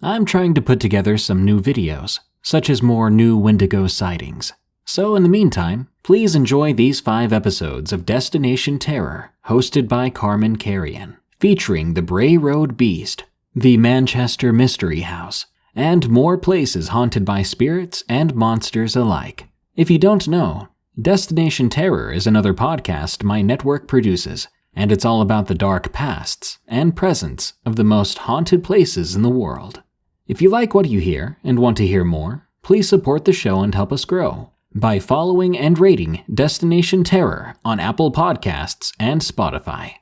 I'm trying to put together some new videos, such as more new Wendigo sightings. So in the meantime, please enjoy these 5 episodes of Destination Terror, hosted by Carman Carrion, featuring the Bray Road Beast, the Manchester Mystery House, and more places haunted by spirits and monsters alike. If you don't know, Destination Terror is another podcast my network produces, and it's all about the dark pasts and presents of the most haunted places in the world. If you like what you hear and want to hear more, please support the show and help us grow by following and rating Destination Terror on Apple Podcasts and Spotify.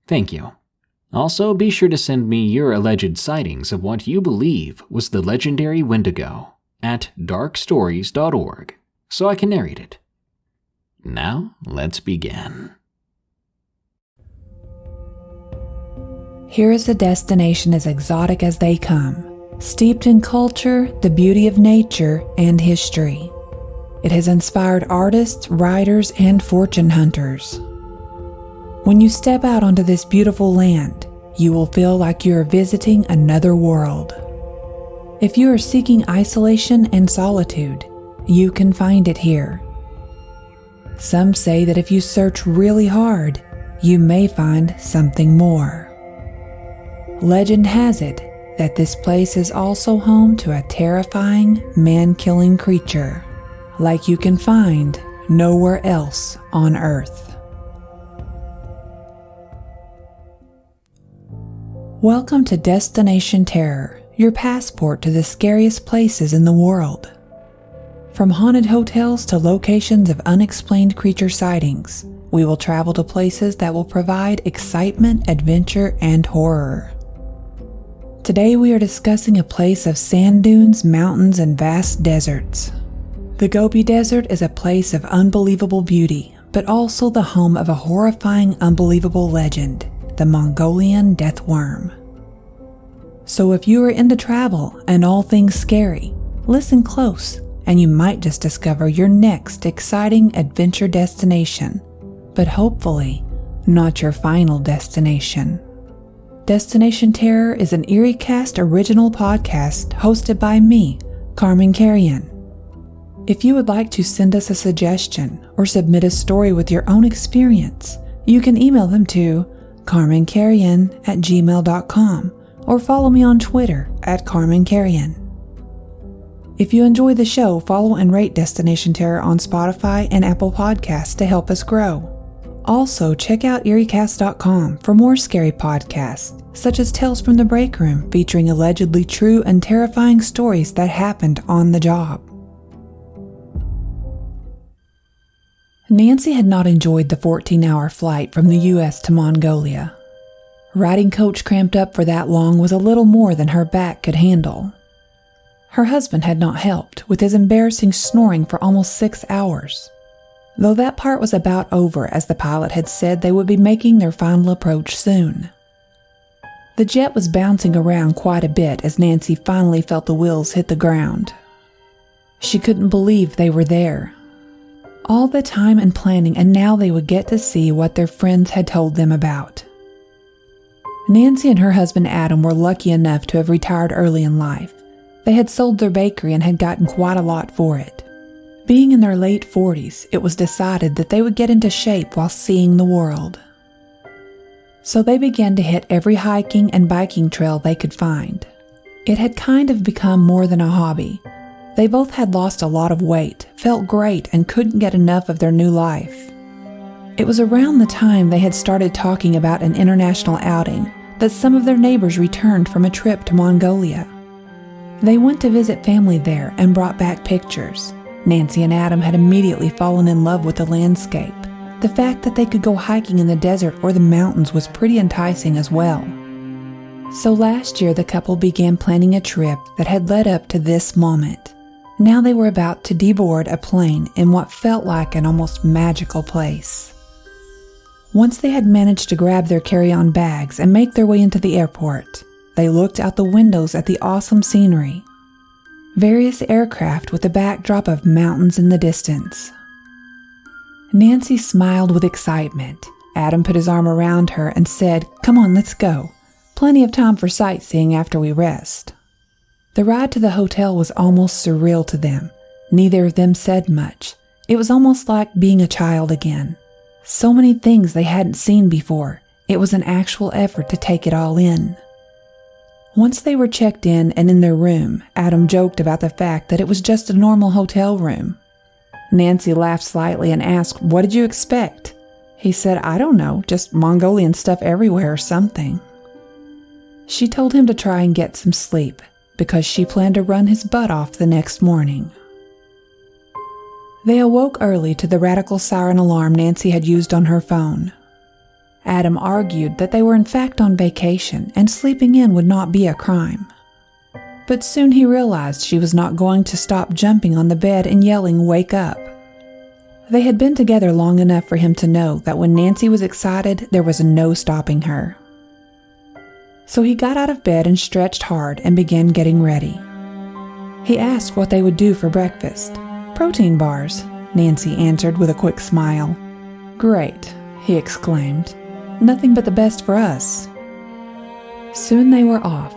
Thank you. Also, be sure to send me your alleged sightings of what you believe was the legendary Wendigo at darkstories.org so I can narrate it. Now, let's begin. Here is a destination as exotic as they come, steeped in culture, the beauty of nature, and history. It has inspired artists, writers, and fortune hunters. When you step out onto this beautiful land, you will feel like you are visiting another world. If you are seeking isolation and solitude, you can find it here. Some say that if you search really hard, you may find something more. Legend has it that this place is also home to a terrifying, man-killing creature, like you can find nowhere else on Earth. Welcome to Destination Terror, your passport to the scariest places in the world. From haunted hotels to locations of unexplained creature sightings, we will travel to places that will provide excitement, adventure, and horror. Today we are discussing a place of sand dunes, mountains, and vast deserts. The Gobi Desert is a place of unbelievable beauty, but also the home of a horrifying, unbelievable legend, the Mongolian death worm. So if you are into travel and all things scary, listen close, and you might just discover your next exciting adventure destination, but hopefully not your final destination. Destination Terror is an EerieCast original podcast hosted by me, Carman Carrion. If you would like to send us a suggestion or submit a story with your own experience, you can email them to carmancarrion@gmail.com or follow me on Twitter @carmancarrion. If you enjoy the show, follow and rate Destination Terror on Spotify and Apple Podcasts to help us grow. Also, check out EerieCast.com for more scary podcasts, such as Tales from the Break Room, featuring allegedly true and terrifying stories that happened on the job. Nancy had not enjoyed the 14-hour flight from the U.S. to Mongolia. Riding coach cramped up for that long was a little more than her back could handle. Her husband had not helped, with his embarrassing snoring for almost 6 hours. Though that part was about over, as the pilot had said they would be making their final approach soon. The jet was bouncing around quite a bit as Nancy finally felt the wheels hit the ground. She couldn't believe they were there. All the time and planning, and now they would get to see what their friends had told them about. Nancy and her husband Adam were lucky enough to have retired early in life. They had sold their bakery and had gotten quite a lot for it. Being in their late 40s, it was decided that they would get into shape while seeing the world. So they began to hit every hiking and biking trail they could find. It had kind of become more than a hobby. They both had lost a lot of weight, felt great, and couldn't get enough of their new life. It was around the time they had started talking about an international outing that some of their neighbors returned from a trip to Mongolia. They went to visit family there and brought back pictures. Nancy and Adam had immediately fallen in love with the landscape. The fact that they could go hiking in the desert or the mountains was pretty enticing as well. So last year the couple began planning a trip that had led up to this moment. Now they were about to deboard a plane in what felt like an almost magical place. Once they had managed to grab their carry-on bags and make their way into the airport, they looked out the windows at the awesome scenery. Various aircraft with a backdrop of mountains in the distance. Nancy smiled with excitement. Adam put his arm around her and said, "Come on, let's go. Plenty of time for sightseeing after we rest." The ride to the hotel was almost surreal to them. Neither of them said much. It was almost like being a child again. So many things they hadn't seen before. It was an actual effort to take it all in. Once they were checked in and in their room, Adam joked about the fact that it was just a normal hotel room. Nancy laughed slightly and asked, "What did you expect?" He said, "I don't know, just Mongolian stuff everywhere or something." She told him to try and get some sleep because she planned to run his butt off the next morning. They awoke early to the radical siren alarm Nancy had used on her phone. Adam argued that they were in fact on vacation and sleeping in would not be a crime. But soon he realized she was not going to stop jumping on the bed and yelling, "Wake up." They had been together long enough for him to know that when Nancy was excited, there was no stopping her. So he got out of bed and stretched hard and began getting ready. He asked what they would do for breakfast. "Protein bars," Nancy answered with a quick smile. "Great," he exclaimed. "Nothing but the best for us." Soon they were off.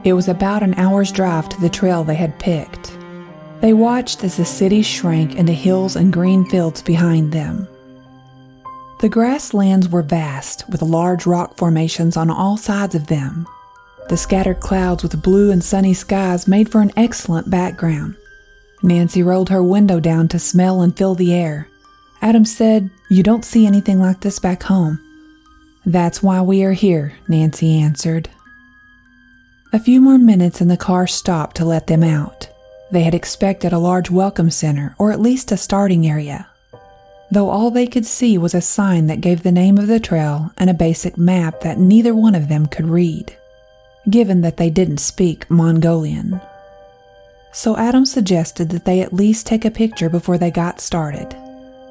It was about an hour's drive to the trail they had picked. They watched as the city shrank into hills and green fields behind them. The grasslands were vast, with large rock formations on all sides of them. The scattered clouds with blue and sunny skies made for an excellent background. Nancy rolled her window down to smell and fill the air. Adam said, "You don't see anything like this back home." "That's why we are here," Nancy answered. A few more minutes and the car stopped to let them out. They had expected a large welcome center, or at least a starting area, though all they could see was a sign that gave the name of the trail and a basic map that neither one of them could read, given that they didn't speak Mongolian. So Adam suggested that they at least take a picture before they got started.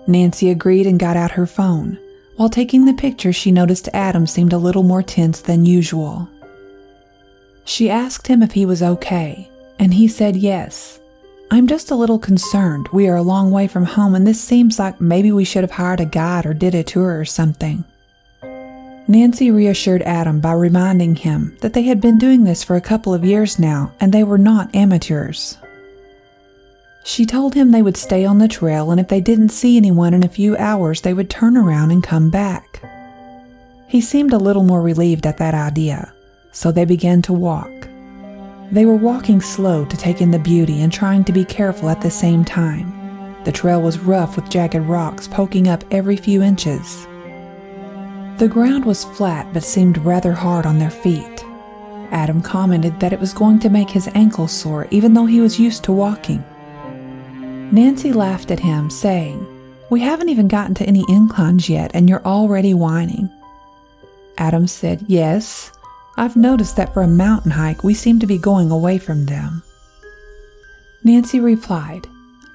Nancy agreed and got out her phone. While taking the picture, she noticed Adam seemed a little more tense than usual. She asked him if he was okay, and he said yes. "I'm just a little concerned. We are a long way from home, and this seems like maybe we should have hired a guide or did a tour or something." Nancy reassured Adam by reminding him that they had been doing this for a couple of years now, and they were not amateurs. She told him they would stay on the trail, and if they didn't see anyone in a few hours, they would turn around and come back. He seemed a little more relieved at that idea, so they began to walk. They were walking slow to take in the beauty and trying to be careful at the same time. The trail was rough with jagged rocks poking up every few inches. The ground was flat but seemed rather hard on their feet. Adam commented that it was going to make his ankles sore even though he was used to walking. Nancy laughed at him, saying, "We haven't even gotten to any inclines yet and you're already whining." Adam said, "Yes, I've noticed that for a mountain hike we seem to be going away from them." Nancy replied,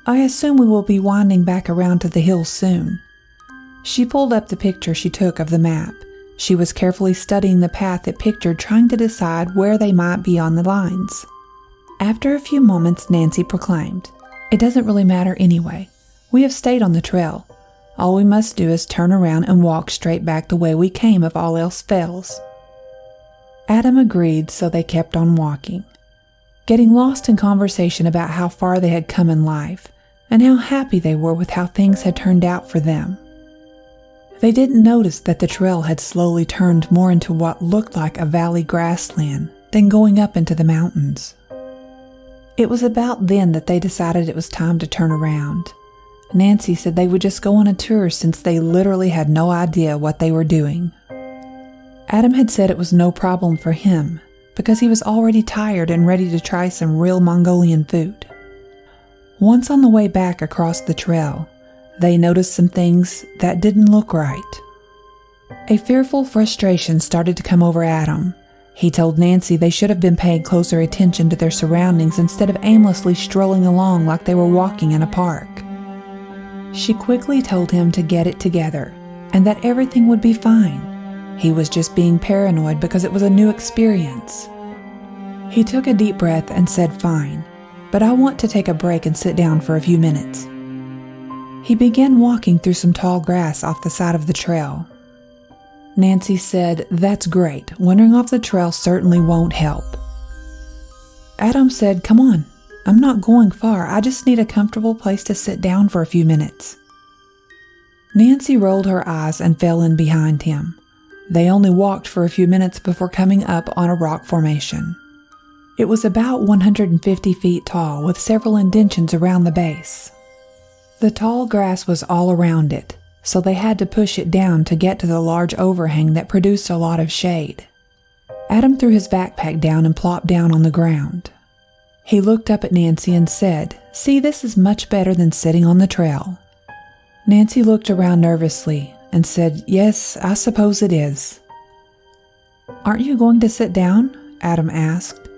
"I assume we will be winding back around to the hills soon." She pulled up the picture she took of the map. She was carefully studying the path it pictured, trying to decide where they might be on the lines. After a few moments, Nancy proclaimed, "It doesn't really matter anyway. We have stayed on the trail. All we must do is turn around and walk straight back the way we came if all else fails." Adam agreed, so they kept on walking, getting lost in conversation about how far they had come in life and how happy they were with how things had turned out for them. They didn't notice that the trail had slowly turned more into what looked like a valley grassland, then going up into the mountains. It was about then that they decided it was time to turn around. Nancy said they would just go on a tour since they literally had no idea what they were doing. Adam had said it was no problem for him because he was already tired and ready to try some real Mongolian food. Once on the way back across the trail, they noticed some things that didn't look right. A fearful frustration started to come over Adam. He told Nancy they should have been paying closer attention to their surroundings instead of aimlessly strolling along like they were walking in a park. She quickly told him to get it together and that everything would be fine. He was just being paranoid because it was a new experience. He took a deep breath and said, "Fine, but I want to take a break and sit down for a few minutes." He began walking through some tall grass off the side of the trail. Nancy said, "That's great. Wandering off the trail certainly won't help." Adam said, "Come on, I'm not going far. I just need a comfortable place to sit down for a few minutes." Nancy rolled her eyes and fell in behind him. They only walked for a few minutes before coming up on a rock formation. It was about 150 feet tall with several indentions around the base. The tall grass was all around it, so they had to push it down to get to the large overhang that produced a lot of shade. Adam threw his backpack down and plopped down on the ground. He looked up at Nancy and said, "See, this is much better than sitting on the trail." Nancy looked around nervously and said, "Yes, I suppose it is." "Aren't you going to sit down?" Adam asked.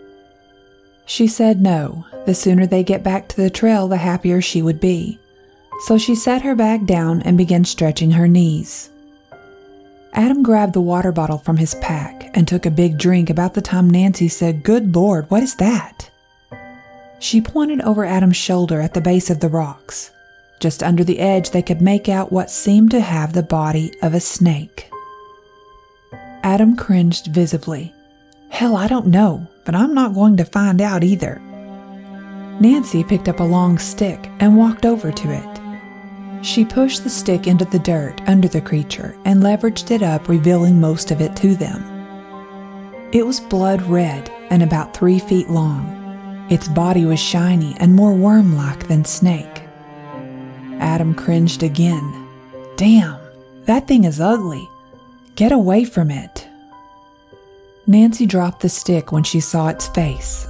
She said no. The sooner they get back to the trail, the happier she would be. So she sat her back down and began stretching her knees. Adam grabbed the water bottle from his pack and took a big drink about the time Nancy said, "Good Lord, what is that?" She pointed over Adam's shoulder at the base of the rocks. Just under the edge, they could make out what seemed to have the body of a snake. Adam cringed visibly. "Hell, I don't know, but I'm not going to find out either." Nancy picked up a long stick and walked over to it. She pushed the stick into the dirt under the creature and leveraged it up, revealing most of it to them. It was blood red and about 3 feet long. Its body was shiny and more worm-like than snake. Adam cringed again. "Damn, that thing is ugly. Get away from it." Nancy dropped the stick when she saw its face.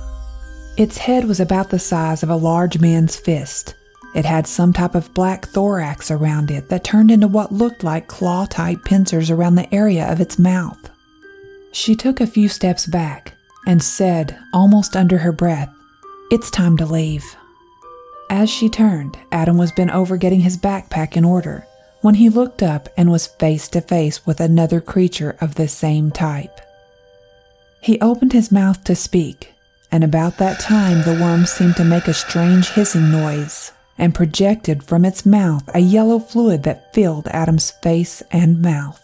Its head was about the size of a large man's fist. It had some type of black thorax around it that turned into what looked like claw-type pincers around the area of its mouth. She took a few steps back and said, almost under her breath, "It's time to leave." As she turned, Adam was bent over getting his backpack in order when he looked up and was face to face with another creature of the same type. He opened his mouth to speak, and about that time the worm seemed to make a strange hissing noise and projected from its mouth a yellow fluid that filled Adam's face and mouth.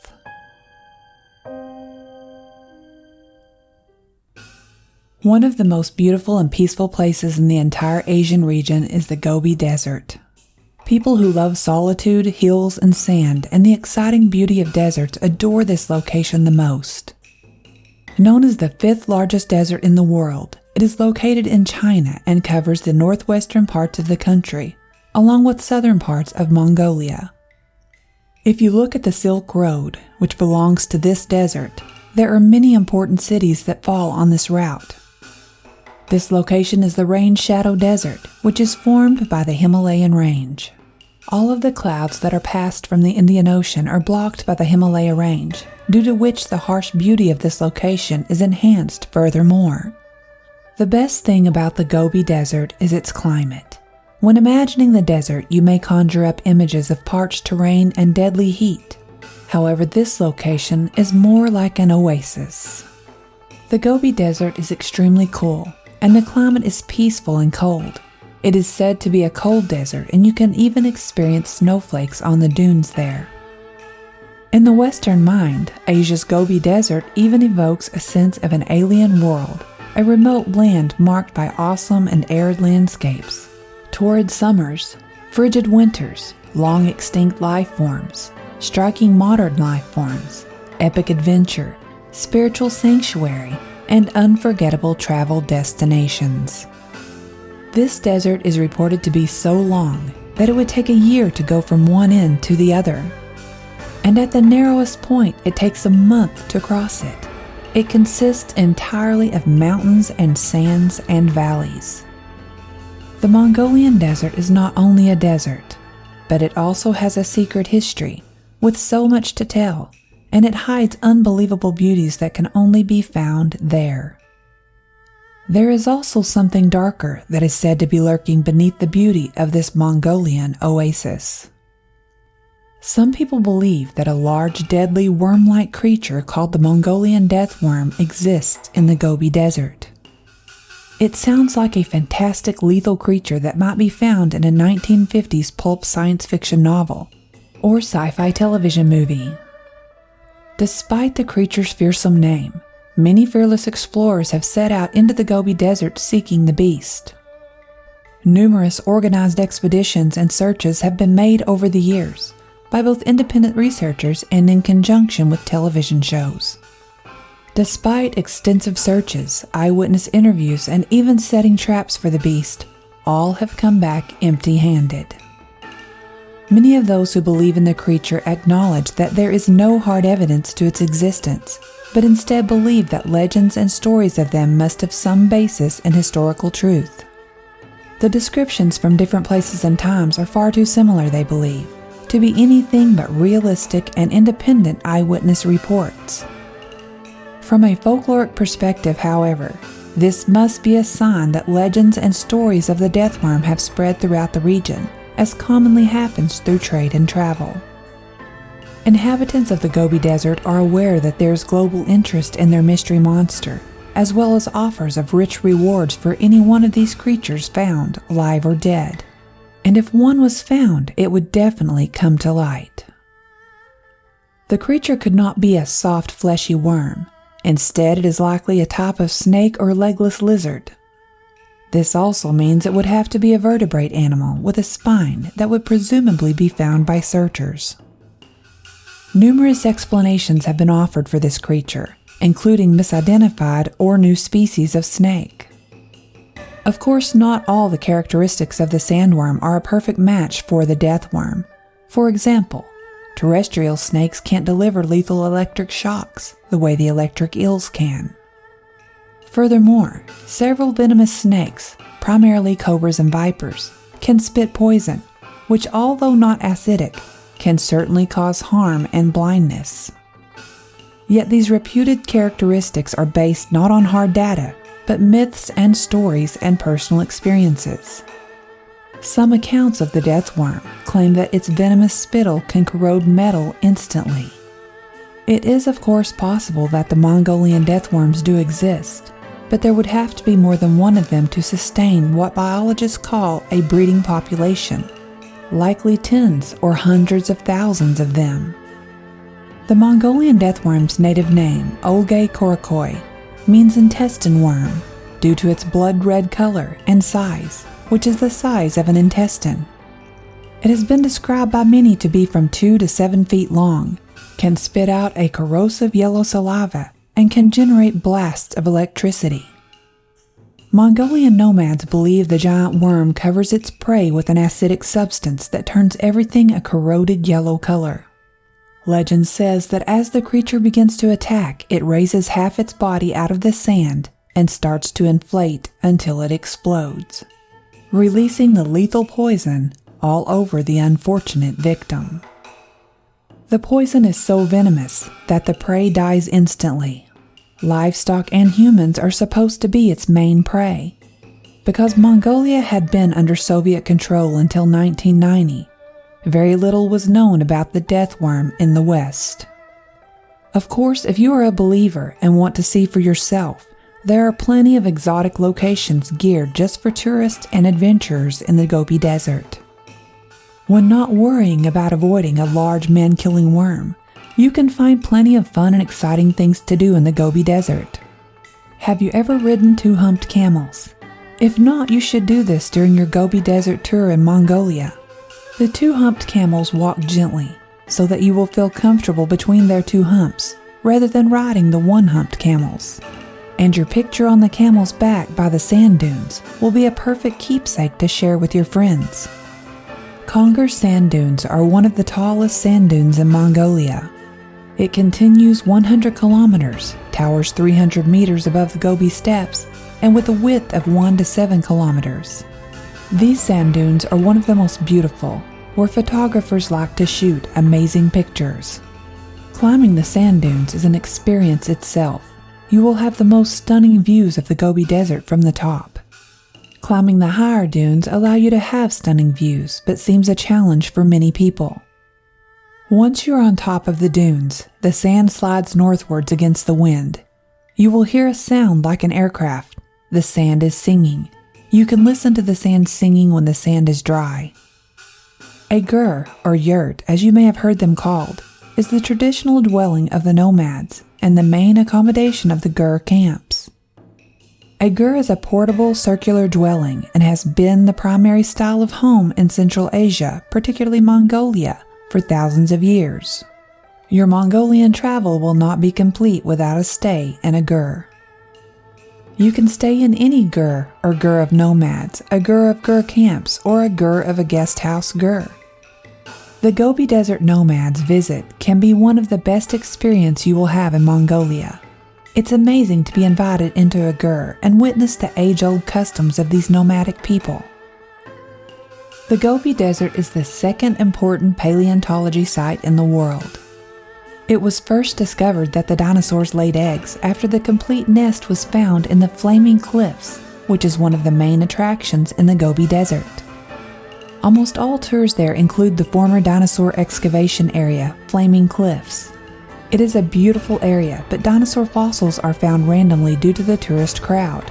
One of the most beautiful and peaceful places in the entire Asian region is the Gobi Desert. People who love solitude, hills, and sand, and the exciting beauty of deserts adore this location the most. Known as the 5th largest desert in the world, it is located in China and covers the northwestern parts of the country, along with southern parts of Mongolia. If you look at the Silk Road, which belongs to this desert, there are many important cities that fall on this route. This location is the Rain Shadow Desert, which is formed by the Himalayan range. All of the clouds that are passed from the Indian Ocean are blocked by the Himalaya range, due to which the harsh beauty of this location is enhanced furthermore. The best thing about the Gobi Desert is its climate. When imagining the desert, you may conjure up images of parched terrain and deadly heat. However, this location is more like an oasis. The Gobi Desert is extremely cool, and the climate is peaceful and cold. It is said to be a cold desert, and you can even experience snowflakes on the dunes there. In the Western mind, Asia's Gobi Desert even evokes a sense of an alien world, a remote land marked by awesome and arid landscapes, torrid summers, frigid winters, long extinct life forms, striking modern life forms, epic adventure, spiritual sanctuary, and unforgettable travel destinations. This desert is reported to be so long that it would take a year to go from one end to the other. And at the narrowest point, it takes a month to cross it. It consists entirely of mountains and sands and valleys. The Mongolian desert is not only a desert, but it also has a secret history with so much to tell, and it hides unbelievable beauties that can only be found there. There is also something darker that is said to be lurking beneath the beauty of this Mongolian oasis. Some people believe that a large, deadly, worm-like creature called the Mongolian death worm exists in the Gobi Desert. It sounds like a fantastic, lethal creature that might be found in a 1950s pulp science fiction novel or sci-fi television movie. Despite the creature's fearsome name, many fearless explorers have set out into the Gobi Desert seeking the beast. Numerous organized expeditions and searches have been made over the years by both independent researchers and in conjunction with television shows. Despite extensive searches, eyewitness interviews, and even setting traps for the beast, all have come back empty-handed. Many of those who believe in the creature acknowledge that there is no hard evidence to its existence, but instead believe that legends and stories of them must have some basis in historical truth. The descriptions from different places and times are far too similar, they believe, to be anything but realistic and independent eyewitness reports. From a folkloric perspective, however, this must be a sign that legends and stories of the deathworm have spread throughout the region, as commonly happens through trade and travel. Inhabitants of the Gobi Desert are aware that there is global interest in their mystery monster, as well as offers of rich rewards for any one of these creatures found, live or dead. And if one was found, it would definitely come to light. The creature could not be a soft, fleshy worm. Instead, it is likely a type of snake or legless lizard. This also means it would have to be a vertebrate animal with a spine that would presumably be found by searchers. Numerous explanations have been offered for this creature, including misidentified or new species of snake. Of course, not all the characteristics of the sandworm are a perfect match for the deathworm. For example, terrestrial snakes can't deliver lethal electric shocks the way the electric eels can. Furthermore, several venomous snakes, primarily cobras and vipers, can spit poison, which, although not acidic, can certainly cause harm and blindness. Yet these reputed characteristics are based not on hard data, but myths and stories and personal experiences. Some accounts of the deathworm claim that its venomous spittle can corrode metal instantly. It is of course possible that the Mongolian deathworms do exist, but there would have to be more than one of them to sustain what biologists call a breeding population, likely tens or hundreds of thousands of them. The Mongolian deathworm's native name, Olge korokoi, means intestine worm due to its blood-red color and size, which is the size of an intestine. It has been described by many to be from 2 to 7 feet long, can spit out a corrosive yellow saliva, and can generate blasts of electricity. Mongolian nomads believe the giant worm covers its prey with an acidic substance that turns everything a corroded yellow color. Legend says that as the creature begins to attack, it raises half its body out of the sand and starts to inflate until it explodes, releasing the lethal poison all over the unfortunate victim. The poison is so venomous that the prey dies instantly. Livestock and humans are supposed to be its main prey. Because Mongolia had been under Soviet control until 1990, very little was known about the deathworm in the West. Of course, if you are a believer and want to see for yourself, there are plenty of exotic locations geared just for tourists and adventurers in the Gobi Desert. When not worrying about avoiding a large man-killing worm, you can find plenty of fun and exciting things to do in the Gobi Desert. Have you ever ridden two-humped camels? If not, you should do this during your Gobi Desert tour in Mongolia. The two-humped camels walk gently, so that you will feel comfortable between their two humps, rather than riding the one-humped camels. And your picture on the camel's back by the sand dunes will be a perfect keepsake to share with your friends. Kongur sand dunes are one of the tallest sand dunes in Mongolia. It continues 100 kilometers, towers 300 meters above the Gobi Steppes, and with a width of 1 to 7 kilometers. These sand dunes are one of the most beautiful, where photographers like to shoot amazing pictures. Climbing the sand dunes is an experience itself. You will have the most stunning views of the Gobi Desert from the top. Climbing the higher dunes allow you to have stunning views, but seems a challenge for many people. Once you're on top of the dunes, the sand slides northwards against the wind. You will hear a sound like an aircraft. The sand is singing. You can listen to the sand singing when the sand is dry. A gur, or yurt, as you may have heard them called, is the traditional dwelling of the nomads, and the main accommodation of the gur camps. A gur is a portable circular dwelling and has been the primary style of home in Central Asia, particularly Mongolia, for thousands of years. Your Mongolian travel will not be complete without a stay in a gur. You can stay in any gur or gur of nomads, a gur of gur camps, or a gur of a guest house gur. The Gobi Desert nomads visit can be one of the best experiences you will have in Mongolia. It's amazing to be invited into a gur and witness the age-old customs of these nomadic people. The Gobi Desert is the second important paleontology site in the world. It was first discovered that the dinosaurs laid eggs after the complete nest was found in the Flaming Cliffs, which is one of the main attractions in the Gobi Desert. Almost all tours there include the former dinosaur excavation area, Flaming Cliffs. It is a beautiful area, but dinosaur fossils are found randomly due to the tourist crowd.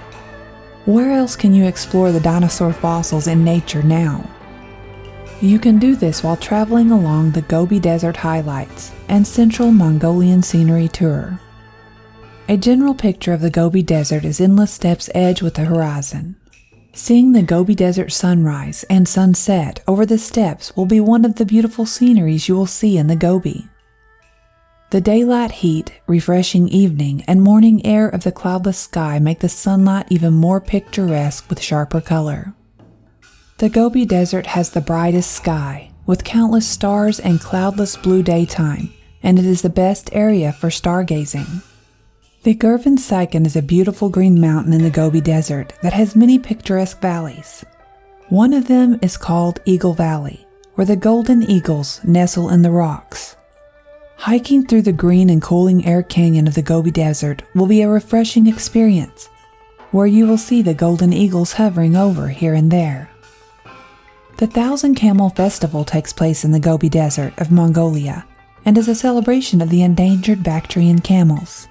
Where else can you explore the dinosaur fossils in nature now? You can do this while traveling along the Gobi Desert Highlights and Central Mongolian Scenery Tour. A general picture of the Gobi Desert is endless steppes edged with the horizon. Seeing the Gobi Desert sunrise and sunset over the steppes will be one of the beautiful sceneries you will see in the Gobi. The daylight heat, refreshing evening, and morning air of the cloudless sky make the sunlight even more picturesque with sharper color. The Gobi Desert has the brightest sky, with countless stars and cloudless blue daytime, and it is the best area for stargazing. The Gurvan Saikan is a beautiful green mountain in the Gobi Desert that has many picturesque valleys. One of them is called Eagle Valley, where the golden eagles nestle in the rocks. Hiking through the green and cooling air canyon of the Gobi Desert will be a refreshing experience, where you will see the golden eagles hovering over here and there. The Thousand Camel Festival takes place in the Gobi Desert of Mongolia and is a celebration of the endangered Bactrian camels.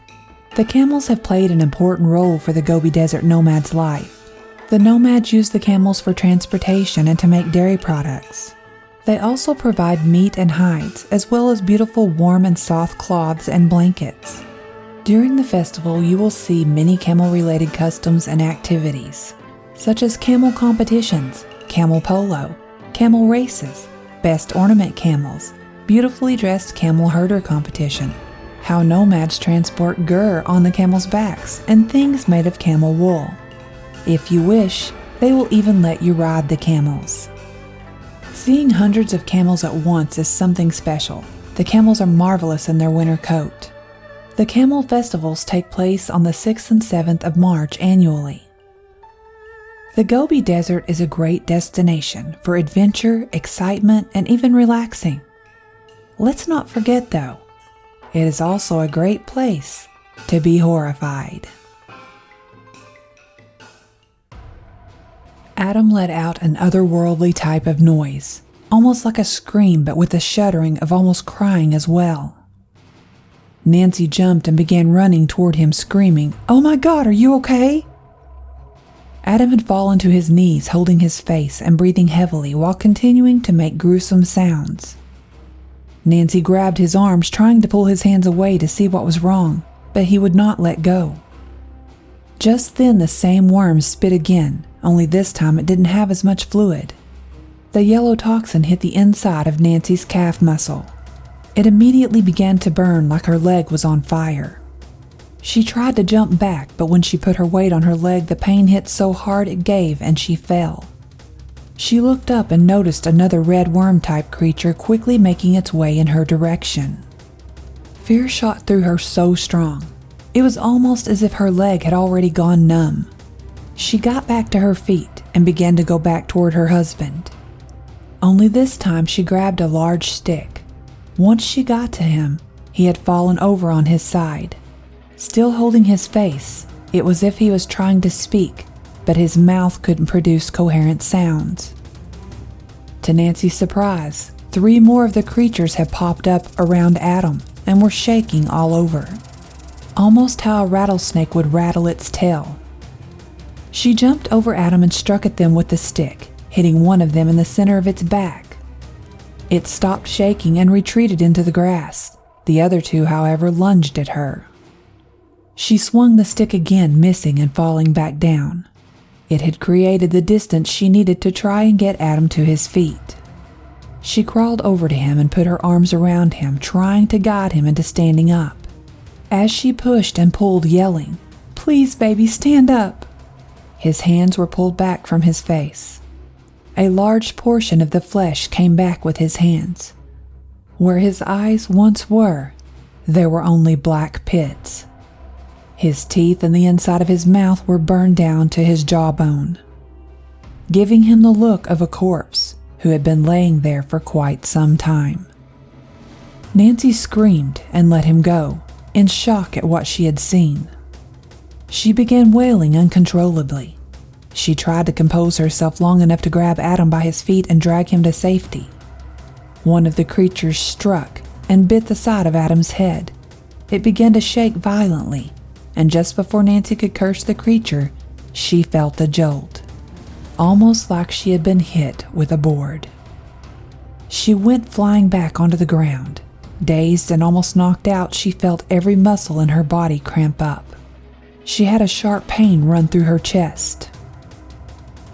The camels have played an important role for the Gobi Desert nomads' life. The nomads use the camels for transportation and to make dairy products. They also provide meat and hides, as well as beautiful warm and soft cloths and blankets. During the festival, you will see many camel-related customs and activities, such as camel competitions, camel polo, camel races, best ornament camels, beautifully dressed camel herder competition, how nomads transport gur on the camels' backs, and things made of camel wool. If you wish, they will even let you ride the camels. Seeing hundreds of camels at once is something special. The camels are marvelous in their winter coat. The camel festivals take place on the 6th and 7th of March annually. The Gobi Desert is a great destination for adventure, excitement, and even relaxing. Let's not forget, though, it is also a great place to be horrified. Adam let out an otherworldly type of noise, almost like a scream, but with a shuddering of almost crying as well. Nancy jumped and began running toward him, screaming, "Oh my God, are you okay?" Adam had fallen to his knees, holding his face and breathing heavily while continuing to make gruesome sounds. Nancy grabbed his arms, trying to pull his hands away to see what was wrong, but he would not let go. Just then the same worm spit again, only this time it didn't have as much fluid. The yellow toxin hit the inside of Nancy's calf muscle. It immediately began to burn like her leg was on fire. She tried to jump back, but when she put her weight on her leg, the pain hit so hard it gave and she fell. She looked up and noticed another red worm-type creature quickly making its way in her direction. Fear shot through her so strong. It was almost as if her leg had already gone numb. She got back to her feet and began to go back toward her husband. Only this time she grabbed a large stick. Once she got to him, he had fallen over on his side. Still holding his face, it was as if he was trying to speak, but his mouth couldn't produce coherent sounds. To Nancy's surprise, 3 more of the creatures had popped up around Adam and were shaking all over, almost how a rattlesnake would rattle its tail. She jumped over Adam and struck at them with the stick, hitting one of them in the center of its back. It stopped shaking and retreated into the grass. The other 2, however, lunged at her. She swung the stick again, missing and falling back down. It had created the distance she needed to try and get Adam to his feet. She crawled over to him and put her arms around him, trying to guide him into standing up. As she pushed and pulled, yelling, "Please, baby, stand up!" His hands were pulled back from his face. A large portion of the flesh came back with his hands. Where his eyes once were, there were only black pits. His teeth and the inside of his mouth were burned down to his jawbone, giving him the look of a corpse who had been laying there for quite some time. Nancy screamed and let him go, in shock at what she had seen. She began wailing uncontrollably. She tried to compose herself long enough to grab Adam by his feet and drag him to safety. One of the creatures struck and bit the side of Adam's head. It began to shake violently, and just before Nancy could curse the creature, she felt a jolt, almost like she had been hit with a board. She went flying back onto the ground. Dazed and almost knocked out, she felt every muscle in her body cramp up. She had a sharp pain run through her chest.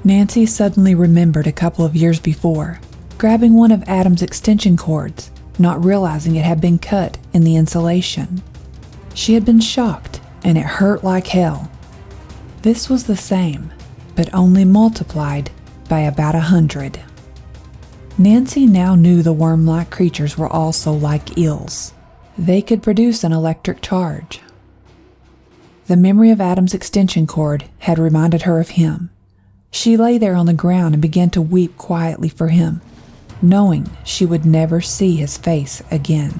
Nancy suddenly remembered a couple of years before, grabbing one of Adam's extension cords, not realizing it had been cut in the insulation. She had been shocked, and it hurt like hell. This was the same, but only multiplied by about 100. Nancy now knew the worm-like creatures were also like eels. They could produce an electric charge. The memory of Adam's extension cord had reminded her of him. She lay there on the ground and began to weep quietly for him, knowing she would never see his face again.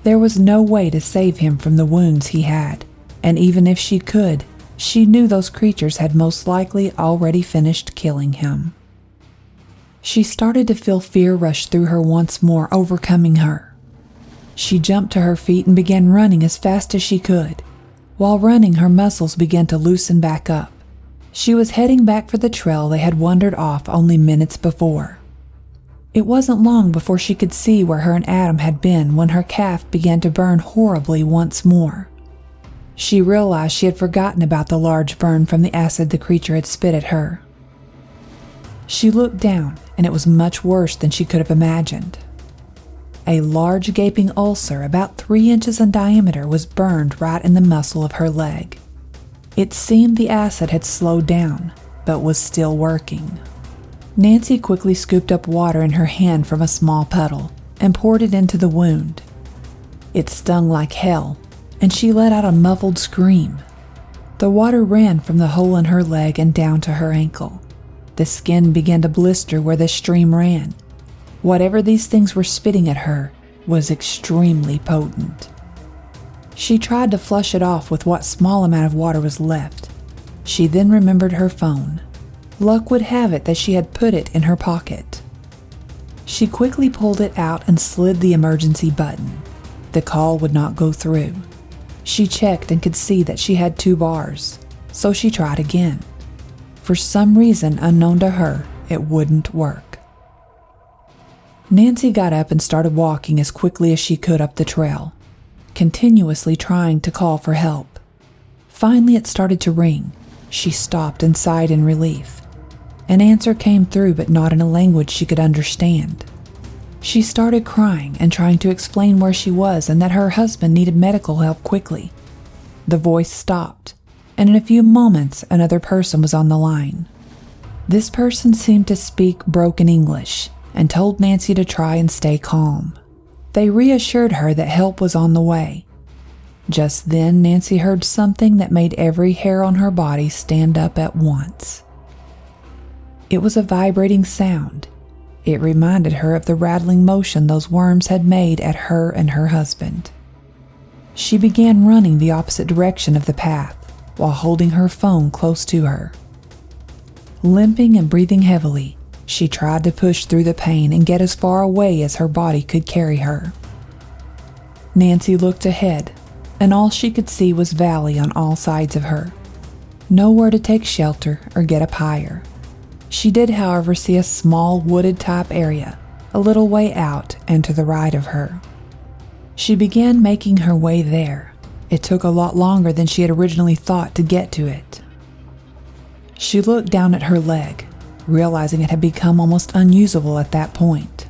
There was no way to save him from the wounds he had, and even if she could, she knew those creatures had most likely already finished killing him. She started to feel fear rush through her once more, overcoming her. She jumped to her feet and began running as fast as she could. While running, her muscles began to loosen back up. She was heading back for the trail they had wandered off only minutes before. It wasn't long before she could see where her and Adam had been when her calf began to burn horribly once more. She realized she had forgotten about the large burn from the acid the creature had spit at her. She looked down, and it was much worse than she could have imagined. A large gaping ulcer about 3 inches in diameter was burned right in the muscle of her leg. It seemed the acid had slowed down, but was still working. Nancy quickly scooped up water in her hand from a small puddle and poured it into the wound. It stung like hell, and she let out a muffled scream. The water ran from the hole in her leg and down to her ankle. The skin began to blister where the stream ran. Whatever these things were spitting at her was extremely potent. She tried to flush it off with what small amount of water was left. She then remembered her phone. Luck would have it that she had put it in her pocket. She quickly pulled it out and slid the emergency button. The call would not go through. She checked and could see that she had 2 bars, so she tried again. For some reason unknown to her, it wouldn't work. Nancy got up and started walking as quickly as she could up the trail, continuously trying to call for help. Finally, it started to ring. She stopped and sighed in relief. An answer came through, but not in a language she could understand. She started crying and trying to explain where she was and that her husband needed medical help quickly. The voice stopped, and in a few moments, another person was on the line. This person seemed to speak broken English and told Nancy to try and stay calm. They reassured her that help was on the way. Just then, Nancy heard something that made every hair on her body stand up at once. It was a vibrating sound. It reminded her of the rattling motion those worms had made at her and her husband. She began running the opposite direction of the path, while holding her phone close to her. Limping and breathing heavily, she tried to push through the pain and get as far away as her body could carry her. Nancy looked ahead, and all she could see was valley on all sides of her. Nowhere to take shelter or get up higher. She did, however, see a small wooded-type area, a little way out and to the right of her. She began making her way there. It took a lot longer than she had originally thought to get to it. She looked down at her leg, realizing it had become almost unusable at that point.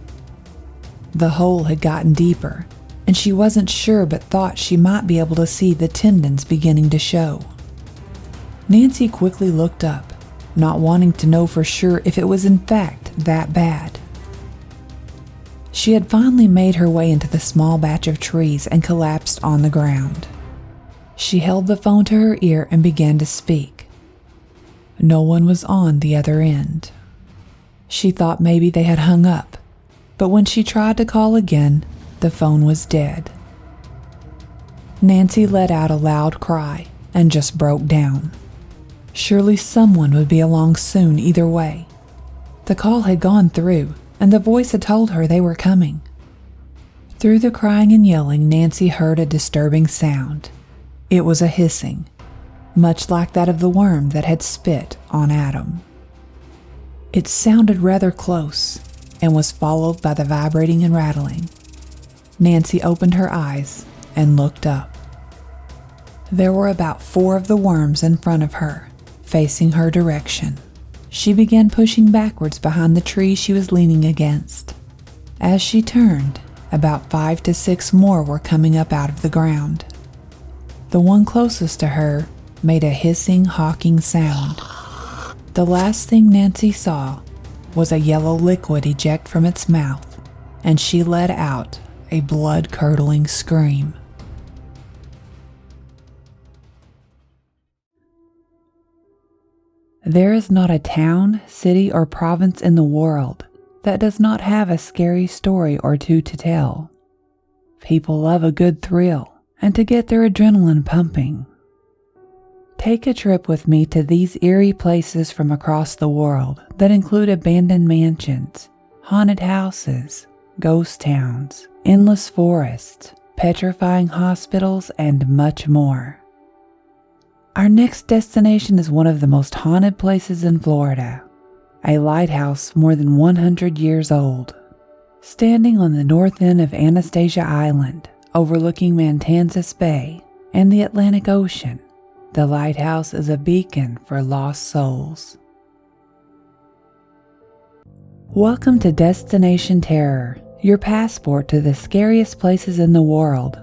The hole had gotten deeper, and she wasn't sure but thought she might be able to see the tendons beginning to show. Nancy quickly looked up, not wanting to know for sure if it was in fact that bad. She had finally made her way into the small batch of trees and collapsed on the ground. She held the phone to her ear and began to speak. No one was on the other end. She thought maybe they had hung up, but when she tried to call again, the phone was dead. Nancy let out a loud cry and just broke down. Surely someone would be along soon either way. The call had gone through, and the voice had told her they were coming. Through the crying and yelling, Nancy heard a disturbing sound. It was a hissing, much like that of the worm that had spit on Adam. It sounded rather close and was followed by the vibrating and rattling. Nancy opened her eyes and looked up. There were about 4 of the worms in front of her, facing her direction. She began pushing backwards behind the tree she was leaning against. As she turned, about 5 to 6 more were coming up out of the ground. The one closest to her made a hissing, hawking sound. The last thing Nancy saw was a yellow liquid eject from its mouth, and she let out a blood-curdling scream. There is not a town, city, or province in the world that does not have a scary story or two to tell. People love a good thrill and to get their adrenaline pumping. Take a trip with me to these eerie places from across the world that include abandoned mansions, haunted houses, ghost towns, endless forests, petrifying hospitals, and much more. Our next destination is one of the most haunted places in Florida, a lighthouse more than 100 years old. Standing on the north end of Anastasia Island, overlooking Matanzas Bay and the Atlantic Ocean, the lighthouse is a beacon for lost souls. Welcome to Destination Terror, your passport to the scariest places in the world.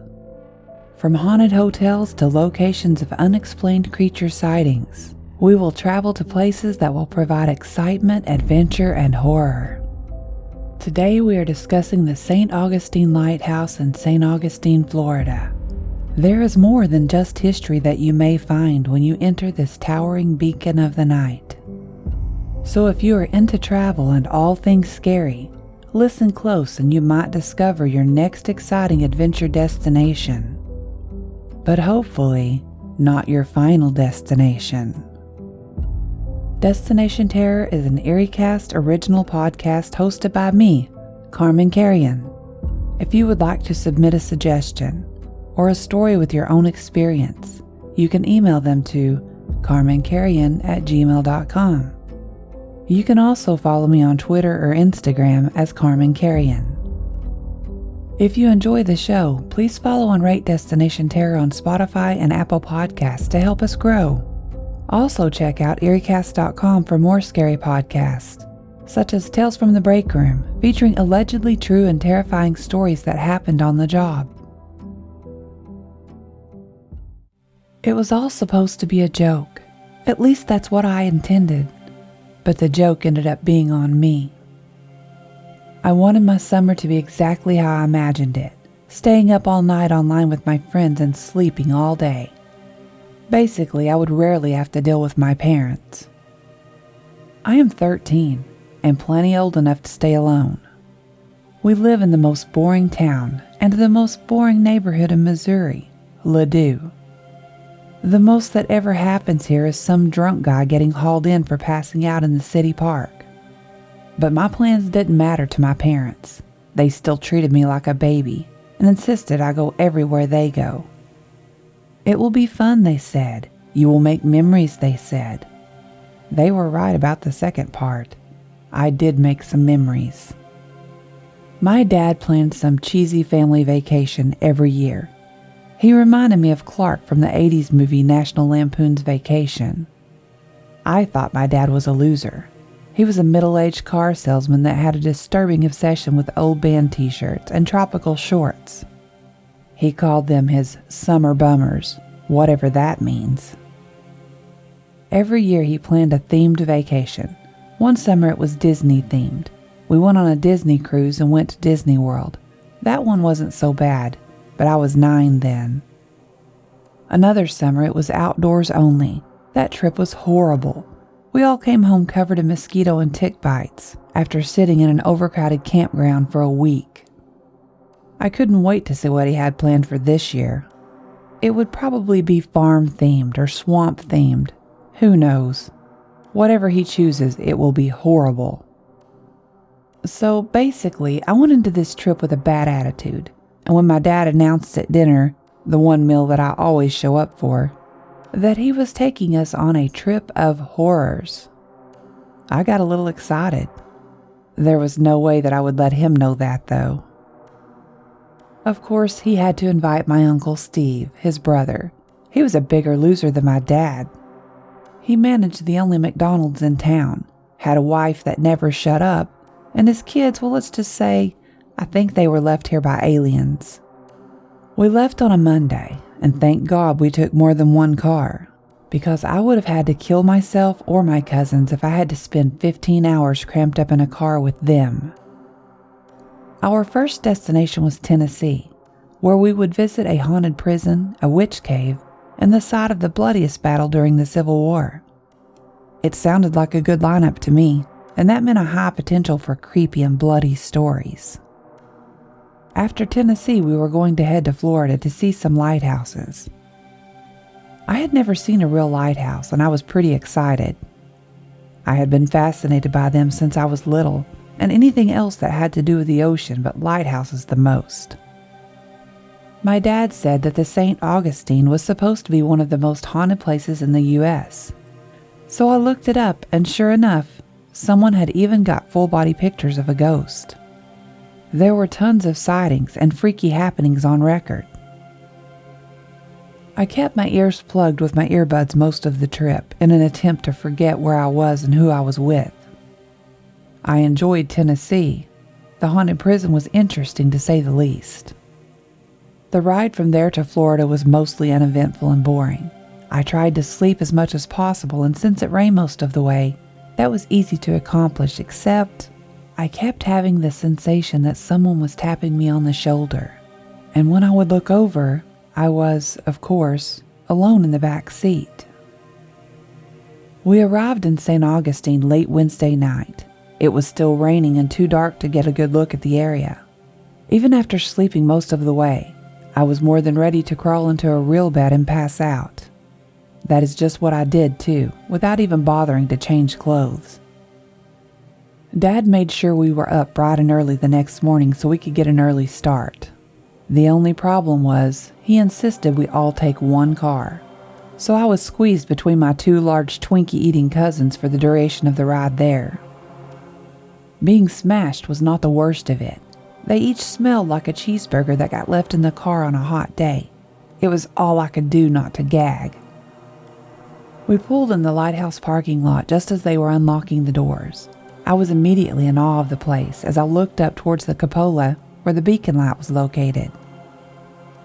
From haunted hotels to locations of unexplained creature sightings, we will travel to places that will provide excitement, adventure, and horror. Today we are discussing the St. Augustine Lighthouse in St. Augustine, Florida. There is more than just history that you may find when you enter this towering beacon of the night. So if you are into travel and all things scary, listen close and you might discover your next exciting adventure destination. But hopefully, not your final destination. Destination Terror is an EerieCast original podcast hosted by me, Carman Carrion. If you would like to submit a suggestion or a story with your own experience, you can email them to carmancarrion@gmail.com. You can also follow me on Twitter or Instagram as Carman Carrion. If you enjoy the show, please follow and rate Destination Terror on Spotify and Apple Podcasts to help us grow. Also check out EerieCast.com for more scary podcasts, such as Tales from the Break Room, featuring allegedly true and terrifying stories that happened on the job. It was all supposed to be a joke. At least that's what I intended. But the joke ended up being on me. I wanted my summer to be exactly how I imagined it, staying up all night online with my friends and sleeping all day. Basically, I would rarely have to deal with my parents. I am 13 and plenty old enough to stay alone. We live in the most boring town and the most boring neighborhood in Missouri, Ladue. The most that ever happens here is some drunk guy getting hauled in for passing out in the city park. But my plans didn't matter to my parents. They still treated me like a baby and insisted I go everywhere they go. It will be fun, they said. You will make memories, they said. They were right about the second part. I did make some memories. My dad planned some cheesy family vacation every year. He reminded me of Clark from the 80s movie National Lampoon's Vacation. I thought my dad was a loser. He was a middle-aged car salesman that had a disturbing obsession with old band t-shirts and tropical shorts. He called them his summer bummers, whatever that means. Every year he planned a themed vacation. One summer it was Disney themed. We went on a Disney cruise and went to Disney World. That one wasn't so bad, but I was 9 then. Another summer it was outdoors only. That trip was horrible. We all came home covered in mosquito and tick bites after sitting in an overcrowded campground for a week. I couldn't wait to see what he had planned for this year. It would probably be farm-themed or swamp-themed. Who knows? Whatever he chooses, it will be horrible. So basically, I went into this trip with a bad attitude, and when my dad announced at dinner, the one meal that I always show up for, that he was taking us on a trip of horrors, I got a little excited. There was no way that I would let him know that, though. Of course, he had to invite my Uncle Steve, his brother. He was a bigger loser than my dad. He managed the only McDonald's in town, had a wife that never shut up, and his kids, well, let's just say, I think they were left here by aliens. We left on a Monday, and thank God we took more than one car, because I would have had to kill myself or my cousins if I had to spend 15 hours cramped up in a car with them. Our first destination was Tennessee, where we would visit a haunted prison, a witch cave, and the site of the bloodiest battle during the Civil War. It sounded like a good lineup to me, and that meant a high potential for creepy and bloody stories. After Tennessee, we were going to head to Florida to see some lighthouses. I had never seen a real lighthouse, and I was pretty excited. I had been fascinated by them since I was little, and anything else that had to do with the ocean, but lighthouses the most. My dad said that the St. Augustine was supposed to be one of the most haunted places in the U.S. So I looked it up, and sure enough, someone had even got full-body pictures of a ghost. There were tons of sightings and freaky happenings on record. I kept my ears plugged with my earbuds most of the trip in an attempt to forget where I was and who I was with. I enjoyed Tennessee. The haunted prison was interesting to say the least. The ride from there to Florida was mostly uneventful and boring. I tried to sleep as much as possible, and since it rained most of the way, that was easy to accomplish, except I kept having the sensation that someone was tapping me on the shoulder. And when I would look over, I was, of course, alone in the back seat. We arrived in St. Augustine late Wednesday night. It was still raining and too dark to get a good look at the area. Even after sleeping most of the way, I was more than ready to crawl into a real bed and pass out. That is just what I did too, without even bothering to change clothes. Dad made sure we were up bright and early the next morning so we could get an early start. The only problem was, he insisted we all take one car. So I was squeezed between my 2 large Twinkie-eating cousins for the duration of the ride there. Being smashed was not the worst of it. They each smelled like a cheeseburger that got left in the car on a hot day. It was all I could do not to gag. We pulled in the lighthouse parking lot just as they were unlocking the doors. I was immediately in awe of the place as I looked up towards the cupola where the beacon light was located.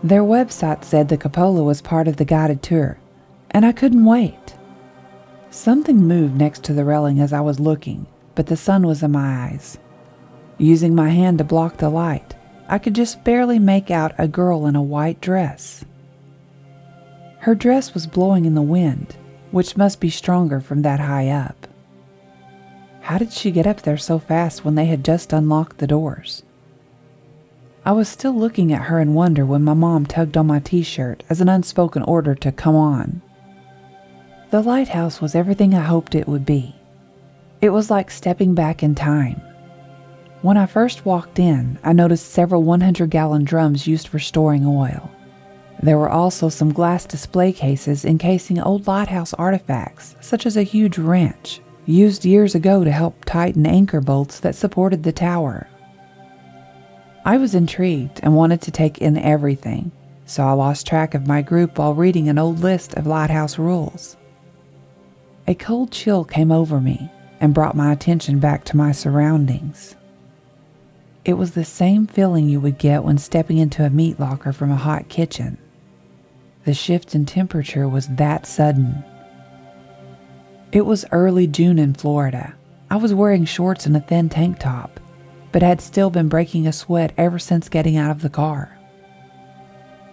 Their website said the cupola was part of the guided tour, and I couldn't wait. Something moved next to the railing as I was looking, but the sun was in my eyes. Using my hand to block the light, I could just barely make out a girl in a white dress. Her dress was blowing in the wind, which must be stronger from that high up. How did she get up there so fast when they had just unlocked the doors? I was still looking at her in wonder when my mom tugged on my t-shirt as an unspoken order to come on. The lighthouse was everything I hoped it would be. It was like stepping back in time. When I first walked in, I noticed several 100-gallon drums used for storing oil. There were also some glass display cases encasing old lighthouse artifacts, such as a huge wrench, used years ago to help tighten anchor bolts that supported the tower. I was intrigued and wanted to take in everything, so I lost track of my group while reading an old list of lighthouse rules. A cold chill came over me and brought my attention back to my surroundings. It was the same feeling you would get when stepping into a meat locker from a hot kitchen. The shift in temperature was that sudden. It was early June in Florida. I was wearing shorts and a thin tank top, but had still been breaking a sweat ever since getting out of the car.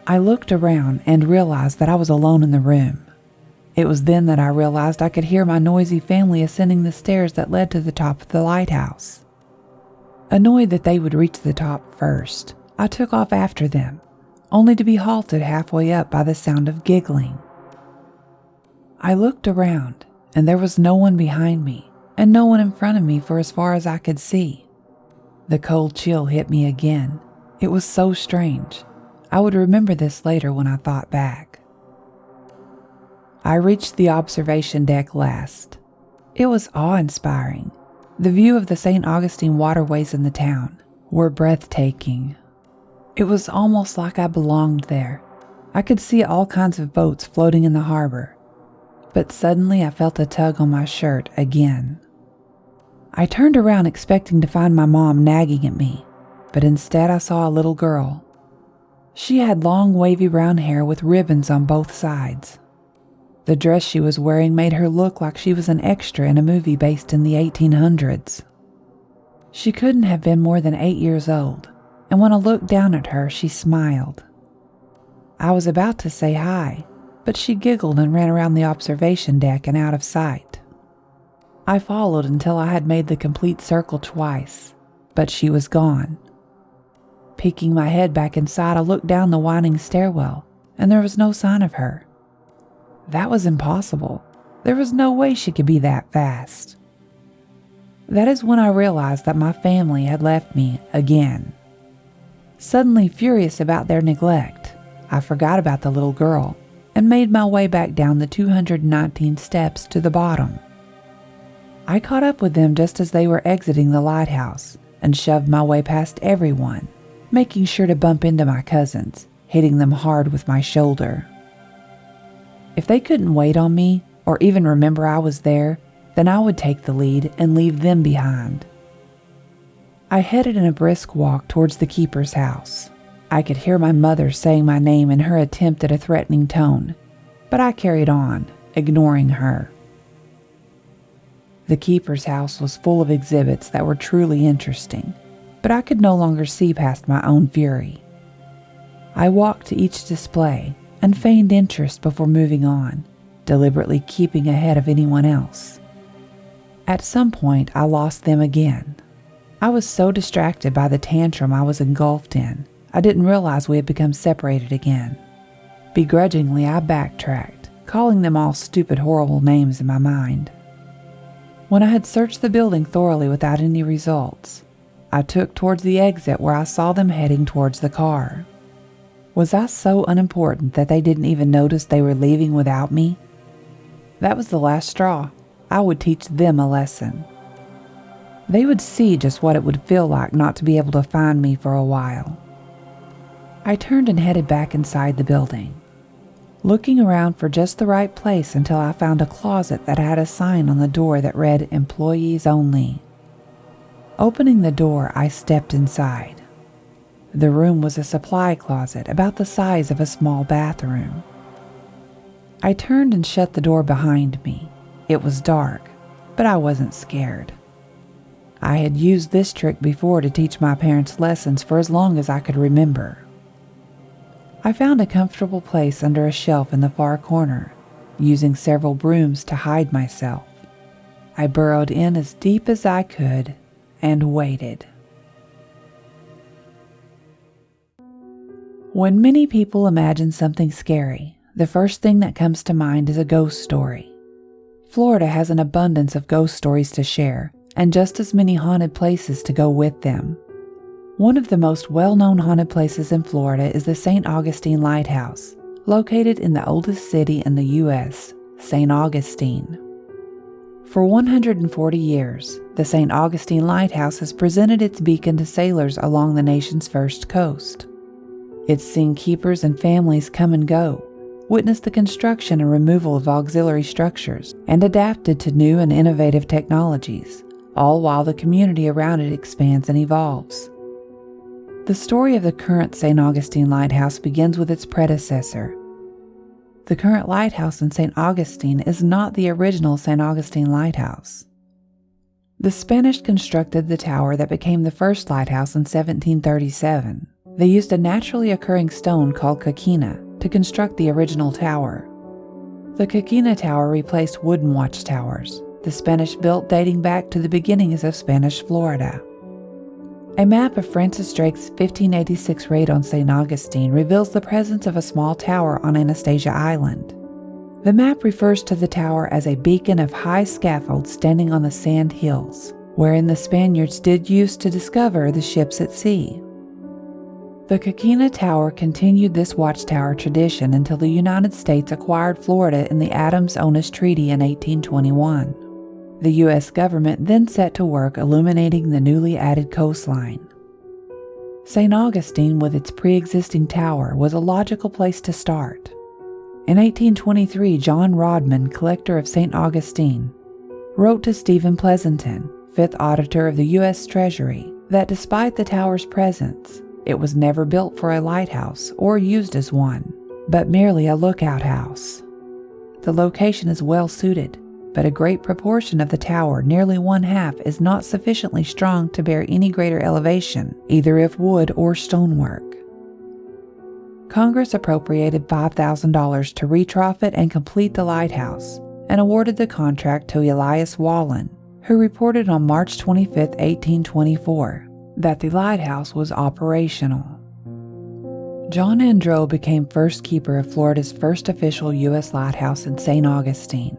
I looked around and realized that I was alone in the room. It was then that I realized I could hear my noisy family ascending the stairs that led to the top of the lighthouse. Annoyed that they would reach the top first, I took off after them, only to be halted halfway up by the sound of giggling. I looked around, and there was no one behind me, and no one in front of me for as far as I could see. The cold chill hit me again. It was so strange. I would remember this later when I thought back. I reached the observation deck last. It was awe-inspiring. The view of the St. Augustine waterways in the town were breathtaking. It was almost like I belonged there. I could see all kinds of boats floating in the harbor. But suddenly I felt a tug on my shirt again. I turned around expecting to find my mom nagging at me, but instead I saw a little girl. She had long wavy brown hair with ribbons on both sides. The dress she was wearing made her look like she was an extra in a movie based in the 1800s. She couldn't have been more than 8 years old, and when I looked down at her, she smiled. I was about to say hi, but she giggled and ran around the observation deck and out of sight. I followed until I had made the complete circle twice, but she was gone. Peeking my head back inside, I looked down the winding stairwell, and there was no sign of her. That was impossible. There was no way she could be that fast. That is when I realized that my family had left me again. Suddenly furious about their neglect, I forgot about the little girl and made my way back down the 219 steps to the bottom. I caught up with them just as they were exiting the lighthouse and shoved my way past everyone, making sure to bump into my cousins, hitting them hard with my shoulder. If they couldn't wait on me or even remember I was there, then I would take the lead and leave them behind. I headed in a brisk walk towards the keeper's house. I could hear my mother saying my name in her attempt at a threatening tone, but I carried on, ignoring her. The keeper's house was full of exhibits that were truly interesting, but I could no longer see past my own fury. I walked to each display and feigned interest before moving on, deliberately keeping ahead of anyone else. At some point, I lost them again. I was so distracted by the tantrum I was engulfed in, I didn't realize we had become separated again. Begrudgingly, I backtracked, calling them all stupid, horrible names in my mind. When I had searched the building thoroughly without any results, I took towards the exit where I saw them heading towards the car. Was I so unimportant that they didn't even notice they were leaving without me? That was the last straw. I would teach them a lesson. They would see just what it would feel like not to be able to find me for a while. I turned and headed back inside the building, looking around for just the right place until I found a closet that had a sign on the door that read "Employees Only." Opening the door, I stepped inside. The room was a supply closet about the size of a small bathroom. I turned and shut the door behind me. It was dark, but I wasn't scared. I had used this trick before to teach my parents lessons for as long as I could remember. I found a comfortable place under a shelf in the far corner, using several brooms to hide myself. I burrowed in as deep as I could and waited. When many people imagine something scary, the first thing that comes to mind is a ghost story. Florida has an abundance of ghost stories to share, and just as many haunted places to go with them. One of the most well-known haunted places in Florida is the St. Augustine Lighthouse, located in the oldest city in the U.S., St. Augustine. For 140 years, the St. Augustine Lighthouse has presented its beacon to sailors along the nation's first coast. It's seen keepers and families come and go, witnessed the construction and removal of auxiliary structures, and adapted to new and innovative technologies, all while the community around it expands and evolves. The story of the current St. Augustine Lighthouse begins with its predecessor. The current lighthouse in St. Augustine is not the original St. Augustine Lighthouse. The Spanish constructed the tower that became the first lighthouse in 1737. They used a naturally occurring stone called coquina to construct the original tower. The coquina tower replaced wooden watchtowers, the Spanish built dating back to the beginnings of Spanish Florida. A map of Francis Drake's 1586 raid on St. Augustine reveals the presence of a small tower on Anastasia Island. The map refers to the tower as a beacon of high scaffolds standing on the sand hills, wherein the Spaniards did use to discover the ships at sea. The Coquina Tower continued this watchtower tradition until the United States acquired Florida in the Adams-Onis Treaty in 1821. The U.S. government then set to work illuminating the newly added coastline. St. Augustine, with its pre-existing tower, was a logical place to start. In 1823, John Rodman, collector of St. Augustine, wrote to Stephen Pleasanton, 5th Auditor of the U.S. Treasury, that despite the tower's presence, it was never built for a lighthouse or used as one, but merely a lookout house. The location is well suited, but a great proportion of the tower, nearly one half, is not sufficiently strong to bear any greater elevation, either of wood or stonework. Congress appropriated $5,000 to retrofit and complete the lighthouse, and awarded the contract to Elias Wallen, who reported on March 25, 1824, that the lighthouse was operational. John Andrew became first keeper of Florida's first official U.S. lighthouse in St. Augustine.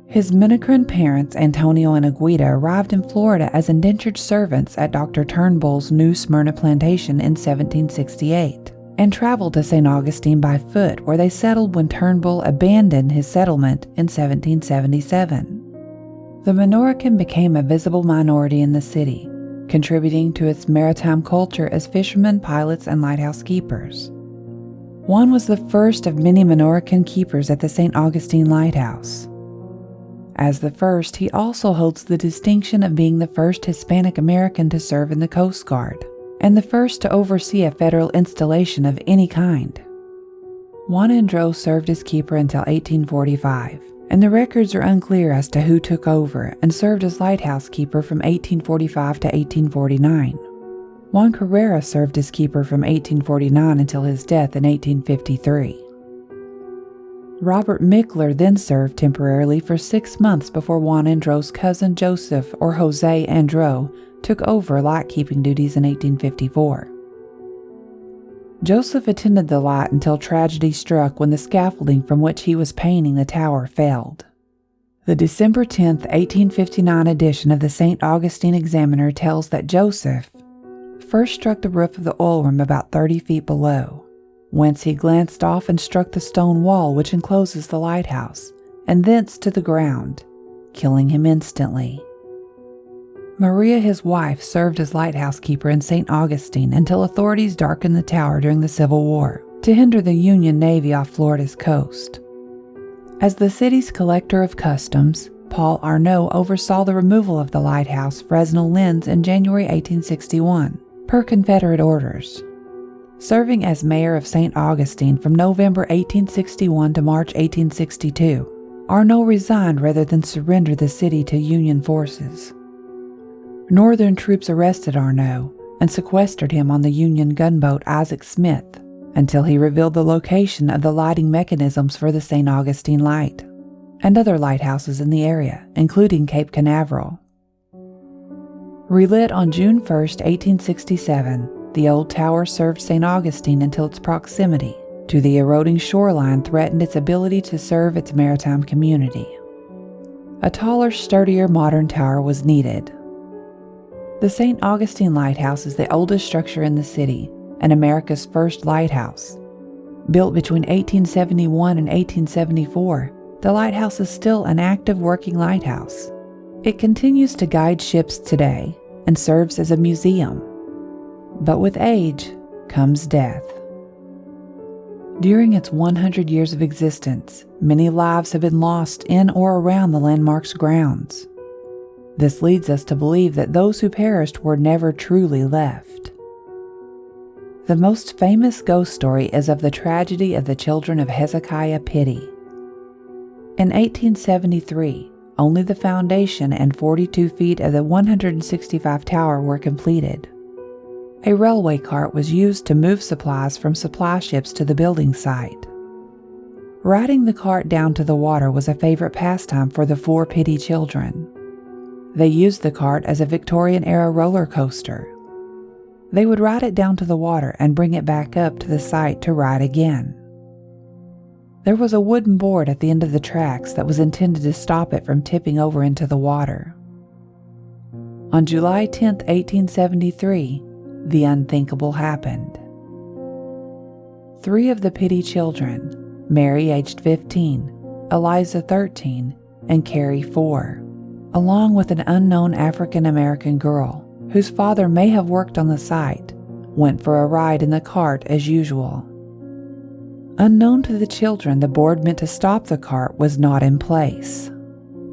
His Minicaran parents, Antonio and Aguida, arrived in Florida as indentured servants at Dr. Turnbull's New Smyrna plantation in 1768, and traveled to St. Augustine by foot, where they settled when Turnbull abandoned his settlement in 1777. The Minorcan became a visible minority in the city, contributing to its maritime culture as fishermen, pilots, and lighthouse keepers. Juan was the first of many Minorcan keepers at the St. Augustine Lighthouse. As the first, he also holds the distinction of being the first Hispanic American to serve in the Coast Guard, and the first to oversee a federal installation of any kind. Juan Andrew served as keeper until 1845, and the records are unclear as to who took over and served as lighthouse keeper from 1845 to 1849. Juan Carrera served as keeper from 1849 until his death in 1853. Robert Mickler then served temporarily for 6 months before Juan Andrew's cousin Joseph, or Jose Andrew, took over light-keeping duties in 1854. Joseph attended the light until tragedy struck when the scaffolding from which he was painting the tower failed. The December 10, 1859 edition of the St. Augustine Examiner tells that Joseph first struck the roof of the oil room about 30 feet below, whence he glanced off and struck the stone wall which encloses the lighthouse, and thence to the ground, killing him instantly. Maria, his wife, served as lighthouse keeper in St. Augustine until authorities darkened the tower during the Civil War to hinder the Union Navy off Florida's coast. As the city's collector of customs, Paul Arnault oversaw the removal of the lighthouse Fresnel lens in January 1861, per Confederate orders. Serving as mayor of St. Augustine from November 1861 to March 1862, Arnault resigned rather than surrender the city to Union forces. Northern troops arrested Arnault and sequestered him on the Union gunboat Isaac Smith until he revealed the location of the lighting mechanisms for the St. Augustine Light and other lighthouses in the area, including Cape Canaveral. Relit on June 1, 1867, the old tower served St. Augustine until its proximity to the eroding shoreline threatened its ability to serve its maritime community. A taller, sturdier modern tower was needed. The St. Augustine Lighthouse is the oldest structure in the city and America's first lighthouse. Built between 1871 and 1874, the lighthouse is still an active working lighthouse. It continues to guide ships today and serves as a museum. But with age comes death. During its 100 years of existence, many lives have been lost in or around the landmark's grounds. This leads us to believe that those who perished were never truly left. The most famous ghost story is of the tragedy of the children of Hezekiah Pity. In 1873, only the foundation and 42 feet of the 165 tower were completed. A railway cart was used to move supplies from supply ships to the building site. Riding the cart down to the water was a favorite pastime for the 4 Pity children. They used the cart as a Victorian-era roller coaster. They would ride it down to the water and bring it back up to the site to ride again. There was a wooden board at the end of the tracks that was intended to stop it from tipping over into the water. On July 10, 1873, the unthinkable happened. 3 of the Pity children, Mary aged 15, Eliza 13, and Carrie 4, along with an unknown African-American girl whose father may have worked on the site, went for a ride in the cart as usual. Unknown to the children, the board meant to stop the cart was not in place.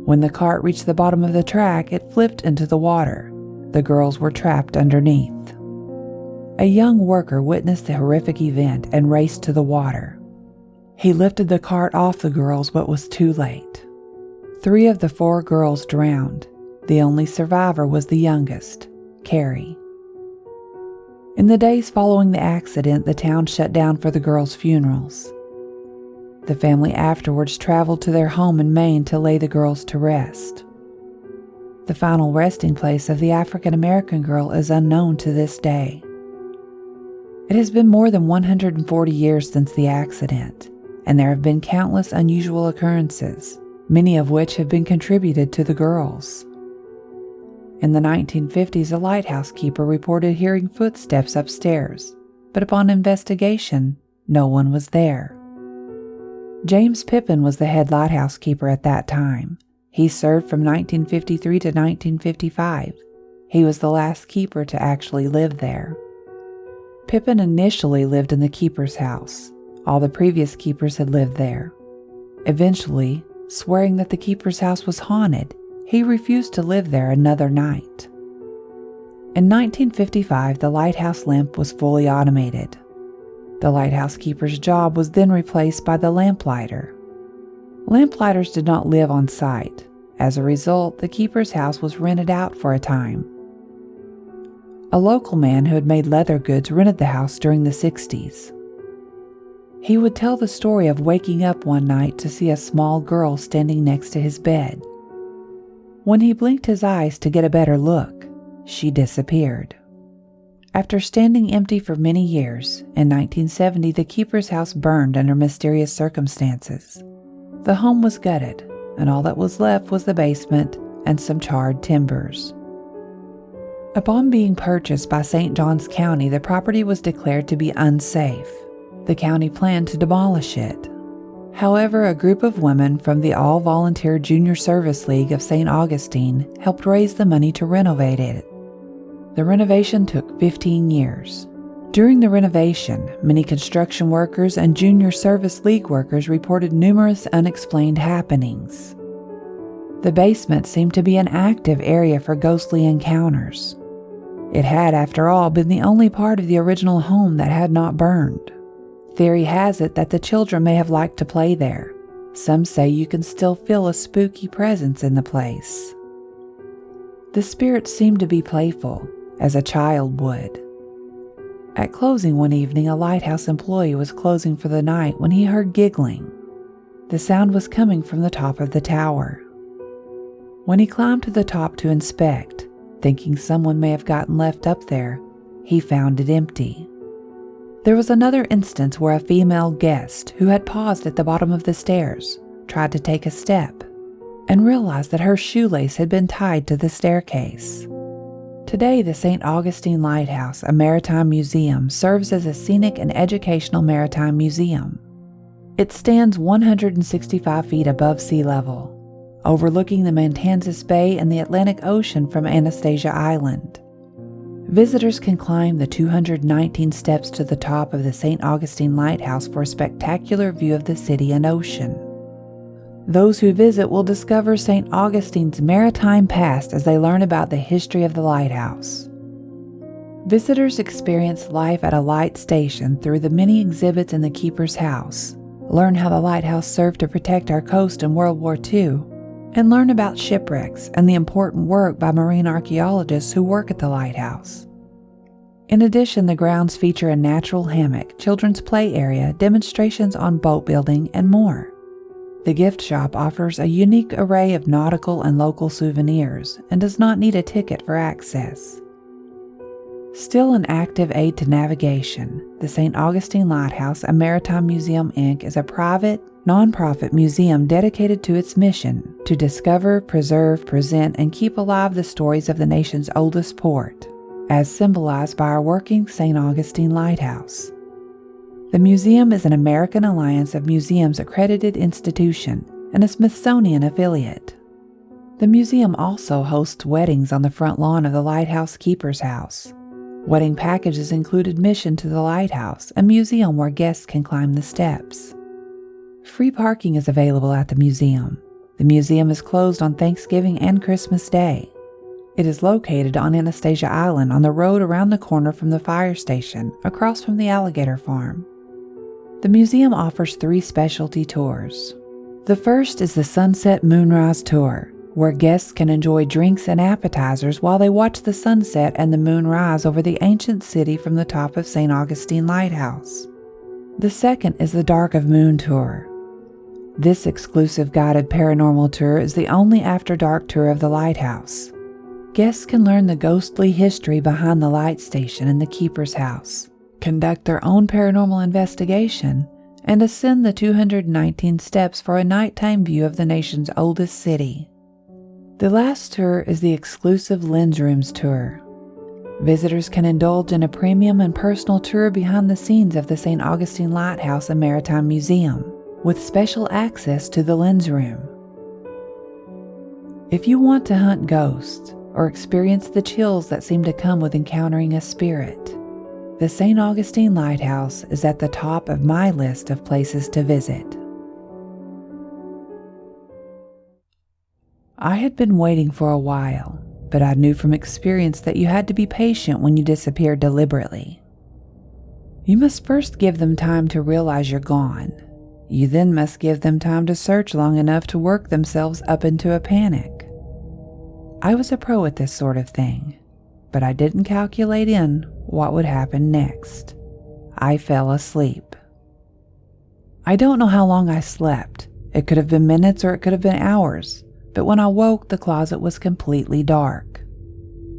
When the cart reached the bottom of the track, it flipped into the water. The girls were trapped underneath. A young worker witnessed the horrific event and raced to the water. He lifted the cart off the girls but was too late. 3 of the 4 girls drowned. The only survivor was the youngest, Carrie. In the days following the accident, the town shut down for the girls' funerals. The family afterwards traveled to their home in Maine to lay the girls to rest. The final resting place of the African-American girl is unknown to this day. It has been more than 140 years since the accident, and there have been countless unusual occurrences, many of which have been contributed to the girls. In the 1950s, a lighthouse keeper reported hearing footsteps upstairs, but upon investigation, no one was there. James Pippin was the head lighthouse keeper at that time. He served from 1953 to 1955. He was the last keeper to actually live there. Pippin initially lived in the keeper's house. All the previous keepers had lived there. Eventually, swearing that the keeper's house was haunted, he refused to live there another night. In 1955, the lighthouse lamp was fully automated. The lighthouse keeper's job was then replaced by the lamplighter. Lamplighters did not live on site. As a result, the keeper's house was rented out for a time. A local man who had made leather goods rented the house during the 60s. He would tell the story of waking up one night to see a small girl standing next to his bed. When he blinked his eyes to get a better look, she disappeared. After standing empty for many years, in 1970 the keeper's house burned under mysterious circumstances. The home was gutted, and all that was left was the basement and some charred timbers. Upon being purchased by St. Johns County, the property was declared to be unsafe. The county planned to demolish it. However, a group of women from the All-Volunteer Junior Service League of St. Augustine helped raise the money to renovate it. The renovation took 15 years. During the renovation, many construction workers and Junior Service League workers reported numerous unexplained happenings. The basement seemed to be an active area for ghostly encounters. It had, after all, been the only part of the original home that had not burned. Theory has it that the children may have liked to play there. Some say you can still feel a spooky presence in the place. The spirits seemed to be playful, as a child would. At closing one evening, a lighthouse employee was closing for the night when he heard giggling. The sound was coming from the top of the tower. When he climbed to the top to inspect, thinking someone may have gotten left up there, he found it empty. There was another instance where a female guest who had paused at the bottom of the stairs tried to take a step and realized that her shoelace had been tied to the staircase. Today, the St. Augustine Lighthouse, a maritime museum, serves as a scenic and educational maritime museum. It stands 165 feet above sea level, overlooking the Matanzas Bay and the Atlantic Ocean from Anastasia Island. Visitors can climb the 219 steps to the top of the St. Augustine Lighthouse for a spectacular view of the city and ocean. Those who visit will discover St. Augustine's maritime past as they learn about the history of the lighthouse. Visitors experience life at a light station through the many exhibits in the keeper's house, learn how the lighthouse served to protect our coast in World War II, and learn about shipwrecks and the important work by marine archaeologists who work at the lighthouse. In addition, the grounds feature a natural hammock, children's play area, demonstrations on boat building, and more. The gift shop offers a unique array of nautical and local souvenirs and does not need a ticket for access. Still an active aid to navigation, the St. Augustine Lighthouse and Maritime Museum, Inc. is a private, nonprofit museum dedicated to its mission to discover, preserve, present, and keep alive the stories of the nation's oldest port, as symbolized by our working St. Augustine Lighthouse. The museum is an American Alliance of Museums accredited institution and a Smithsonian affiliate. The museum also hosts weddings on the front lawn of the lighthouse keeper's house. Wedding packages include admission to the lighthouse, a museum where guests can climb the steps. Free parking is available at the museum. The museum is closed on Thanksgiving and Christmas Day. It is located on Anastasia Island on the road around the corner from the fire station, across from the alligator farm. The museum offers 3 specialty tours. The first is the Sunset Moonrise Tour, where guests can enjoy drinks and appetizers while they watch the sunset and the moon rise over the ancient city from the top of St. Augustine Lighthouse. The second is the Dark of Moon Tour. This exclusive guided paranormal tour is the only after-dark tour of the lighthouse. Guests can learn the ghostly history behind the light station and the keeper's house, conduct their own paranormal investigation, and ascend the 219 steps for a nighttime view of the nation's oldest city. The last tour is the exclusive Lens Rooms Tour. Visitors can indulge in a premium and personal tour behind the scenes of the St. Augustine Lighthouse and Maritime Museum, with special access to the Lens Room. If you want to hunt ghosts or experience the chills that seem to come with encountering a spirit, the St. Augustine Lighthouse is at the top of my list of places to visit. I had been waiting for a while, but I knew from experience that you had to be patient when you disappear deliberately. You must first give them time to realize you're gone. You then must give them time to search long enough to work themselves up into a panic. I was a pro at this sort of thing, but I didn't calculate in what would happen next. I fell asleep. I don't know how long I slept. It could have been minutes or it could have been hours. But when I woke, the closet was completely dark.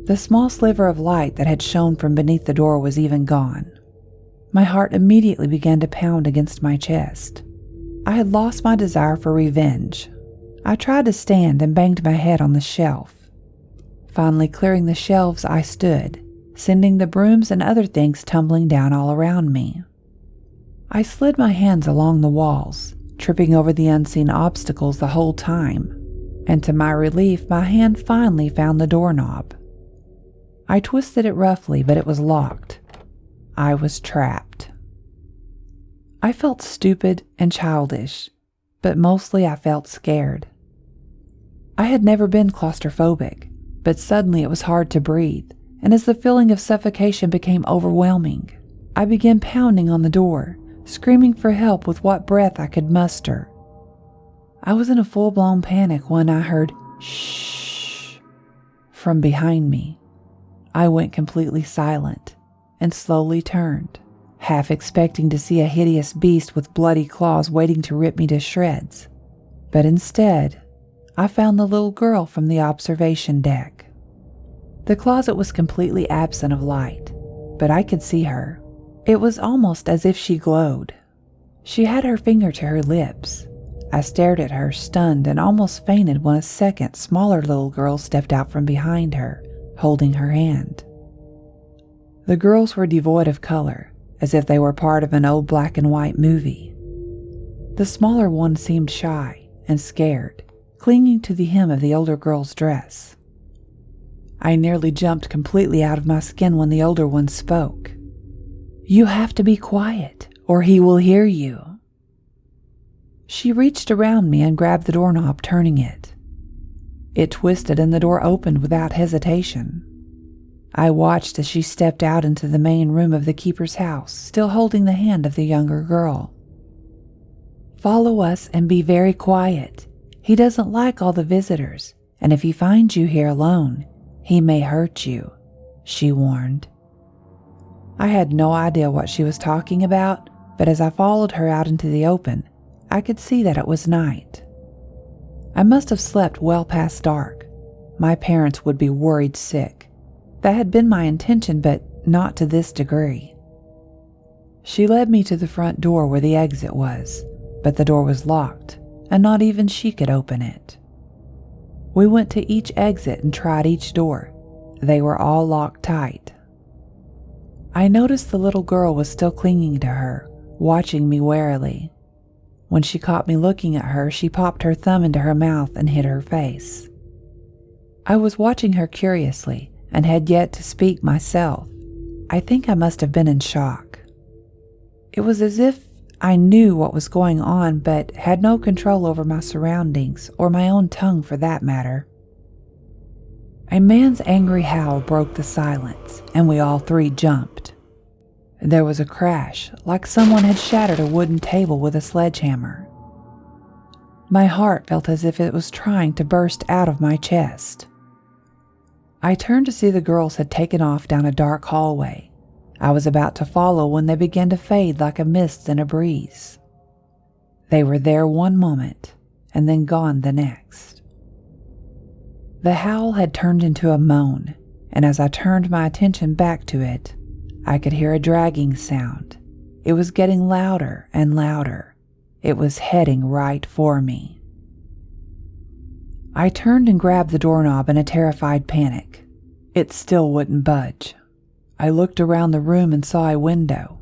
The small sliver of light that had shone from beneath the door was even gone. My heart immediately began to pound against my chest. I had lost my desire for revenge. I tried to stand and banged my head on the shelf. Finally clearing the shelves, I stood, sending the brooms and other things tumbling down all around me. I slid my hands along the walls, tripping over the unseen obstacles the whole time. And to my relief, my hand finally found the doorknob. I twisted it roughly, but it was locked. I was trapped. I felt stupid and childish, but mostly I felt scared. I had never been claustrophobic, but suddenly it was hard to breathe, and as the feeling of suffocation became overwhelming, I began pounding on the door, screaming for help with what breath I could muster. I was in a full-blown panic when I heard "shh" from behind me. I went completely silent and slowly turned, half expecting to see a hideous beast with bloody claws waiting to rip me to shreds. But instead, I found the little girl from the observation deck. The closet was completely absent of light, but I could see her. It was almost as if she glowed. She had her finger to her lips. I stared at her, stunned, and almost fainted when a second, smaller little girl stepped out from behind her, holding her hand. The girls were devoid of color, as if they were part of an old black and white movie. The smaller one seemed shy and scared, clinging to the hem of the older girl's dress. I nearly jumped completely out of my skin when the older one spoke. "You have to be quiet, or he will hear you." She reached around me and grabbed the doorknob, turning it. It twisted and the door opened without hesitation. I watched as she stepped out into the main room of the keeper's house, still holding the hand of the younger girl. "Follow us and be very quiet. He doesn't like all the visitors, and if he finds you here alone, he may hurt you," she warned. I had no idea what she was talking about, but as I followed her out into the open, I could see that it was night. I must have slept well past dark. My parents would be worried sick. That had been my intention, but not to this degree. She led me to the front door where the exit was, but the door was locked, and not even she could open it. We went to each exit and tried each door. They were all locked tight. I noticed the little girl was still clinging to her, watching me warily. When she caught me looking at her, she popped her thumb into her mouth and hid her face. I was watching her curiously and had yet to speak myself. I think I must have been in shock. It was as if I knew what was going on but had no control over my surroundings, or my own tongue for that matter. A man's angry howl broke the silence, and we all three jumped. There was a crash, like someone had shattered a wooden table with a sledgehammer. My heart felt as if it was trying to burst out of my chest. I turned to see the girls had taken off down a dark hallway. I was about to follow when they began to fade like a mist in a breeze. They were there one moment, and then gone the next. The howl had turned into a moan, and as I turned my attention back to it, I could hear a dragging sound. It was getting louder and louder. It was heading right for me. I turned and grabbed the doorknob in a terrified panic. It still wouldn't budge. I looked around the room and saw a window.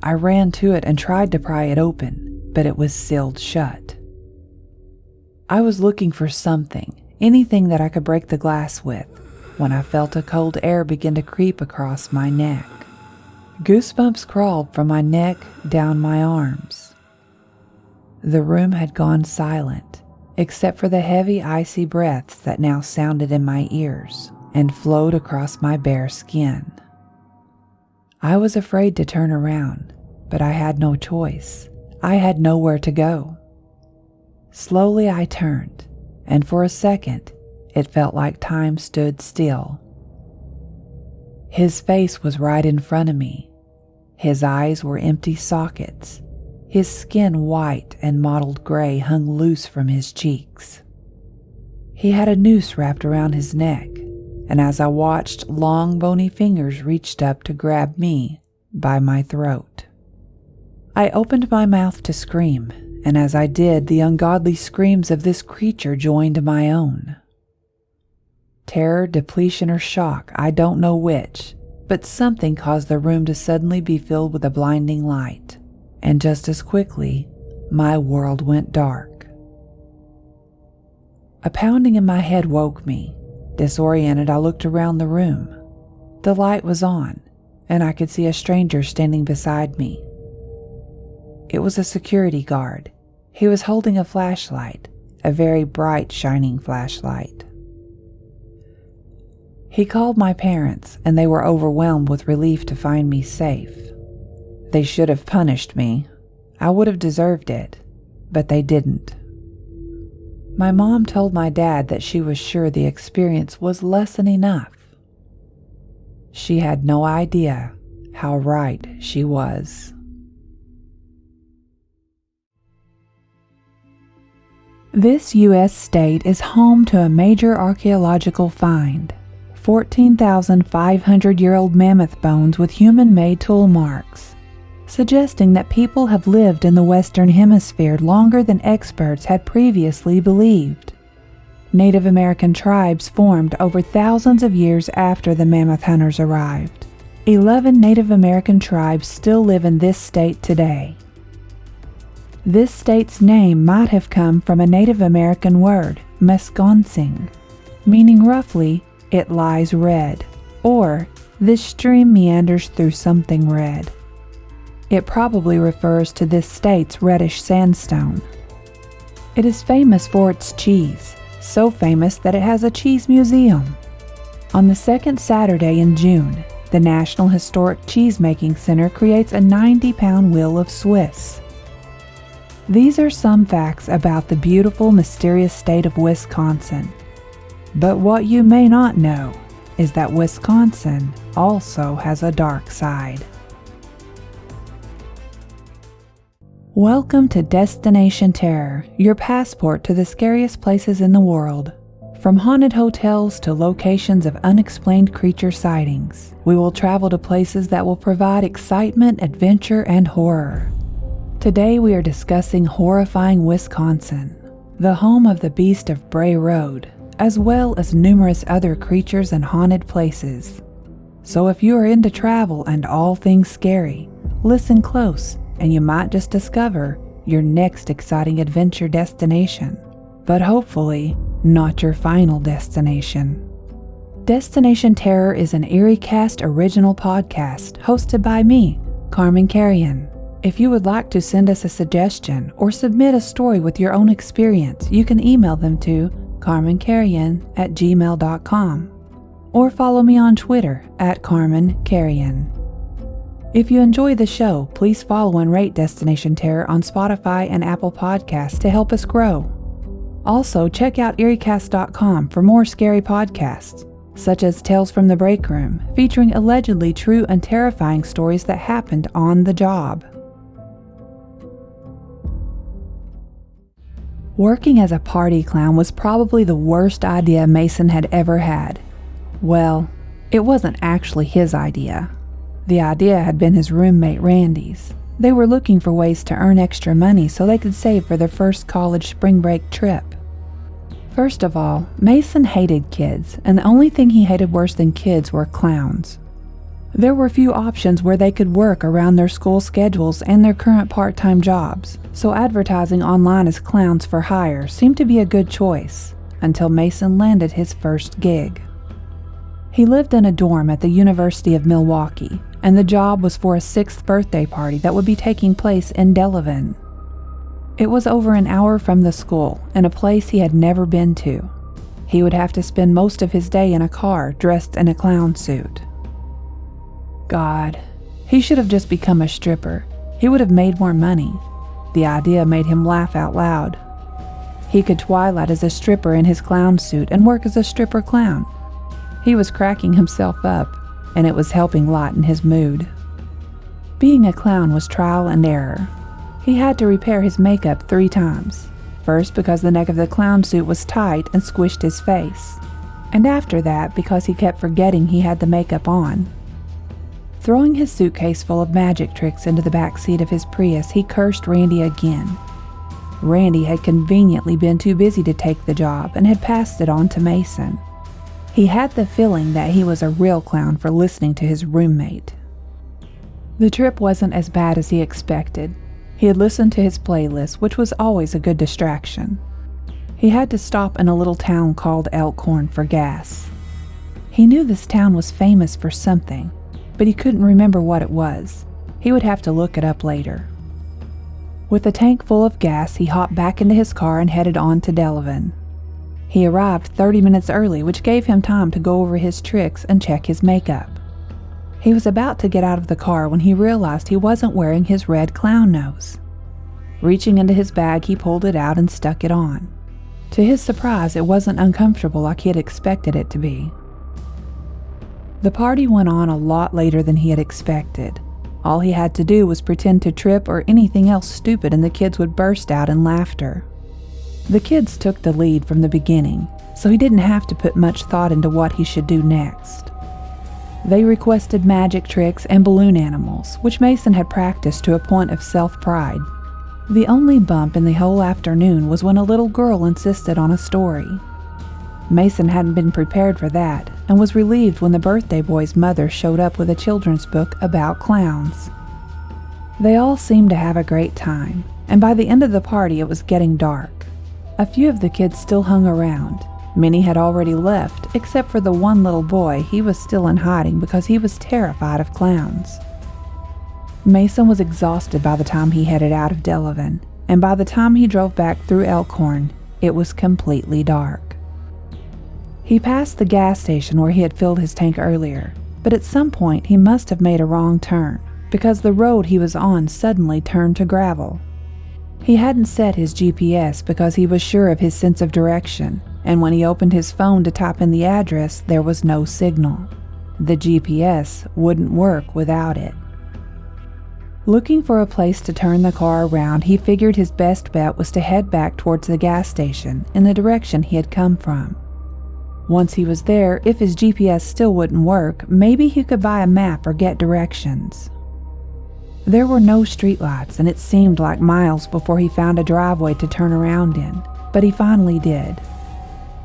I ran to it and tried to pry it open, but it was sealed shut. I was looking for something, anything that I could break the glass with, when I felt a cold air begin to creep across my neck. Goosebumps crawled from my neck down my arms. The room had gone silent, except for the heavy, icy breaths that now sounded in my ears and flowed across my bare skin. I was afraid to turn around, but I had no choice. I had nowhere to go. Slowly I turned, and for a second, it felt like time stood still. His face was right in front of me. His eyes were empty sockets. His skin, white and mottled gray, hung loose from his cheeks. He had a noose wrapped around his neck, and as I watched, long, bony fingers reached up to grab me by my throat. I opened my mouth to scream, and as I did, the ungodly screams of this creature joined my own. Terror, depletion, or shock, I don't know which, but something caused the room to suddenly be filled with a blinding light, and just as quickly, my world went dark. A pounding in my head woke me. Disoriented, I looked around the room. The light was on, and I could see a stranger standing beside me. It was a security guard. He was holding a flashlight, a very bright, shining flashlight. He called my parents, and they were overwhelmed with relief to find me safe. They should have punished me. I would have deserved it, but they didn't. My mom told my dad that she was sure the experience was lesson enough. She had no idea how right she was. This U.S. state is home to a major archaeological find, 14,500-year-old mammoth bones with human-made tool marks, suggesting that people have lived in the Western Hemisphere longer than experts had previously believed. Native American tribes formed over thousands of years after the mammoth hunters arrived. 11 Native American tribes still live in this state today. This state's name might have come from a Native American word, Mesconsing, meaning roughly "It lies red," or "This stream meanders through something red." It probably refers to this state's reddish sandstone. It is famous for its cheese, so famous that it has a cheese museum. On the second Saturday in June, the National Historic Cheesemaking Center creates a 90-pound wheel of Swiss. These are some facts about the beautiful, mysterious state of Wisconsin. But what you may not know is that Wisconsin also has a dark side. Welcome to Destination Terror, your passport to the scariest places in the world. From haunted hotels to locations of unexplained creature sightings, we will travel to places that will provide excitement, adventure, and horror. Today we are discussing horrifying Wisconsin, the home of the Beast of Bray Road, as well as numerous other creatures and haunted places. So if you are into travel and all things scary, listen close and you might just discover your next exciting adventure destination, but hopefully not your final destination. Destination Terror is an EerieCast original podcast hosted by me, Carman Carrion. If you would like to send us a suggestion or submit a story with your own experience, you can email them to carmancarrion@gmail.com or follow me on Twitter @CarmanCarrion. If you enjoy the show, please follow and rate Destination Terror on Spotify and Apple Podcasts to help us grow. Also, check out EerieCast.com for more scary podcasts, such as Tales from the Break Room, featuring allegedly true and terrifying stories that happened on the job. Working as a party clown was probably the worst idea Mason had ever had. Well, it wasn't actually his idea. The idea had been his roommate Randy's. They were looking for ways to earn extra money so they could save for their first college spring break trip. First of all, Mason hated kids, and the only thing he hated worse than kids were clowns. There were few options where they could work around their school schedules and their current part-time jobs, so advertising online as clowns for hire seemed to be a good choice, until Mason landed his first gig. He lived in a dorm at the University of Milwaukee, and the job was for a 6th birthday party that would be taking place in Delavan. It was over an hour from the school, in a place he had never been to. He would have to spend most of his day in a car dressed in a clown suit. God, he should have just become a stripper. He would have made more money. The idea made him laugh out loud. He could twilight as a stripper in his clown suit and work as a stripper clown. He was cracking himself up, and it was helping lighten his mood. Being a clown was trial and error. He had to repair his makeup 3 times. First because the neck of the clown suit was tight and squished his face, and after that because he kept forgetting he had the makeup on. Throwing his suitcase full of magic tricks into the back seat of his Prius, he cursed Randy again. Randy had conveniently been too busy to take the job and had passed it on to Mason. He had the feeling that he was a real clown for listening to his roommate. The trip wasn't as bad as he expected. He had listened to his playlist, which was always a good distraction. He had to stop in a little town called Elkhorn for gas. He knew this town was famous for something, but he couldn't remember what it was. He would have to look it up later. With a tank full of gas, he hopped back into his car and headed on to Delavan. He arrived 30 minutes early, which gave him time to go over his tricks and check his makeup. He was about to get out of the car when he realized he wasn't wearing his red clown nose. Reaching into his bag, he pulled it out and stuck it on. To his surprise, it wasn't uncomfortable like he had expected it to be. The party went on a lot later than he had expected. All he had to do was pretend to trip or anything else stupid and the kids would burst out in laughter. The kids took the lead from the beginning, so he didn't have to put much thought into what he should do next. They requested magic tricks and balloon animals, which Mason had practiced to a point of self-pride. The only bump in the whole afternoon was when a little girl insisted on a story. Mason hadn't been prepared for that, and was relieved when the birthday boy's mother showed up with a children's book about clowns. They all seemed to have a great time, and by the end of the party it was getting dark. A few of the kids still hung around, Many had already left, except for the one little boy. He was still in hiding because he was terrified of clowns. Mason was exhausted by the time he headed out of Delavan, and by the time he drove back through Elkhorn, it was completely dark. He passed the gas station where he had filled his tank earlier, but at some point he must have made a wrong turn, because the road he was on suddenly turned to gravel. He hadn't set his GPS because he was sure of his sense of direction, and when he opened his phone to type in the address, there was no signal. The GPS wouldn't work without it. Looking for a place to turn the car around, he figured his best bet was to head back towards the gas station in the direction he had come from. Once he was there, if his GPS still wouldn't work, maybe he could buy a map or get directions. There were no streetlights, and it seemed like miles before he found a driveway to turn around in, but he finally did.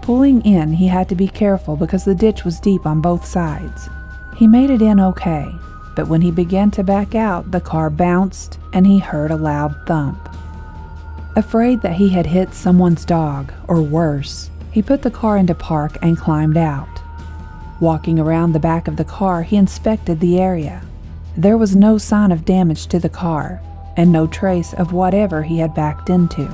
Pulling in, he had to be careful because the ditch was deep on both sides. He made it in okay, but when he began to back out, the car bounced and he heard a loud thump. Afraid that he had hit someone's dog, or worse, he put the car into park and climbed out. Walking around the back of the car, he inspected the area. There was no sign of damage to the car, and no trace of whatever he had backed into.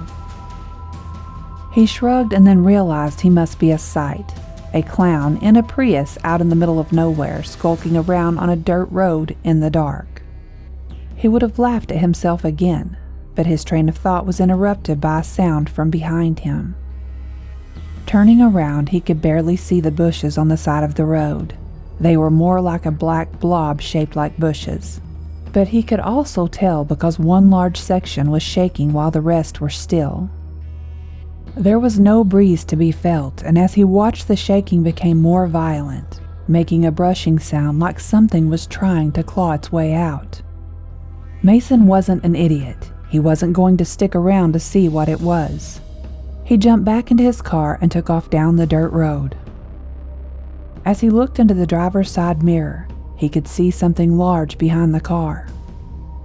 He shrugged and then realized he must be a sight. A clown in a Prius out in the middle of nowhere, skulking around on a dirt road in the dark. He would have laughed at himself again, but his train of thought was interrupted by a sound from behind him. Turning around, he could barely see the bushes on the side of the road. They were more like a black blob shaped like bushes. But he could also tell because one large section was shaking while the rest were still. There was no breeze to be felt, and as he watched, the shaking became more violent, making a brushing sound like something was trying to claw its way out. Mason wasn't an idiot. He wasn't going to stick around to see what it was. He jumped back into his car and took off down the dirt road. As he looked into the driver's side mirror, he could see something large behind the car.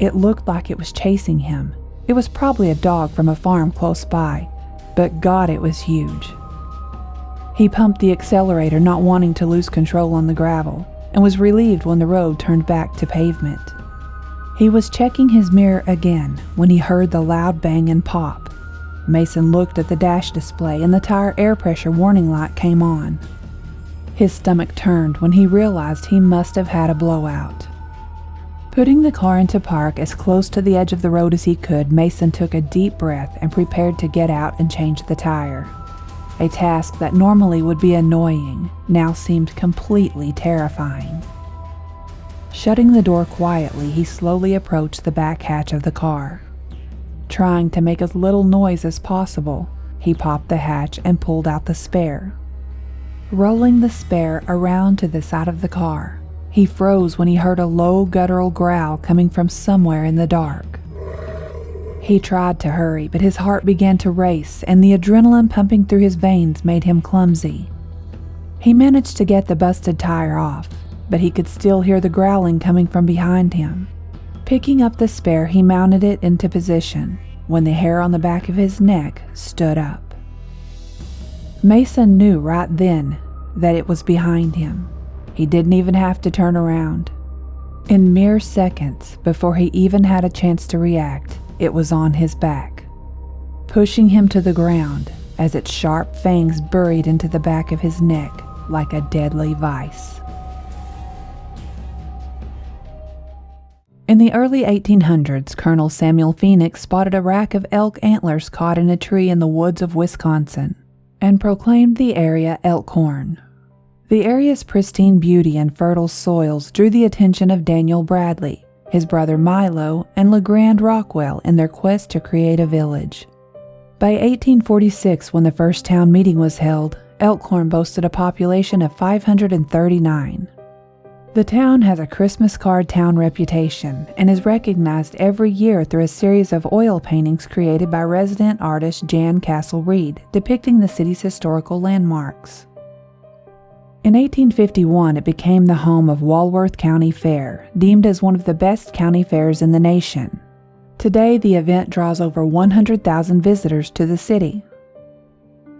It looked like it was chasing him. It was probably a dog from a farm close by, but God, it was huge. He pumped the accelerator, not wanting to lose control on the gravel, and was relieved when the road turned back to pavement. He was checking his mirror again when he heard the loud bang and pop. Mason looked at the dash display and the tire air pressure warning light came on. His stomach turned when he realized he must have had a blowout. Putting the car into park as close to the edge of the road as he could, Mason took a deep breath and prepared to get out and change the tire. A task that normally would be annoying now seemed completely terrifying. Shutting the door quietly, he slowly approached the back hatch of the car. Trying to make as little noise as possible, he popped the hatch and pulled out the spare. Rolling the spare around to the side of the car, he froze when he heard a low guttural growl coming from somewhere in the dark. He tried to hurry, but his heart began to race, and the adrenaline pumping through his veins made him clumsy. He managed to get the busted tire off, but he could still hear the growling coming from behind him. Picking up the spare, he mounted it into position when the hair on the back of his neck stood up. Mason knew right then that it was behind him. He didn't even have to turn around. In mere seconds, before he even had a chance to react, it was on his back, pushing him to the ground as its sharp fangs buried into the back of his neck like a deadly vice. In the early 1800s, Colonel Samuel Phoenix spotted a rack of elk antlers caught in a tree in the woods of Wisconsin and proclaimed the area Elkhorn. The area's pristine beauty and fertile soils drew the attention of Daniel Bradley, his brother Milo, and LeGrand Rockwell in their quest to create a village. By 1846, when the first town meeting was held, Elkhorn boasted a population of 539. The town has a Christmas card town reputation and is recognized every year through a series of oil paintings created by resident artist Jan Castle Reed depicting the city's historical landmarks. In 1851, it became the home of Walworth County Fair, deemed as one of the best county fairs in the nation. Today, the event draws over 100,000 visitors to the city.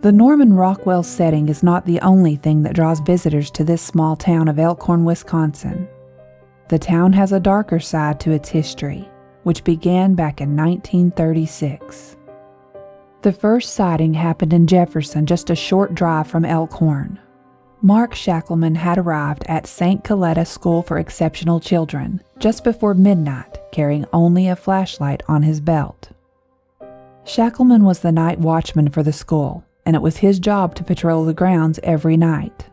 The Norman Rockwell setting is not the only thing that draws visitors to this small town of Elkhorn, Wisconsin. The town has a darker side to its history, which began back in 1936. The first sighting happened in Jefferson, just a short drive from Elkhorn. Mark Shackleman had arrived at St. Coletta School for Exceptional Children just before midnight, carrying only a flashlight on his belt. Shackleman was the night watchman for the school, and it was his job to patrol the grounds every night.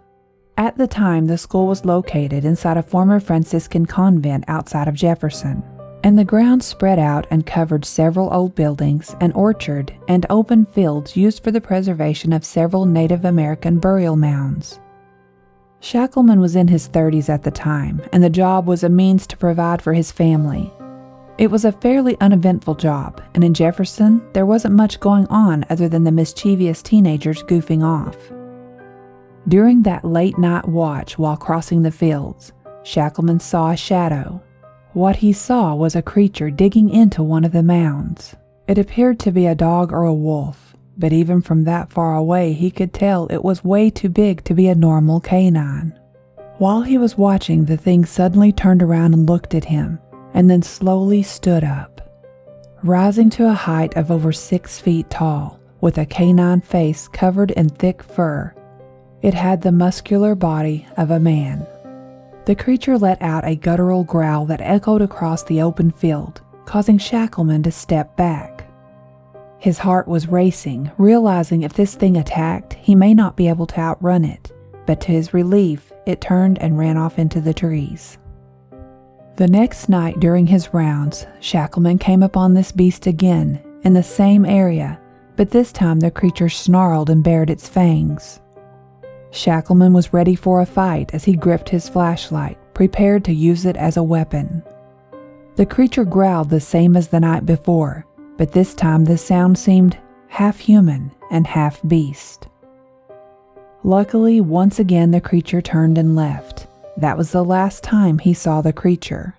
At the time, the school was located inside a former Franciscan convent outside of Jefferson, and the grounds spread out and covered several old buildings, an orchard, and open fields used for the preservation of several Native American burial mounds. Shackleman was in his 30s at the time, and the job was a means to provide for his family. It was a fairly uneventful job, and in Jefferson, there wasn't much going on other than the mischievous teenagers goofing off. During that late-night watch while crossing the fields, Shackleman saw a shadow. What he saw was a creature digging into one of the mounds. It appeared to be a dog or a wolf, but even from that far away he could tell it was way too big to be a normal canine. While he was watching, the thing suddenly turned around and looked at him, and then slowly stood up. Rising to a height of over 6 feet tall, with a canine face covered in thick fur, it had the muscular body of a man. The creature let out a guttural growl that echoed across the open field, causing Shackleman to step back. His heart was racing, realizing if this thing attacked, he may not be able to outrun it, but to his relief, it turned and ran off into the trees. The next night during his rounds, Shackleman came upon this beast again, in the same area, but this time the creature snarled and bared its fangs. Shackleman was ready for a fight as he gripped his flashlight, prepared to use it as a weapon. The creature growled the same as the night before, but this time the sound seemed half human and half beast. Luckily, once again the creature turned and left. That was the last time he saw the creature.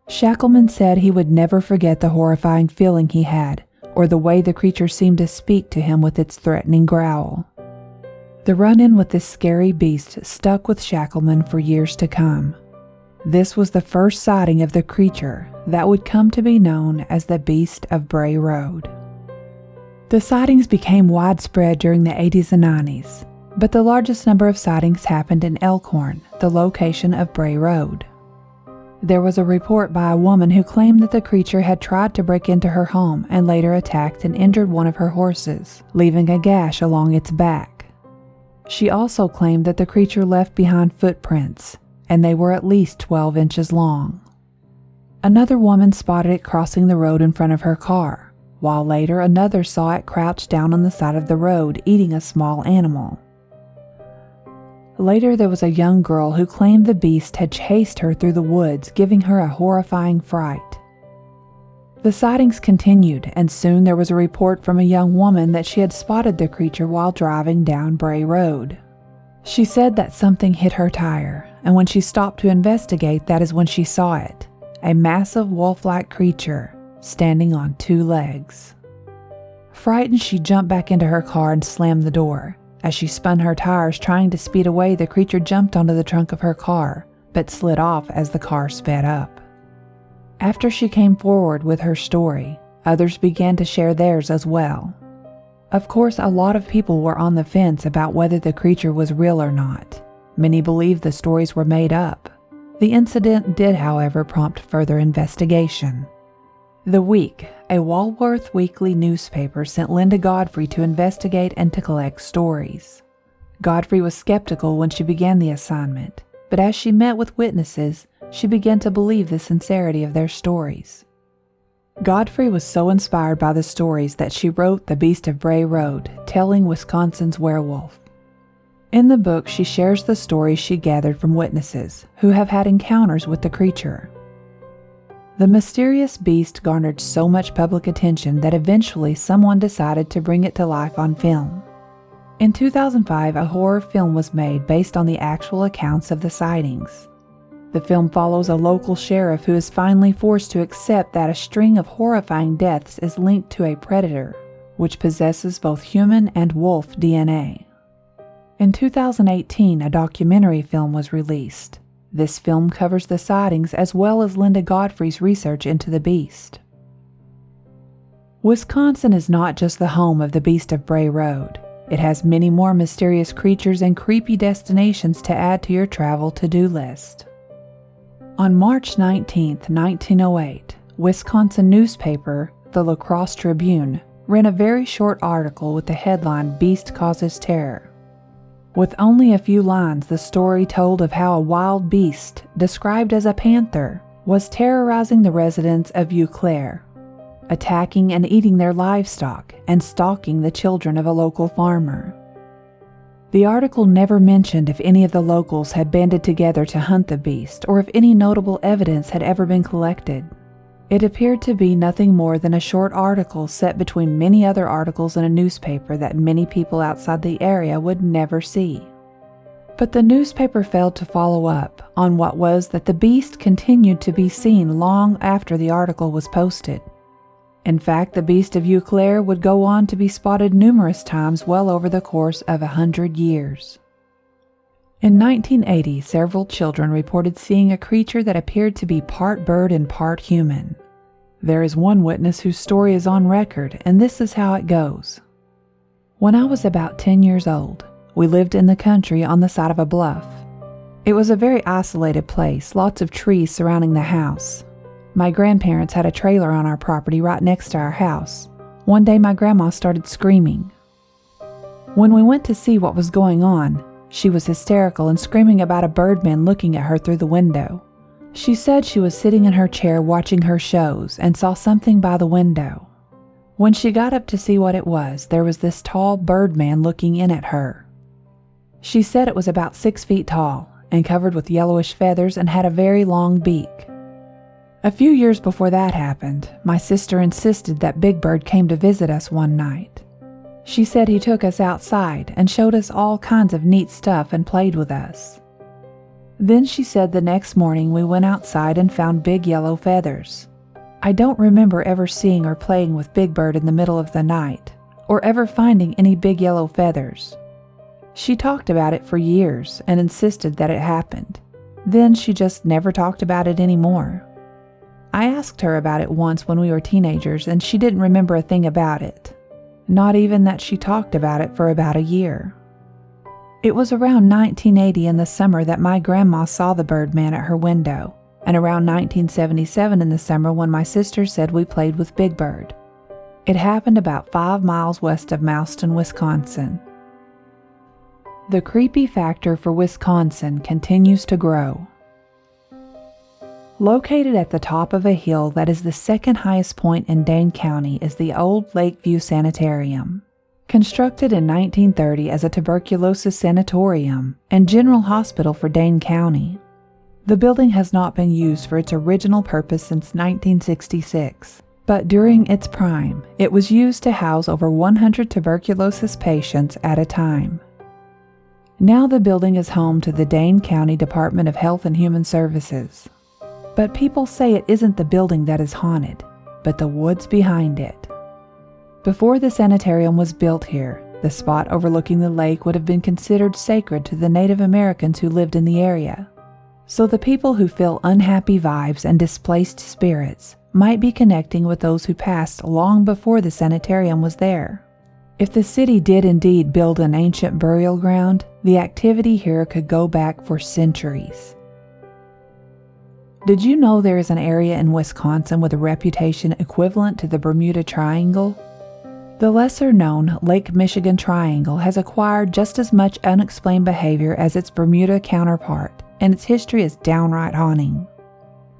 Shackleman said he would never forget the horrifying feeling he had, or the way the creature seemed to speak to him with its threatening growl. The run-in with this scary beast stuck with Shackleman for years to come. This was the first sighting of the creature that would come to be known as the Beast of Bray Road. The sightings became widespread during the 80s and 90s, but the largest number of sightings happened in Elkhorn, the location of Bray Road. There was a report by a woman who claimed that the creature had tried to break into her home and later attacked and injured one of her horses, leaving a gash along its back. She also claimed that the creature left behind footprints, and they were at least 12 inches long. Another woman spotted it crossing the road in front of her car, while later another saw it crouched down on the side of the road eating a small animal. Later, there was a young girl who claimed the beast had chased her through the woods, giving her a horrifying fright. The sightings continued, and soon there was a report from a young woman that she had spotted the creature while driving down Bray Road. She said that something hit her tire, and when she stopped to investigate, that is when she saw it, a massive wolf-like creature standing on 2 legs. Frightened, she jumped back into her car and slammed the door. As she spun her tires trying to speed away, the creature jumped onto the trunk of her car, but slid off as the car sped up. After she came forward with her story, others began to share theirs as well. Of course, a lot of people were on the fence about whether the creature was real or not. Many believed the stories were made up. The incident did, however, prompt further investigation. The Week, a Walworth weekly newspaper, sent Linda Godfrey to investigate and to collect stories. Godfrey was skeptical when she began the assignment, but as she met with witnesses, she began to believe the sincerity of their stories. Godfrey was so inspired by the stories that she wrote The Beast of Bray Road, Telling Wisconsin's Werewolf. In the book, she shares the stories she gathered from witnesses who have had encounters with the creature. The mysterious beast garnered so much public attention that eventually someone decided to bring it to life on film. In 2005, a horror film was made based on the actual accounts of the sightings. The film follows a local sheriff who is finally forced to accept that a string of horrifying deaths is linked to a predator, which possesses both human and wolf DNA. In 2018, a documentary film was released. This film covers the sightings as well as Linda Godfrey's research into the beast. Wisconsin is not just the home of the Beast of Bray Road. It has many more mysterious creatures and creepy destinations to add to your travel to-do list. On March 19, 1908, Wisconsin newspaper, the La Crosse Tribune, ran a very short article with the headline "Beast Causes Terror." With only a few lines, the story told of how a wild beast, described as a panther, was terrorizing the residents of Eau Claire, attacking and eating their livestock and stalking the children of a local farmer. The article never mentioned if any of the locals had banded together to hunt the beast or if any notable evidence had ever been collected. It appeared to be nothing more than a short article set between many other articles in a newspaper that many people outside the area would never see. But the newspaper failed to follow up on what was that the beast continued to be seen long after the article was posted. In fact, the beast of Eau Claire would go on to be spotted numerous times well over the course of 100 years. In 1980, several children reported seeing a creature that appeared to be part bird and part human. There is one witness whose story is on record, and this is how it goes. When I was about 10 years old, we lived in the country on the side of a bluff. It was a very isolated place, lots of trees surrounding the house. My grandparents had a trailer on our property right next to our house. One day my grandma started screaming. When we went to see what was going on, she was hysterical and screaming about a birdman looking at her through the window. She said she was sitting in her chair watching her shows and saw something by the window. When she got up to see what it was, there was this tall birdman looking in at her. She said it was about 6 feet tall and covered with yellowish feathers and had a very long beak. A few years before that happened, my sister insisted that Big Bird came to visit us one night. She said he took us outside and showed us all kinds of neat stuff and played with us. Then she said the next morning we went outside and found big yellow feathers. I don't remember ever seeing or playing with Big Bird in the middle of the night, or ever finding any big yellow feathers. She talked about it for years and insisted that it happened. Then she just never talked about it anymore. I asked her about it once when we were teenagers, and she didn't remember a thing about it. Not even that she talked about it for about a year. It was around 1980 in the summer that my grandma saw the birdman at her window, and around 1977 in the summer when my sister said we played with Big Bird. It happened about 5 miles west of Mouston, Wisconsin. The creepy factor for Wisconsin continues to grow. Located at the top of a hill that is the second highest point in Dane County is the old Lakeview Sanitarium. Constructed in 1930 as a tuberculosis sanatorium and general hospital for Dane County. The building has not been used for its original purpose since 1966, but during its prime, it was used to house over 100 tuberculosis patients at a time. Now the building is home to the Dane County Department of Health and Human Services. But people say it isn't the building that is haunted, but the woods behind it. Before the sanitarium was built here, the spot overlooking the lake would have been considered sacred to the Native Americans who lived in the area. So the people who feel unhappy vibes and displaced spirits might be connecting with those who passed long before the sanitarium was there. If the city did indeed build an ancient burial ground, the activity here could go back for centuries. Did you know there is an area in Wisconsin with a reputation equivalent to the Bermuda Triangle? The lesser-known Lake Michigan Triangle has acquired just as much unexplained behavior as its Bermuda counterpart, and its history is downright haunting.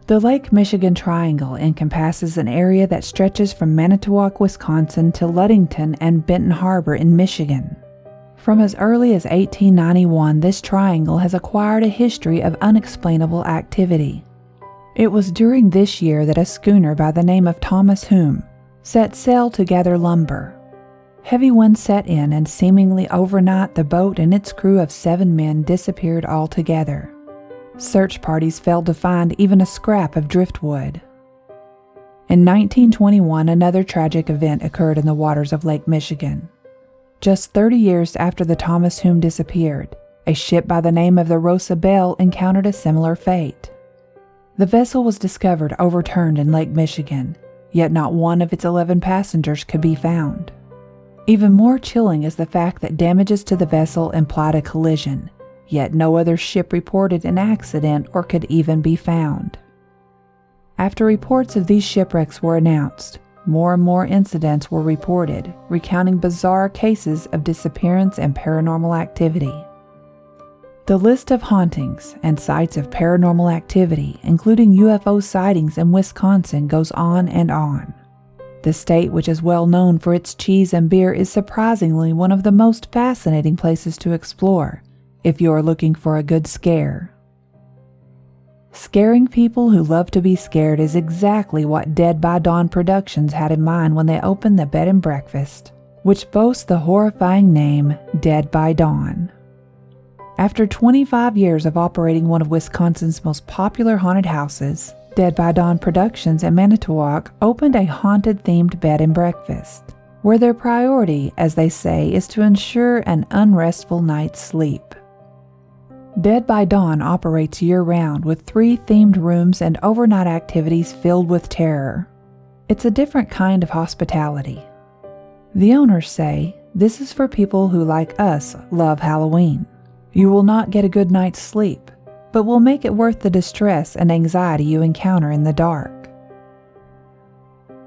The Lake Michigan Triangle encompasses an area that stretches from Manitowoc, Wisconsin to Ludington and Benton Harbor in Michigan. From as early as 1891, this triangle has acquired a history of unexplainable activity. It was during this year that a schooner by the name of Thomas Hume set sail to gather lumber. Heavy winds set in, and seemingly overnight the boat and its crew of 7 men disappeared altogether. Search parties failed to find even a scrap of driftwood. In 1921, another tragic event occurred in the waters of Lake Michigan. Just 30 years after the Thomas Hume disappeared, a ship by the name of the Rosa Belle encountered a similar fate. The vessel was discovered overturned in Lake Michigan, yet not one of its 11 passengers could be found. Even more chilling is the fact that damages to the vessel implied a collision, yet no other ship reported an accident or could even be found. After reports of these shipwrecks were announced, more and more incidents were reported, recounting bizarre cases of disappearance and paranormal activity. The list of hauntings and sites of paranormal activity, including UFO sightings in Wisconsin, goes on and on. The state, which is well known for its cheese and beer, is surprisingly one of the most fascinating places to explore if you are looking for a good scare. Scaring people who love to be scared is exactly what Dead by Dawn Productions had in mind when they opened the bed and breakfast, which boasts the horrifying name Dead by Dawn. After 25 years of operating one of Wisconsin's most popular haunted houses, Dead by Dawn Productions in Manitowoc opened a haunted-themed bed and breakfast, where their priority, as they say, is to ensure an unrestful night's sleep. Dead by Dawn operates year-round with 3 themed rooms and overnight activities filled with terror. It's a different kind of hospitality. The owners say, "This is for people who, like us, love Halloween. You will not get a good night's sleep, but will make it worth the distress and anxiety you encounter in the dark."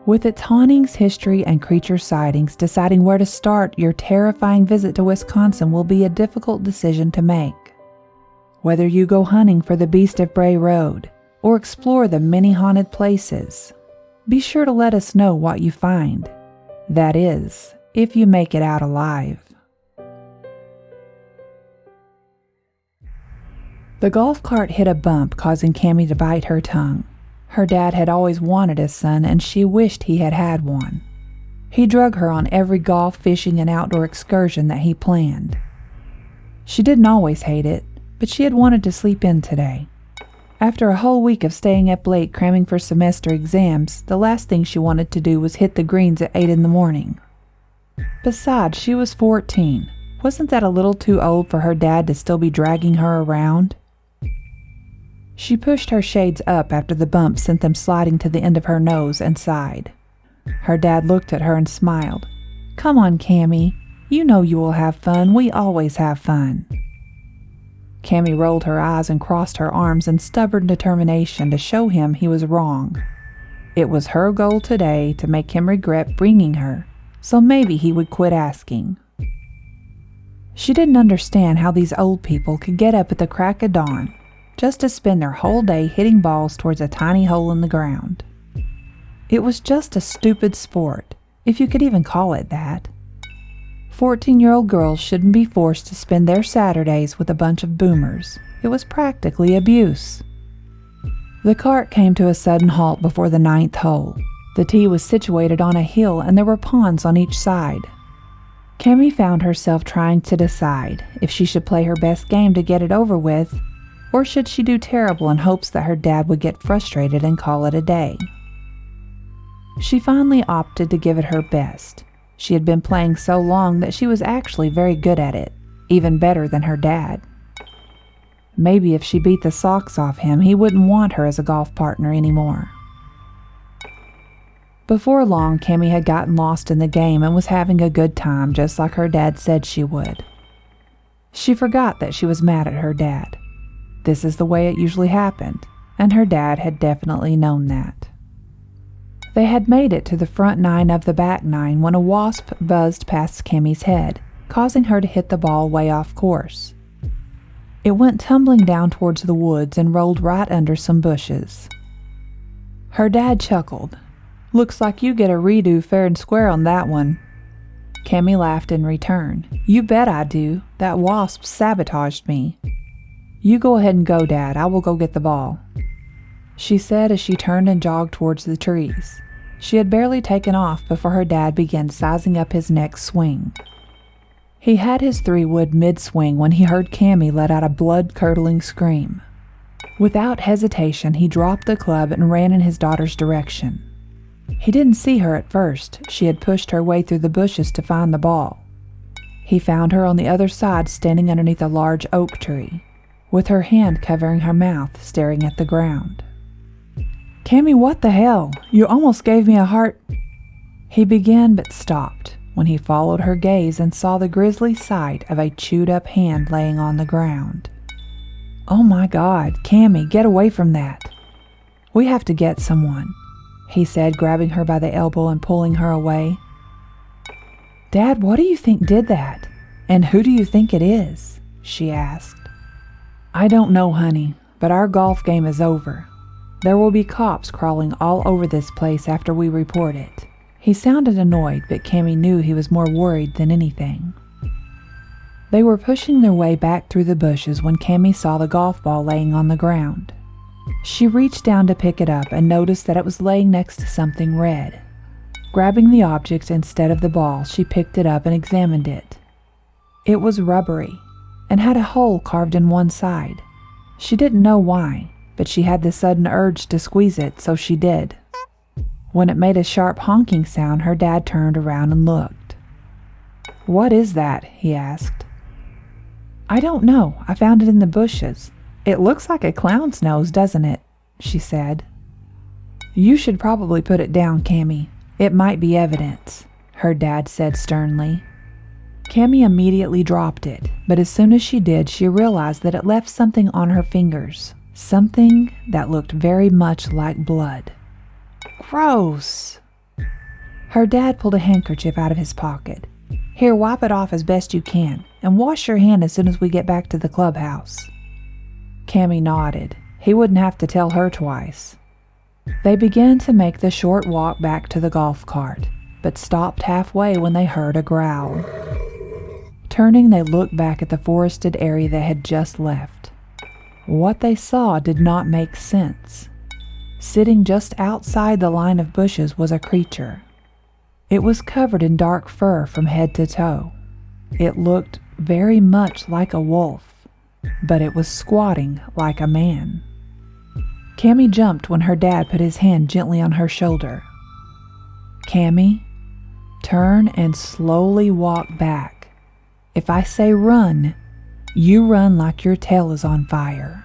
With its hauntings, history, and creature sightings, deciding where to start your terrifying visit to Wisconsin will be a difficult decision to make. Whether you go hunting for the Beast of Bray Road or explore the many haunted places, be sure to let us know what you find. That is, if you make it out alive. The golf cart hit a bump, causing Cammie to bite her tongue. Her dad had always wanted a son, and she wished he had had one. He drug her on every golf, fishing, and outdoor excursion that he planned. She didn't always hate it, but she had wanted to sleep in today. After a whole week of staying up late cramming for semester exams, the last thing she wanted to do was hit the greens at 8 in the morning. Besides, she was 14. Wasn't that a little too old for her dad to still be dragging her around? She pushed her shades up after the bump sent them sliding to the end of her nose and sighed. Her dad looked at her and smiled. "Come on, Cammie. You know you will have fun. We always have fun." Cammie rolled her eyes and crossed her arms in stubborn determination to show him he was wrong. It was her goal today to make him regret bringing her, so maybe he would quit asking. She didn't understand how these old people could get up at the crack of dawn just to spend their whole day hitting balls towards a tiny hole in the ground. It was just a stupid sport, if you could even call it that. 14-year-old girls shouldn't be forced to spend their Saturdays with a bunch of boomers. It was practically abuse. The cart came to a sudden halt before the 9th hole. The tee was situated on a hill and there were ponds on each side. Cammie found herself trying to decide if she should play her best game to get it over with, or should she do terrible in hopes that her dad would get frustrated and call it a day. She finally opted to give it her best. She had been playing so long that she was actually very good at it, even better than her dad. Maybe if she beat the socks off him, he wouldn't want her as a golf partner anymore. Before long, Cammie had gotten lost in the game and was having a good time, just like her dad said she would. She forgot that she was mad at her dad. This is the way it usually happened, and her dad had definitely known that. They had made it to the front 9 of the back 9 when a wasp buzzed past Cammie's head, causing her to hit the ball way off course. It went tumbling down towards the woods and rolled right under some bushes. Her dad chuckled. "Looks like you get a redo fair and square on that one." Cammie laughed in return. "You bet I do. That wasp sabotaged me." "You go ahead and go, Dad. I will go get the ball," she said as she turned and jogged towards the trees. She had barely taken off before her dad began sizing up his next swing. He had his 3-wood mid-swing when he heard Cammie let out a blood-curdling scream. Without hesitation, he dropped the club and ran in his daughter's direction. He didn't see her at first. She had pushed her way through the bushes to find the ball. He found her on the other side, standing underneath a large oak tree, with her hand covering her mouth, staring at the ground. "Cammy, what the hell? You almost gave me a heart—" He began but stopped when he followed her gaze and saw the grisly sight of a chewed-up hand laying on the ground. "Oh my God, Cammy, get away from that. We have to get someone," he said, grabbing her by the elbow and pulling her away. "Dad, what do you think did that? And who do you think it is?" she asked. "I don't know, honey, but our golf game is over. There will be cops crawling all over this place after we report it." He sounded annoyed, but Cammy knew he was more worried than anything. They were pushing their way back through the bushes when Cammy saw the golf ball laying on the ground. She reached down to pick it up and noticed that it was laying next to something red. Grabbing the object instead of the ball, she picked it up and examined it. It was rubbery and had a hole carved in one side. She didn't know why, but she had the sudden urge to squeeze it, so she did. When it made a sharp honking sound, her dad turned around and looked. "What is that?" he asked. "I don't know. I found it in the bushes. It looks like a clown's nose, doesn't it?" she said. "You should probably put it down, Cammy. It might be evidence," her dad said sternly. Cammy immediately dropped it, but as soon as she did, she realized that it left something on her fingers, something that looked very much like blood. "Gross!" Her dad pulled a handkerchief out of his pocket. "Here, wipe it off as best you can, and wash your hand as soon as we get back to the clubhouse." Cammy nodded. He wouldn't have to tell her twice. They began to make the short walk back to the golf cart, but stopped halfway when they heard a growl. Turning, they looked back at the forested area they had just left. What they saw did not make sense. Sitting just outside the line of bushes was a creature. It was covered in dark fur from head to toe. It looked very much like a wolf, but it was squatting like a man. Cammy jumped when her dad put his hand gently on her shoulder. "Cammy, turn and slowly walk back. If I say run, you run like your tail is on fire."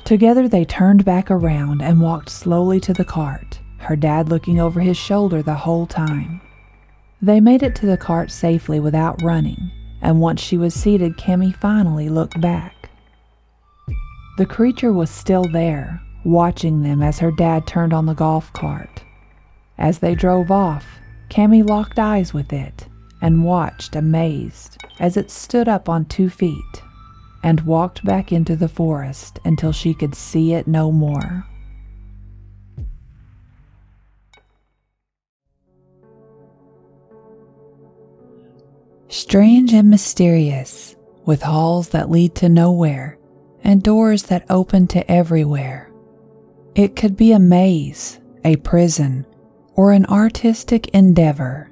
Together they turned back around and walked slowly to the cart, her dad looking over his shoulder the whole time. They made it to the cart safely without running, and once she was seated, Cammy finally looked back. The creature was still there, watching them as her dad turned on the golf cart. As they drove off, Cammy locked eyes with it and watched amazed as it stood up on 2 feet and walked back into the forest until she could see it no more. Strange and mysterious, with halls that lead to nowhere and doors that open to everywhere. It could be a maze, a prison, or an artistic endeavor.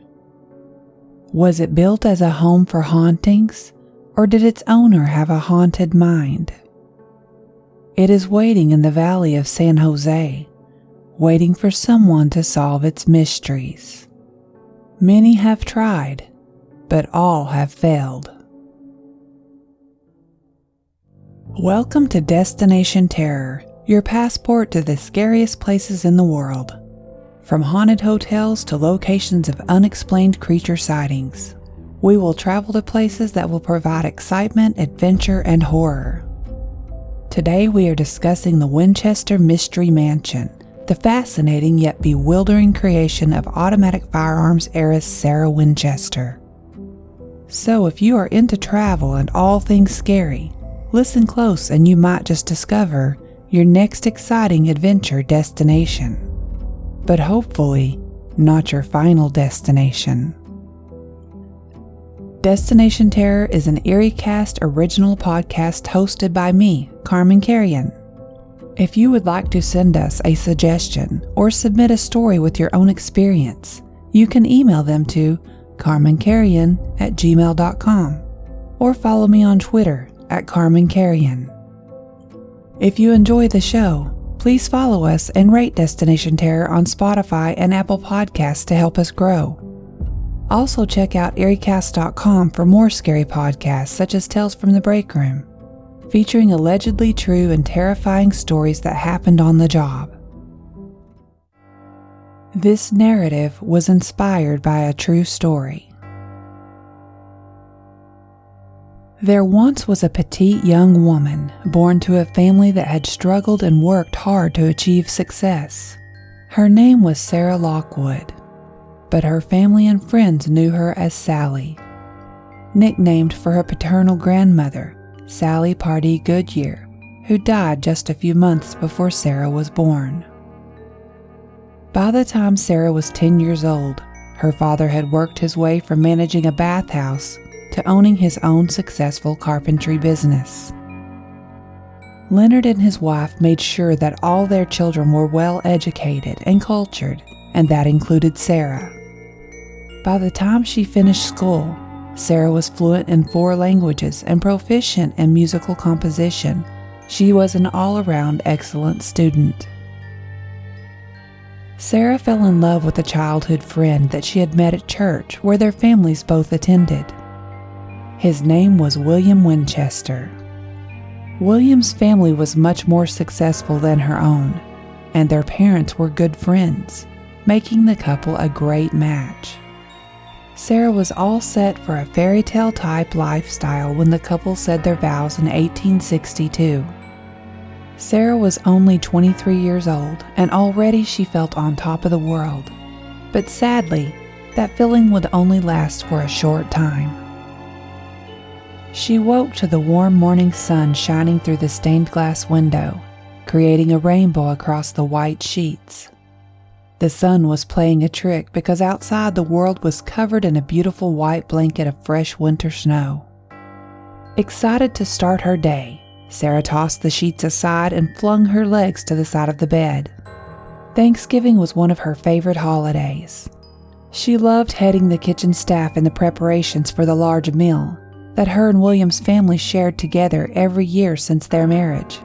Was it built as a home for hauntings, or did its owner have a haunted mind? It is waiting in the valley of San Jose, waiting for someone to solve its mysteries. Many have tried, but all have failed. Welcome to Destination Terror, your passport to the scariest places in the world. From haunted hotels to locations of unexplained creature sightings, we will travel to places that will provide excitement, adventure, and horror. Today we are discussing the Winchester Mystery Mansion, the fascinating yet bewildering creation of automatic firearms heiress Sarah Winchester. So if you are into travel and all things scary, listen close and you might just discover your next exciting adventure destination. But hopefully, not your final destination. Destination Terror is an EerieCast original podcast hosted by me, Carman Carrion. If you would like to send us a suggestion or submit a story with your own experience, you can email them to carmancarrion@gmail.com or follow me on Twitter @CarmanCarrion. If you enjoy the show, Please follow us and rate Destination Terror on Spotify and Apple Podcasts to help us grow. Also check out eeriecast.com for more scary podcasts such as Tales from the Break Room, featuring allegedly true and terrifying stories that happened on the job. This narrative was inspired by a true story. There once was a petite young woman born to a family that had struggled and worked hard to achieve success. Her name was Sarah Lockwood, but her family and friends knew her as Sally, nicknamed for her paternal grandmother, Sally Pardee Goodyear, who died just a few months before Sarah was born. By the time Sarah was 10 years old, her father had worked his way from managing a bathhouse to owning his own successful carpentry business. Leonard and his wife made sure that all their children were well educated and cultured, and that included Sarah. By the time she finished school, Sarah was fluent in 4 languages and proficient in musical composition. She was an all-around excellent student. Sarah fell in love with a childhood friend that she had met at church where their families both attended. His name was William Winchester. William's family was much more successful than her own, and their parents were good friends, making the couple a great match. Sarah was all set for a fairy tale type lifestyle when the couple said their vows in 1862. Sarah was only 23 years old, and already she felt on top of the world. But sadly, that feeling would only last for a short time. She woke to the warm morning sun shining through the stained glass window, creating a rainbow across the white sheets. The sun was playing a trick because outside the world was covered in a beautiful white blanket of fresh winter snow. Excited to start her day, Sarah tossed the sheets aside and flung her legs to the side of the bed. Thanksgiving was one of her favorite holidays. She loved heading the kitchen staff in the preparations for the large meal that her and William's family shared together every year since their marriage.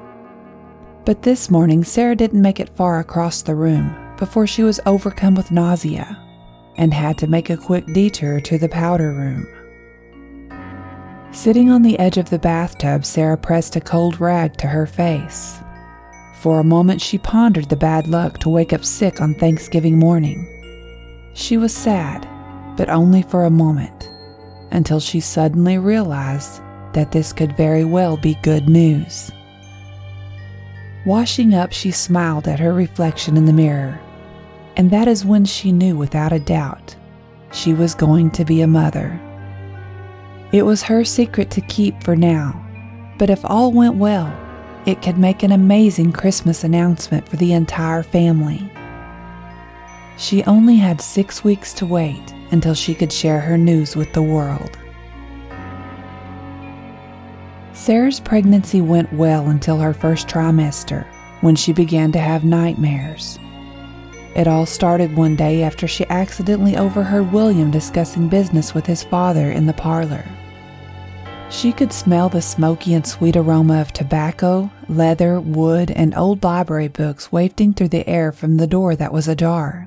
But this morning, Sarah didn't make it far across the room before she was overcome with nausea and had to make a quick detour to the powder room. Sitting on the edge of the bathtub, Sarah pressed a cold rag to her face. For a moment, she pondered the bad luck to wake up sick on Thanksgiving morning. She was sad, but only for a moment, until she suddenly realized that this could very well be good news. Washing up, she smiled at her reflection in the mirror, and that is when she knew without a doubt she was going to be a mother. It was her secret to keep for now, but if all went well, it could make an amazing Christmas announcement for the entire family. She only had 6 weeks to wait until she could share her news with the world. Sarah's pregnancy went well until her first trimester, when she began to have nightmares. It all started one day after she accidentally overheard William discussing business with his father in the parlor. She could smell the smoky and sweet aroma of tobacco, leather, wood, and old library books wafting through the air from the door that was ajar.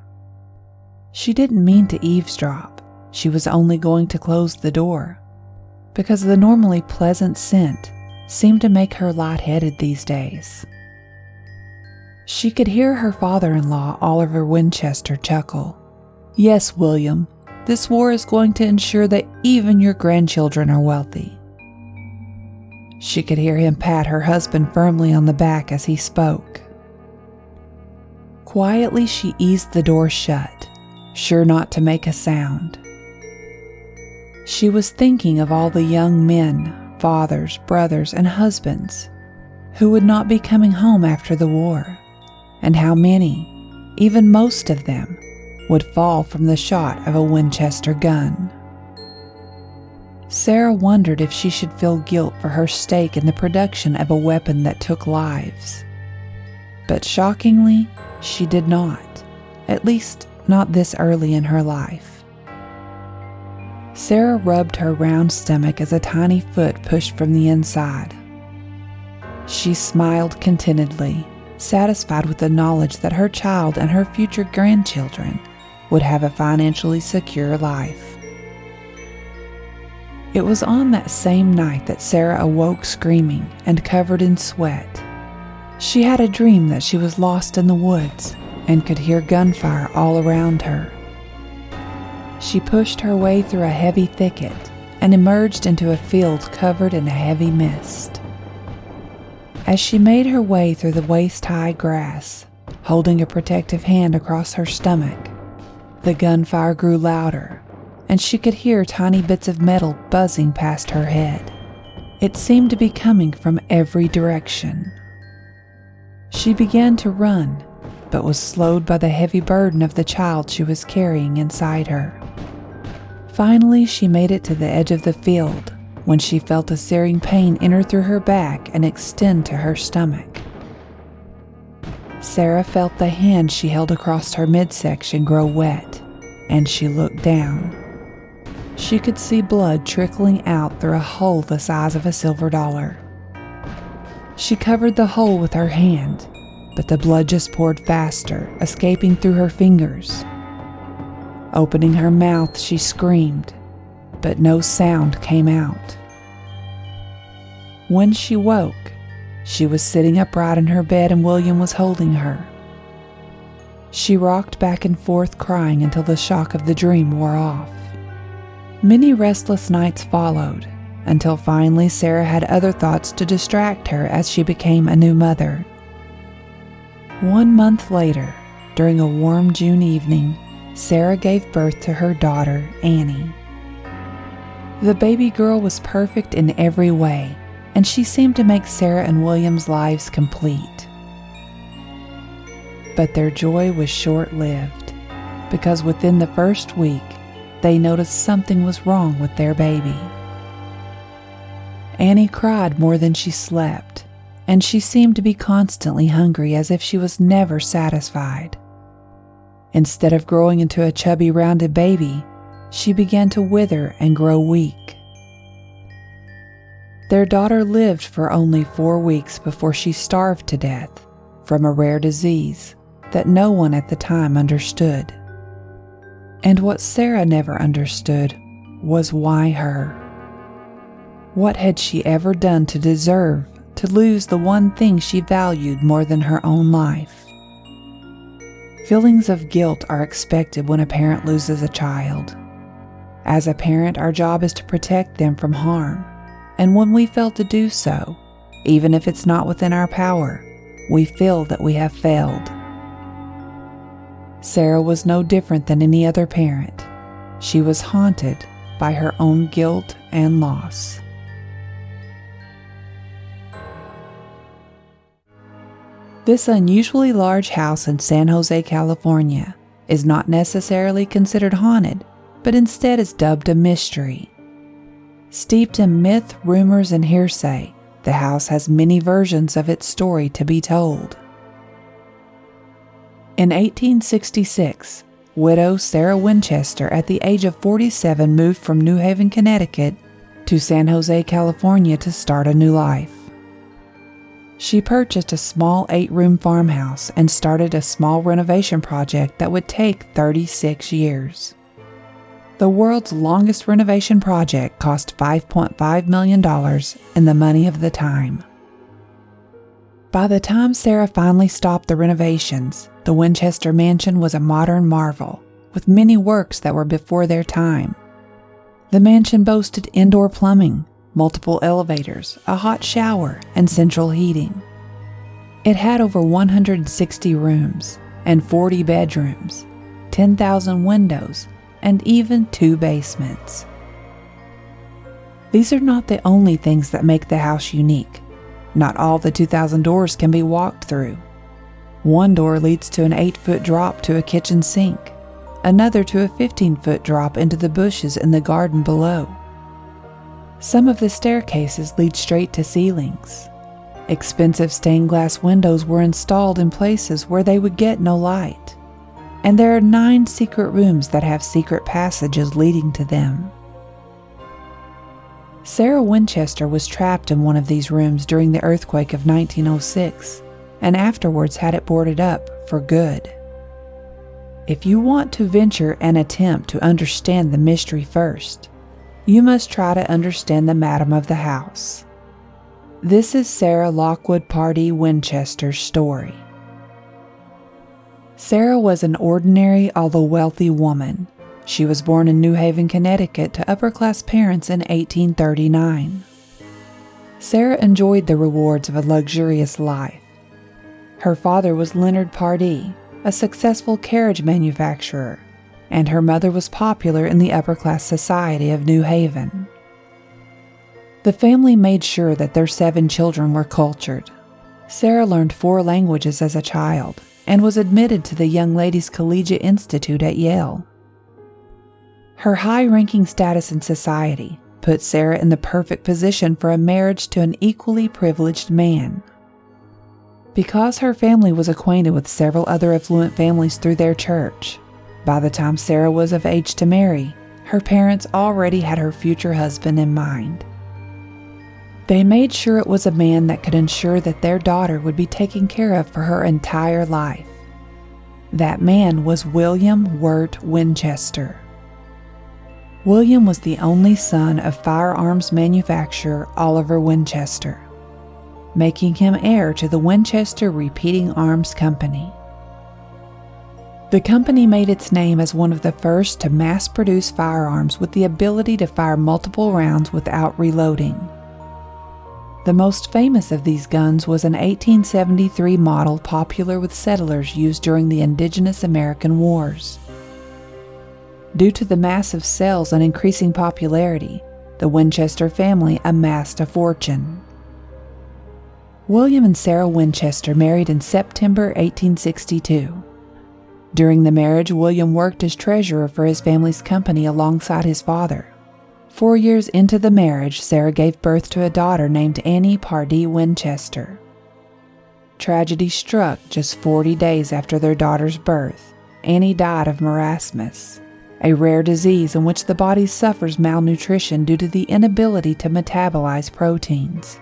She didn't mean to eavesdrop. She was only going to close the door, because the normally pleasant scent seemed to make her lightheaded these days. She could hear her father-in-law, Oliver Winchester, chuckle. "Yes, William, this war is going to ensure that even your grandchildren are wealthy." She could hear him pat her husband firmly on the back as he spoke. Quietly, she eased the door shut, sure not to make a sound. She was thinking of all the young men, fathers, brothers, and husbands who would not be coming home after the war, and how many, even most of them, would fall from the shot of a Winchester gun. Sarah wondered if she should feel guilt for her stake in the production of a weapon that took lives. But shockingly, she did not, at least not this early in her life. Sarah rubbed her round stomach as a tiny foot pushed from the inside. She smiled contentedly, satisfied with the knowledge that her child and her future grandchildren would have a financially secure life. It was on that same night that Sarah awoke screaming and covered in sweat. She had a dream that she was lost in the woods and could hear gunfire all around her. She pushed her way through a heavy thicket and emerged into a field covered in a heavy mist. As she made her way through the waist-high grass, holding a protective hand across her stomach, the gunfire grew louder, and she could hear tiny bits of metal buzzing past her head. It seemed to be coming from every direction. She began to run, but was slowed by the heavy burden of the child she was carrying inside her. Finally, she made it to the edge of the field when she felt a searing pain enter through her back and extend to her stomach. Sarah felt the hand she held across her midsection grow wet, and she looked down. She could see blood trickling out through a hole the size of a silver dollar. She covered the hole with her hand, but the blood just poured faster, escaping through her fingers. Opening her mouth, she screamed, but no sound came out. When she woke, she was sitting upright in her bed and William was holding her. She rocked back and forth crying until the shock of the dream wore off. Many restless nights followed, until finally Sarah had other thoughts to distract her as she became a new mother. 1 month later, during a warm June evening, Sarah gave birth to her daughter, Annie. The baby girl was perfect in every way, and she seemed to make Sarah and William's lives complete. But their joy was short-lived, because within the first week, they noticed something was wrong with their baby. Annie cried more than she slept, and she seemed to be constantly hungry as if she was never satisfied. Instead of growing into a chubby, rounded baby, she began to wither and grow weak. Their daughter lived for only 4 weeks before she starved to death from a rare disease that no one at the time understood. And what Sarah never understood was why her. What had she ever done to deserve to lose the one thing she valued more than her own life? Feelings of guilt are expected when a parent loses a child. As a parent, our job is to protect them from harm, and when we fail to do so, even if it's not within our power, we feel that we have failed. Sarah was no different than any other parent. She was haunted by her own guilt and loss. This unusually large house in San Jose, California, is not necessarily considered haunted, but instead is dubbed a mystery. Steeped in myth, rumors, and hearsay, the house has many versions of its story to be told. In 1866, widow Sarah Winchester, at the age of 47, moved from New Haven, Connecticut, to San Jose, California to start a new life. She purchased a small 8-room farmhouse and started a small renovation project that would take 36 years. The world's longest renovation project cost $5.5 million in the money of the time. By the time Sarah finally stopped the renovations, the Winchester mansion was a modern marvel, with many works that were before their time. The mansion boasted indoor plumbing, multiple elevators, a hot shower, and central heating. It had over 160 rooms and 40 bedrooms, 10,000 windows, and even 2 basements. These are not the only things that make the house unique. Not all the 2,000 doors can be walked through. One door leads to an 8-foot drop to a kitchen sink, another to a 15-foot drop into the bushes in the garden below. Some of the staircases lead straight to ceilings. Expensive stained glass windows were installed in places where they would get no light. And there are 9 secret rooms that have secret passages leading to them. Sarah Winchester was trapped in one of these rooms during the earthquake of 1906, and afterwards had it boarded up for good. If you want to venture an attempt to understand the mystery first, you must try to understand the madam of the house. This is Sarah Lockwood Pardee Winchester's story. Sarah was an ordinary, although wealthy woman. She was born in New Haven, Connecticut to upper-class parents in 1839. Sarah enjoyed the rewards of a luxurious life. Her father was Leonard Pardee, a successful carriage manufacturer, and her mother was popular in the upper-class society of New Haven. The family made sure that their 7 children were cultured. Sarah learned 4 languages as a child and was admitted to the Young Ladies Collegiate Institute at Yale. Her high-ranking status in society put Sarah in the perfect position for a marriage to an equally privileged man. Because her family was acquainted with several other affluent families through their church, by the time Sarah was of age to marry, her parents already had her future husband in mind. They made sure it was a man that could ensure that their daughter would be taken care of for her entire life. That man was William Wirt Winchester. William was the only son of firearms manufacturer Oliver Winchester, making him heir to the Winchester Repeating Arms Company. The company made its name as one of the first to mass-produce firearms with the ability to fire multiple rounds without reloading. The most famous of these guns was an 1873 model popular with settlers used during the Indigenous American Wars. Due to the massive sales and increasing popularity, the Winchester family amassed a fortune. William and Sarah Winchester married in September 1862. During the marriage, William worked as treasurer for his family's company alongside his father. 4 years into the marriage, Sarah gave birth to a daughter named Annie Pardee Winchester. Tragedy struck just 40 days after their daughter's birth. Annie died of marasmus, a rare disease in which the body suffers malnutrition due to the inability to metabolize proteins.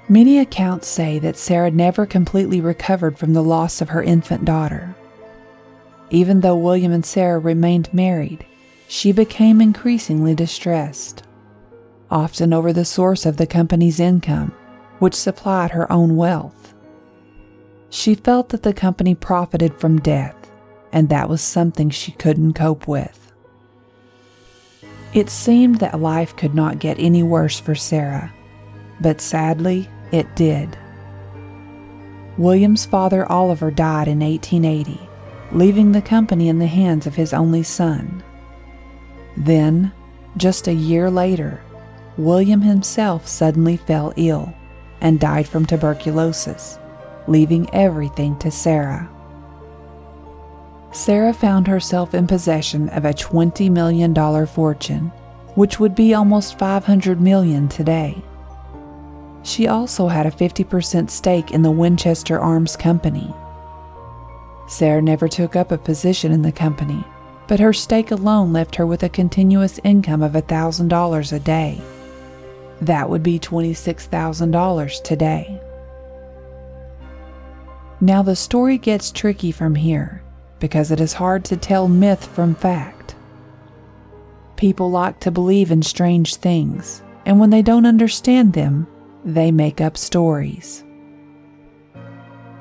Many accounts say that Sarah never completely recovered from the loss of her infant daughter. Even though William and Sarah remained married, she became increasingly distressed, often over the source of the company's income, which supplied her own wealth. She felt that the company profited from death, and that was something she couldn't cope with. It seemed that life could not get any worse for Sarah, but sadly, it did. William's father Oliver died in 1880, leaving the company in the hands of his only son. Then, just a year later, William himself suddenly fell ill and died from tuberculosis, leaving everything to Sarah. Sarah found herself in possession of a $20 million fortune, which would be almost $500 million today. She also had a 50% stake in the Winchester Arms Company. Sarah never took up a position in the company, but her stake alone left her with a continuous income of $1,000 a day. That would be $26,000 today. Now the story gets tricky from here, because it is hard to tell myth from fact. People like to believe in strange things, and when they don't understand them, they make up stories.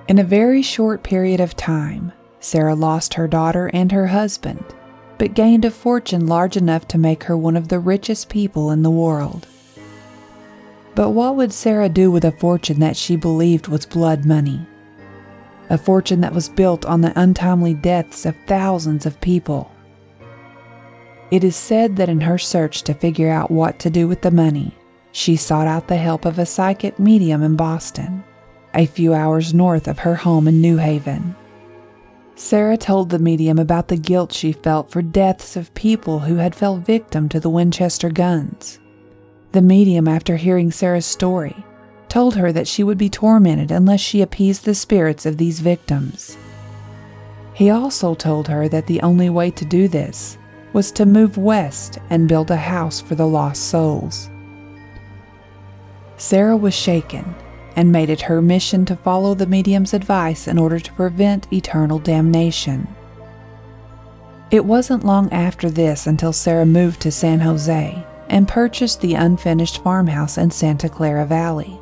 In a very short period of time, Sarah lost her daughter and her husband, but gained a fortune large enough to make her one of the richest people in the world. But what would Sarah do with a fortune that she believed was blood money? A fortune that was built on the untimely deaths of thousands of people. It is said that in her search to figure out what to do with the money, she sought out the help of a psychic medium in Boston, a few hours north of her home in New Haven. Sarah told the medium about the guilt she felt for deaths of people who had fell victim to the Winchester guns. The medium, after hearing Sarah's story, told her that she would be tormented unless she appeased the spirits of these victims. He also told her that the only way to do this was to move west and build a house for the lost souls. Sarah was shaken and made it her mission to follow the medium's advice in order to prevent eternal damnation. It wasn't long after this until Sarah moved to San Jose and purchased the unfinished farmhouse in Santa Clara Valley.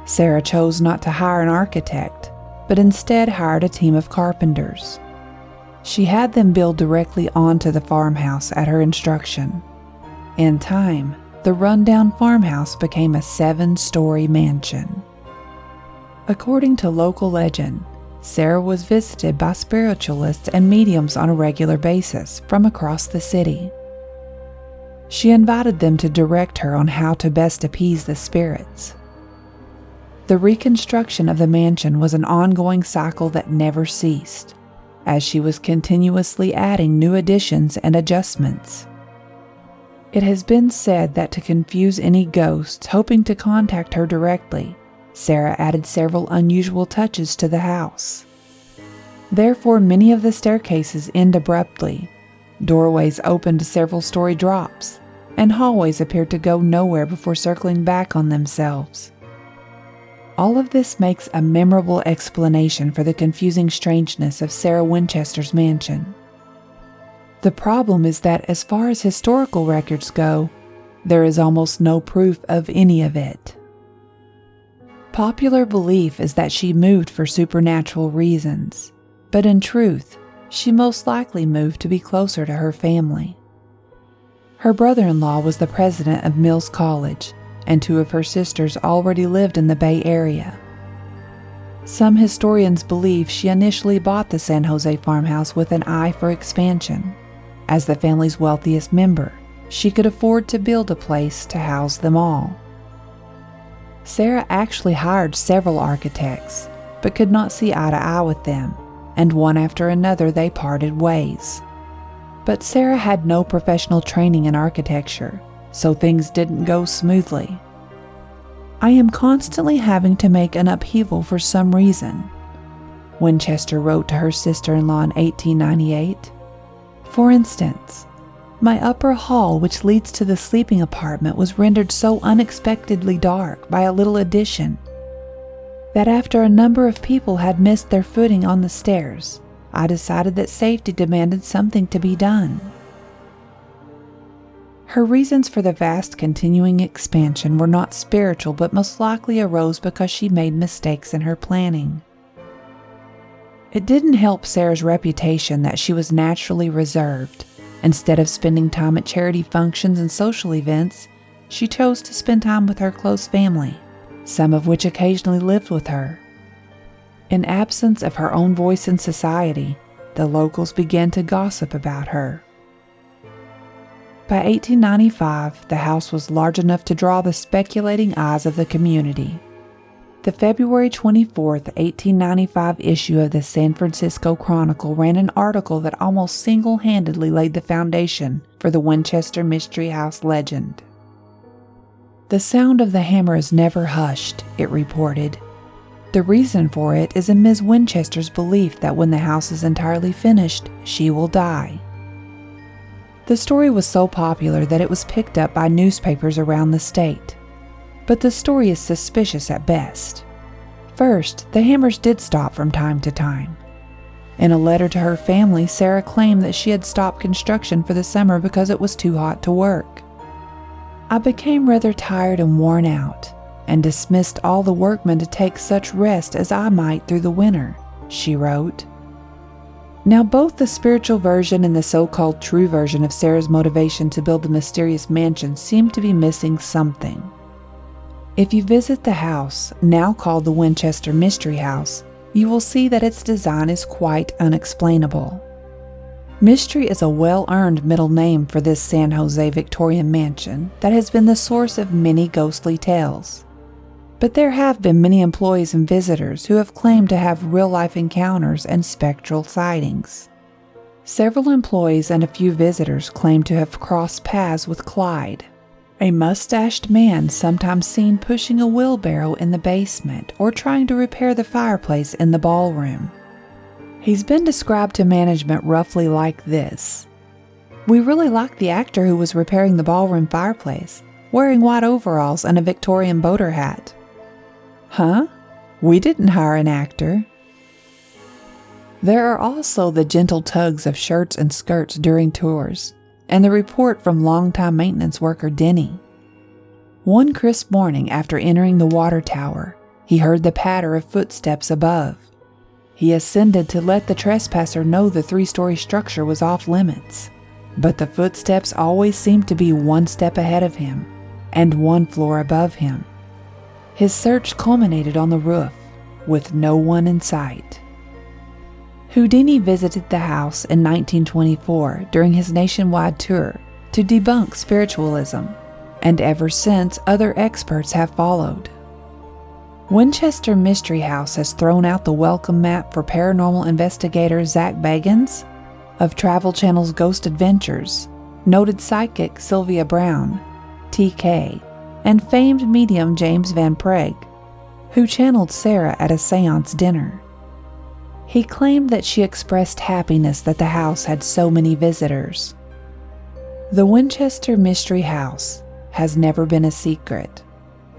Sarah chose not to hire an architect, but instead hired a team of carpenters. She had them build directly onto the farmhouse at her instruction. In time, the rundown farmhouse became a 7-story mansion. According to local legend, Sarah was visited by spiritualists and mediums on a regular basis from across the city. She invited them to direct her on how to best appease the spirits. The reconstruction of the mansion was an ongoing cycle that never ceased, as she was continuously adding new additions and adjustments. It has been said that to confuse any ghosts hoping to contact her directly, Sarah added several unusual touches to the house. Therefore, many of the staircases end abruptly, doorways open to several-story drops, and hallways appear to go nowhere before circling back on themselves. All of this makes a memorable explanation for the confusing strangeness of Sarah Winchester's mansion. The problem is that as far as historical records go, there is almost no proof of any of it. Popular belief is that she moved for supernatural reasons, but in truth, she most likely moved to be closer to her family. Her brother-in-law was the president of Mills College, and 2 of her sisters already lived in the Bay Area. Some historians believe she initially bought the San Jose farmhouse with an eye for expansion. As the family's wealthiest member, she could afford to build a place to house them all. Sarah actually hired several architects, but could not see eye to eye with them, and one after another they parted ways. But Sarah had no professional training in architecture, so things didn't go smoothly. "I am constantly having to make an upheaval for some reason," Winchester wrote to her sister-in-law in 1898. "For instance, my upper hall, which leads to the sleeping apartment, was rendered so unexpectedly dark by a little addition that after a number of people had missed their footing on the stairs, I decided that safety demanded something to be done." Her reasons for the vast continuing expansion were not spiritual, but most likely arose because she made mistakes in her planning. It didn't help Sarah's reputation that she was naturally reserved. Instead of spending time at charity functions and social events, she chose to spend time with her close family, some of which occasionally lived with her. In absence of her own voice in society, the locals began to gossip about her. By 1895, the house was large enough to draw the speculating eyes of the community. The February 24, 1895 issue of the San Francisco Chronicle ran an article that almost single-handedly laid the foundation for the Winchester Mystery House legend. "The sound of the hammer is never hushed," it reported. "The reason for it is in Ms. Winchester's belief that when the house is entirely finished, she will die." The story was so popular that it was picked up by newspapers around the state. But the story is suspicious at best. First, the hammers did stop from time to time. In a letter to her family, Sarah claimed that she had stopped construction for the summer because it was too hot to work. "I became rather tired and worn out, and dismissed all the workmen to take such rest as I might through the winter," she wrote. Now, both the spiritual version and the so-called true version of Sarah's motivation to build the mysterious mansion seem to be missing something. If you visit the house, now called the Winchester Mystery House, you will see that its design is quite unexplainable. Mystery is a well-earned middle name for this San Jose Victorian mansion that has been the source of many ghostly tales. But there have been many employees and visitors who have claimed to have real-life encounters and spectral sightings. Several employees and a few visitors claim to have crossed paths with Clyde, a mustached man sometimes seen pushing a wheelbarrow in the basement or trying to repair the fireplace in the ballroom. He's been described to management roughly like this: "We really liked the actor who was repairing the ballroom fireplace, wearing white overalls and a Victorian boater hat. Huh? We didn't hire an actor. There are also the gentle tugs of shirts and skirts during tours, and the report from longtime maintenance worker Denny. One crisp morning after entering the water tower, he heard the patter of footsteps above. He ascended to let the trespasser know the 3-story structure was off limits, but the footsteps always seemed to be one step ahead of him and one floor above him. His search culminated on the roof, with no one in sight. Houdini visited the house in 1924 during his nationwide tour to debunk spiritualism, and ever since other experts have followed. Winchester Mystery House has thrown out the welcome mat for paranormal investigator Zach Bagans of Travel Channel's Ghost Adventures, noted psychic Sylvia Brown, TK, and famed medium James Van Prague, who channeled Sarah at a seance dinner. He claimed that she expressed happiness that the house had so many visitors. The Winchester Mystery House has never been a secret,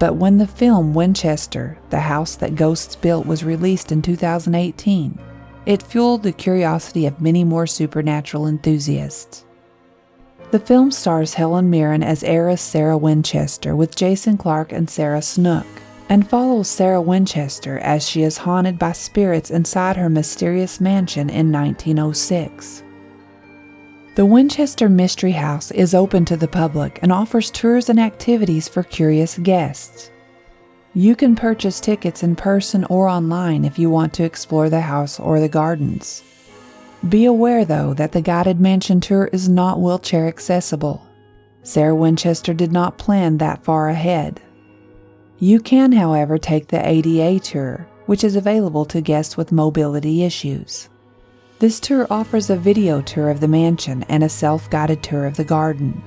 but when the film Winchester, the House That Ghosts Built was released in 2018, it fueled the curiosity of many more supernatural enthusiasts. The film stars Helen Mirren as heiress Sarah Winchester with Jason Clarke and Sarah Snook, and follows Sarah Winchester as she is haunted by spirits inside her mysterious mansion in 1906. The Winchester Mystery House is open to the public and offers tours and activities for curious guests. You can purchase tickets in person or online if you want to explore the house or the gardens. Be aware, though, that the guided mansion tour is not wheelchair accessible. Sarah Winchester did not plan that far ahead. You can, however, take the ADA tour, which is available to guests with mobility issues. This tour offers a video tour of the mansion and a self-guided tour of the garden.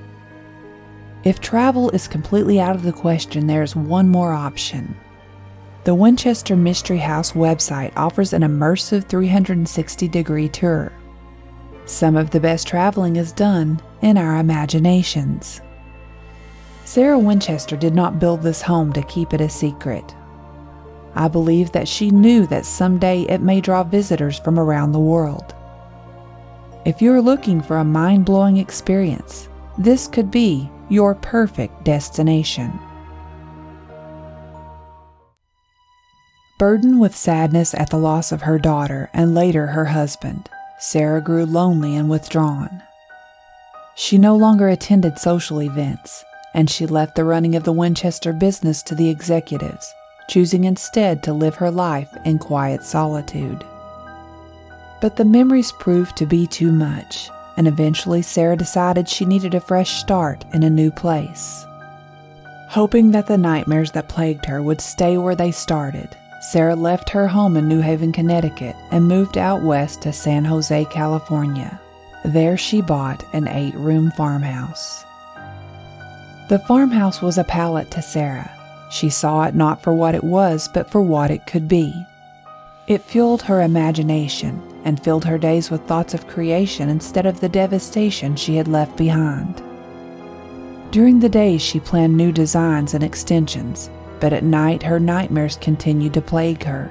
If travel is completely out of the question, there is one more option. The Winchester Mystery House website offers an immersive 360-degree tour. Some of the best traveling is done in our imaginations. Sarah Winchester did not build this home to keep it a secret. I believe that she knew that someday it may draw visitors from around the world. If you're looking for a mind-blowing experience, this could be your perfect destination. Burdened with sadness at the loss of her daughter and later her husband, Sarah grew lonely and withdrawn. She no longer attended social events, and she left the running of the Winchester business to the executives, choosing instead to live her life in quiet solitude. But the memories proved to be too much, and eventually Sarah decided she needed a fresh start in a new place. Hoping that the nightmares that plagued her would stay where they started, Sarah left her home in New Haven, Connecticut, and moved out west to San Jose, California. There she bought an 8-room farmhouse. The farmhouse was a palette to Sarah. She saw it not for what it was, but for what it could be. It fueled her imagination and filled her days with thoughts of creation instead of the devastation she had left behind. During the day, she planned new designs and extensions, but at night her nightmares continued to plague her.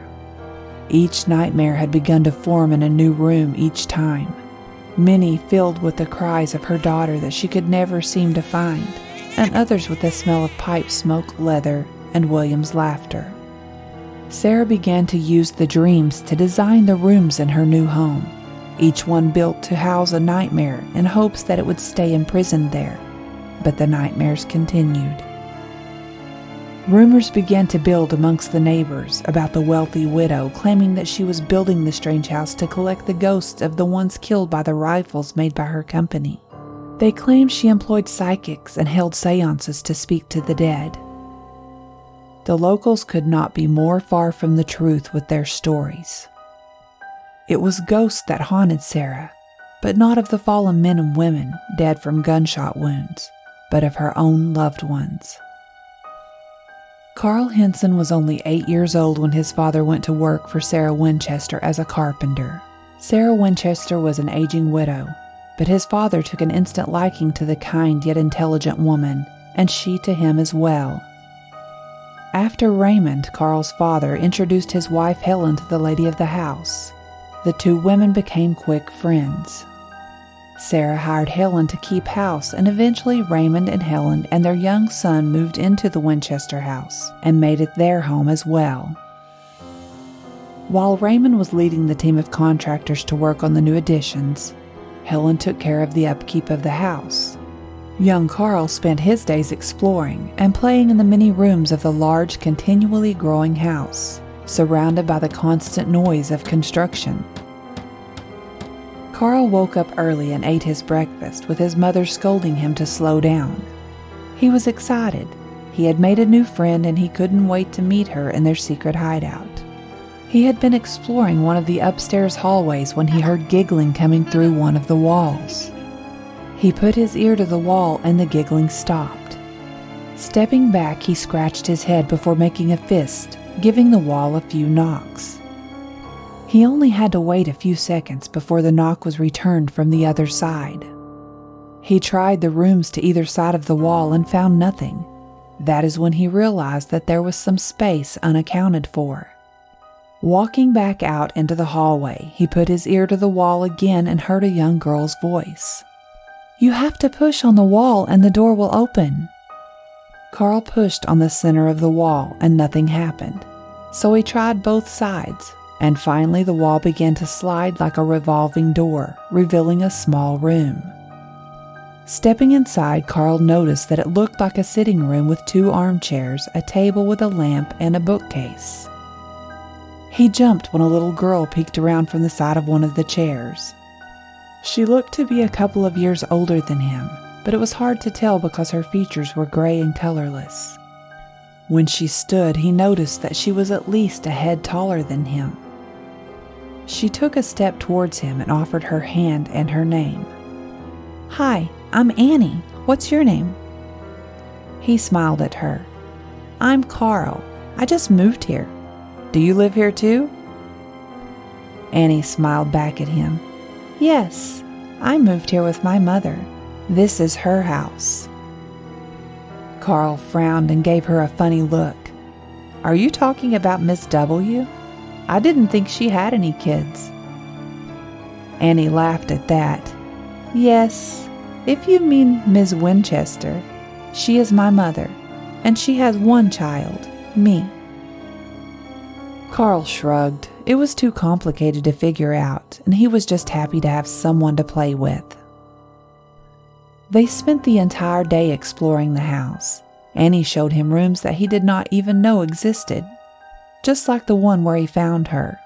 Each nightmare had begun to form in a new room each time, many filled with the cries of her daughter that she could never seem to find, and others with the smell of pipe smoke, leather, and William's laughter. Sarah began to use the dreams to design the rooms in her new home, each one built to house a nightmare in hopes that it would stay imprisoned there, but the nightmares continued. Rumors began to build amongst the neighbors about the wealthy widow claiming that she was building the strange house to collect the ghosts of the ones killed by the rifles made by her company. They claimed she employed psychics and held seances to speak to the dead. The locals could not be more far from the truth with their stories. It was ghosts that haunted Sarah, but not of the fallen men and women dead from gunshot wounds, but of her own loved ones. Carl Henson was only 8 years old when his father went to work for Sarah Winchester as a carpenter. Sarah Winchester was an aging widow, but his father took an instant liking to the kind yet intelligent woman, and she to him as well. After Raymond, Carl's father, introduced his wife Helen to the lady of the house, the two women became quick friends. Sarah hired Helen to keep house, and eventually Raymond and Helen and their young son moved into the Winchester house and made it their home as well. While Raymond was leading the team of contractors to work on the new additions, Helen took care of the upkeep of the house. Young Carl spent his days exploring and playing in the many rooms of the large, continually growing house, surrounded by the constant noise of construction. Carl woke up early and ate his breakfast, with his mother scolding him to slow down. He was excited. He had made a new friend and he couldn't wait to meet her in their secret hideout. He had been exploring one of the upstairs hallways when he heard giggling coming through one of the walls. He put his ear to the wall and the giggling stopped. Stepping back, he scratched his head before making a fist, giving the wall a few knocks. He only had to wait a few seconds before the knock was returned from the other side. He tried the rooms to either side of the wall and found nothing. That is when he realized that there was some space unaccounted for. Walking back out into the hallway, he put his ear to the wall again and heard a young girl's voice. "You have to push on the wall and the door will open." Carl pushed on the center of the wall and nothing happened, so he tried both sides. And finally the wall began to slide like a revolving door, revealing a small room. Stepping inside, Carl noticed that it looked like a sitting room with 2 armchairs, a table with a lamp, and a bookcase. He jumped when a little girl peeked around from the side of one of the chairs. She looked to be a couple of years older than him, but it was hard to tell because her features were gray and colorless. When she stood, he noticed that she was at least a head taller than him. She took a step towards him and offered her hand and her name. "Hi, I'm Annie. What's your name?" He smiled at her. "I'm Carl. I just moved here. Do you live here too?" Annie smiled back at him. "Yes, I moved here with my mother. This is her house." Carl frowned and gave her a funny look. "Are you talking about Miss W? I didn't think she had any kids." Annie laughed at that. "Yes, if you mean Miss Winchester, she is my mother, and she has one child, me." Carl shrugged. It was too complicated to figure out, and he was just happy to have someone to play with. They spent the entire day exploring the house. Annie showed him rooms that he did not even know existed, just like the one where he found her.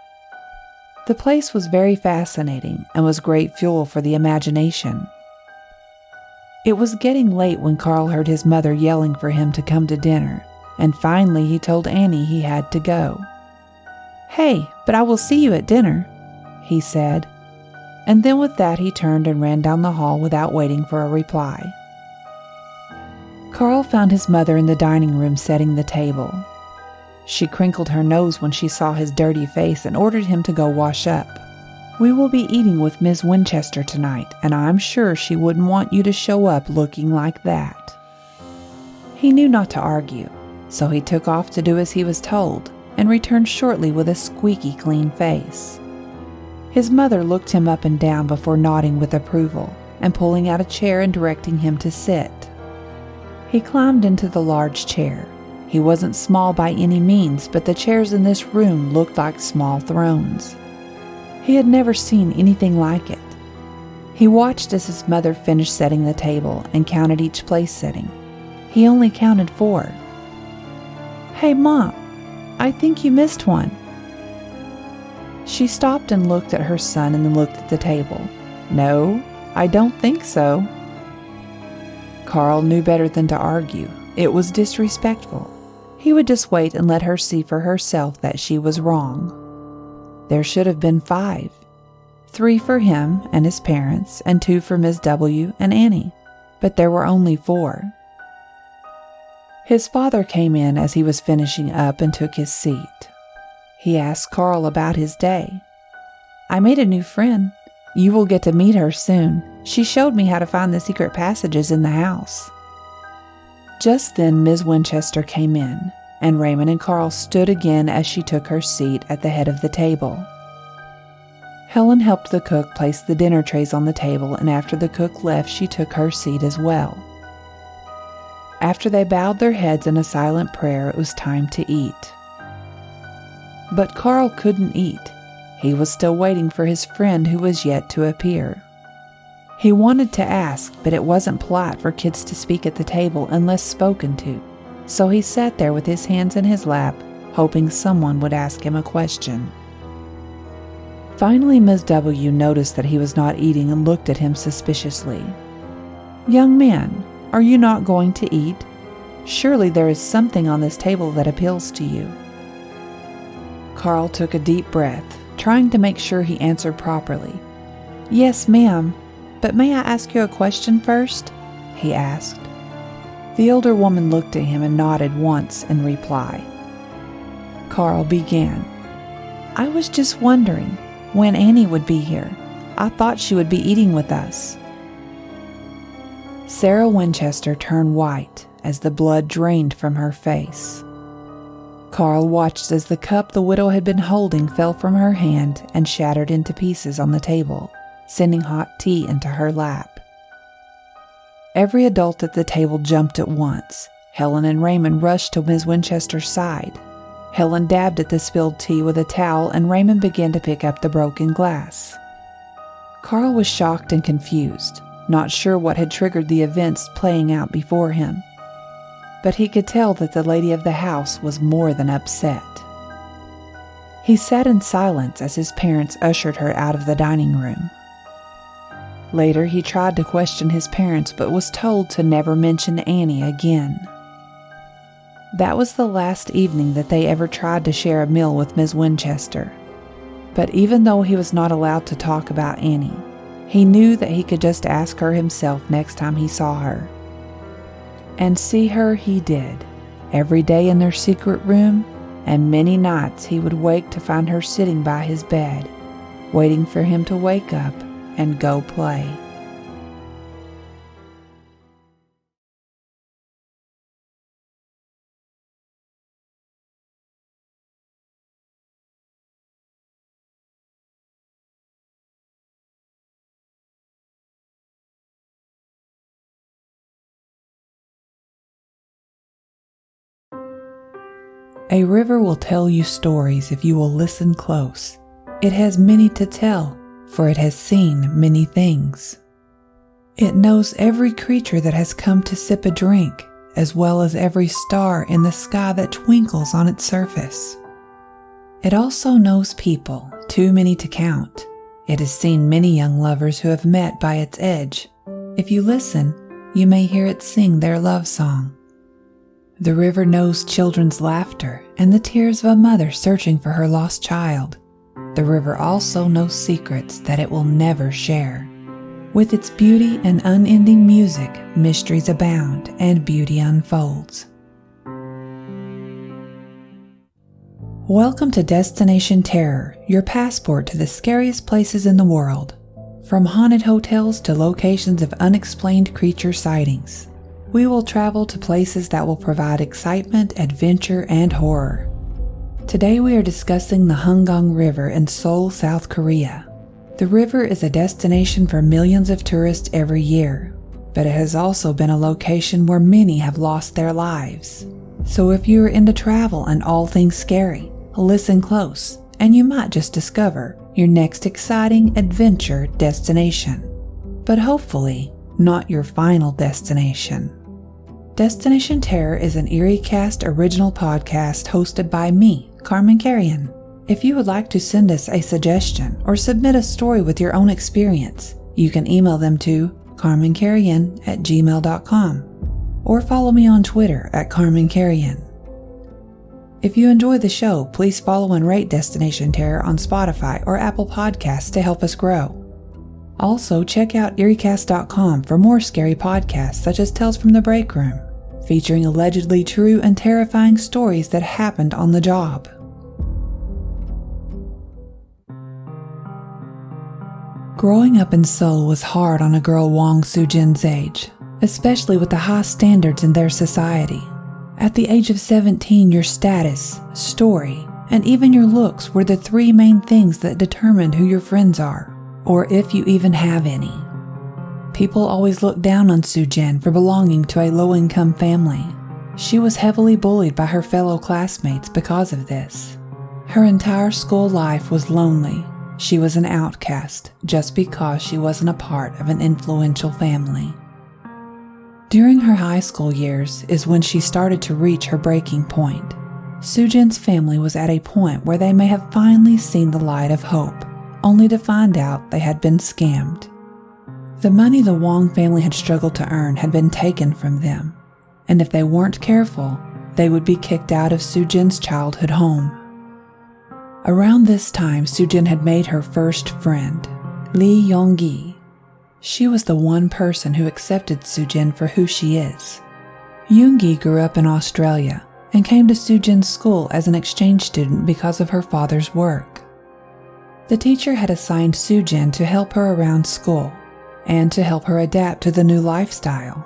The place was very fascinating and was great fuel for the imagination. It was getting late when Carl heard his mother yelling for him to come to dinner, and finally he told Annie he had to go. "Hey, but I will see you at dinner," he said. And then with that he turned and ran down the hall without waiting for a reply. Carl found his mother in the dining room setting the table. She crinkled her nose when she saw his dirty face and ordered him to go wash up. "We will be eating with Miss Winchester tonight, and I'm sure she wouldn't want you to show up looking like that." He knew not to argue, so he took off to do as he was told, and returned shortly with a squeaky clean face. His mother looked him up and down before nodding with approval, and pulling out a chair and directing him to sit. He climbed into the large chair. He wasn't small by any means, but the chairs in this room looked like small thrones. He had never seen anything like it. He watched as his mother finished setting the table and counted each place setting. He only counted 4. "Hey, Mom, I think you missed one." She stopped and looked at her son and then looked at the table. "No, I don't think so." Carl knew better than to argue. It was disrespectful. He would just wait and let her see for herself that she was wrong. There should have been 5. 3 for him and his parents, and 2 for Miss W and Annie. But there were only 4. His father came in as he was finishing up and took his seat. He asked Carl about his day. "I made a new friend. You will get to meet her soon. She showed me how to find the secret passages in the house." Just then Ms. Winchester came in. and Raymond and Carl stood again as she took her seat at the head of the table. Helen helped the cook place the dinner trays on the table, and after the cook left, she took her seat as well. After they bowed their heads in a silent prayer, it was time to eat. But Carl couldn't eat. He was still waiting for his friend who was yet to appear. He wanted to ask, but it wasn't polite for kids to speak at the table unless spoken to, so he sat there with his hands in his lap, hoping someone would ask him a question. Finally, Ms. W. noticed that he was not eating and looked at him suspiciously. "Young man, are you not going to eat? Surely there is something on this table that appeals to you." Carl took a deep breath, trying to make sure he answered properly. "Yes, ma'am, but may I ask you a question first?" he asked. The older woman looked at him and nodded once in reply. Carl began. "I was just wondering when Annie would be here. I thought she would be eating with us." Sarah Winchester turned white as the blood drained from her face. Carl watched as the cup the widow had been holding fell from her hand and shattered into pieces on the table, sending hot tea into her lap. Every adult at the table jumped at once. Helen and Raymond rushed to Ms. Winchester's side. Helen dabbed at the spilled tea with a towel, and Raymond began to pick up the broken glass. Carl was shocked and confused, not sure what had triggered the events playing out before him. But he could tell that the lady of the house was more than upset. He sat in silence as his parents ushered her out of the dining room. Later, he tried to question his parents but was told to never mention Annie again. That was the last evening that they ever tried to share a meal with Ms. Winchester. But even though he was not allowed to talk about Annie, he knew that he could just ask her himself next time he saw her. And see her he did, every day in their secret room, and many nights he would wake to find her sitting by his bed, waiting for him to wake up and go play. A river will tell you stories if you will listen close. It has many to tell, for it has seen many things. It knows every creature that has come to sip a drink, as well as every star in the sky that twinkles on its surface. It also knows people, too many to count. It has seen many young lovers who have met by its edge. If you listen, you may hear it sing their love song. The river knows children's laughter and the tears of a mother searching for her lost child. The river also knows secrets that it will never share. With its beauty and unending music, mysteries abound and beauty unfolds. Welcome to Destination Terror, your passport to the scariest places in the world. From haunted hotels to locations of unexplained creature sightings. We will travel to places that will provide excitement, adventure, and horror. Today we are discussing the Hangang River in Seoul, South Korea. The river is a destination for millions of tourists every year, but it has also been a location where many have lost their lives. So if you are into travel and all things scary, listen close, and you might just discover your next exciting adventure destination. But hopefully, not your final destination. Destination Terror is an EerieCast original podcast hosted by me, Carmen Carrion. If you would like to send us a suggestion or submit a story with your own experience, you can email them to carmencarrion@gmail.com or follow me on Twitter @CarmenCarrion. If you enjoy the show, please follow and rate Destination Terror on Spotify or Apple Podcasts to help us grow. Also, check out EerieCast.com for more scary podcasts such as Tales from the Break Room, featuring allegedly true and terrifying stories that happened on the job. Growing up in Seoul was hard on a girl Wang Soo-jin's age, especially with the high standards in their society. At the age of 17, your status, story, and even your looks were the three main things that determined who your friends are, or if you even have any. People always looked down on Sujin for belonging to a low-income family. She was heavily bullied by her fellow classmates because of this. Her entire school life was lonely. She was an outcast just because she wasn't a part of an influential family. During her high school years is when she started to reach her breaking point. Sujin's family was at a point where they may have finally seen the light of hope, only to find out they had been scammed. The money the Wong family had struggled to earn had been taken from them, and if they weren't careful, they would be kicked out of Sujin's childhood home. Around this time, Sujin had made her first friend, Lee Yonggi. She was the one person who accepted Sujin for who she is. Yoongi grew up in Australia and came to Sujin's school as an exchange student because of her father's work. The teacher had assigned Sujin to help her around school and to help her adapt to the new lifestyle.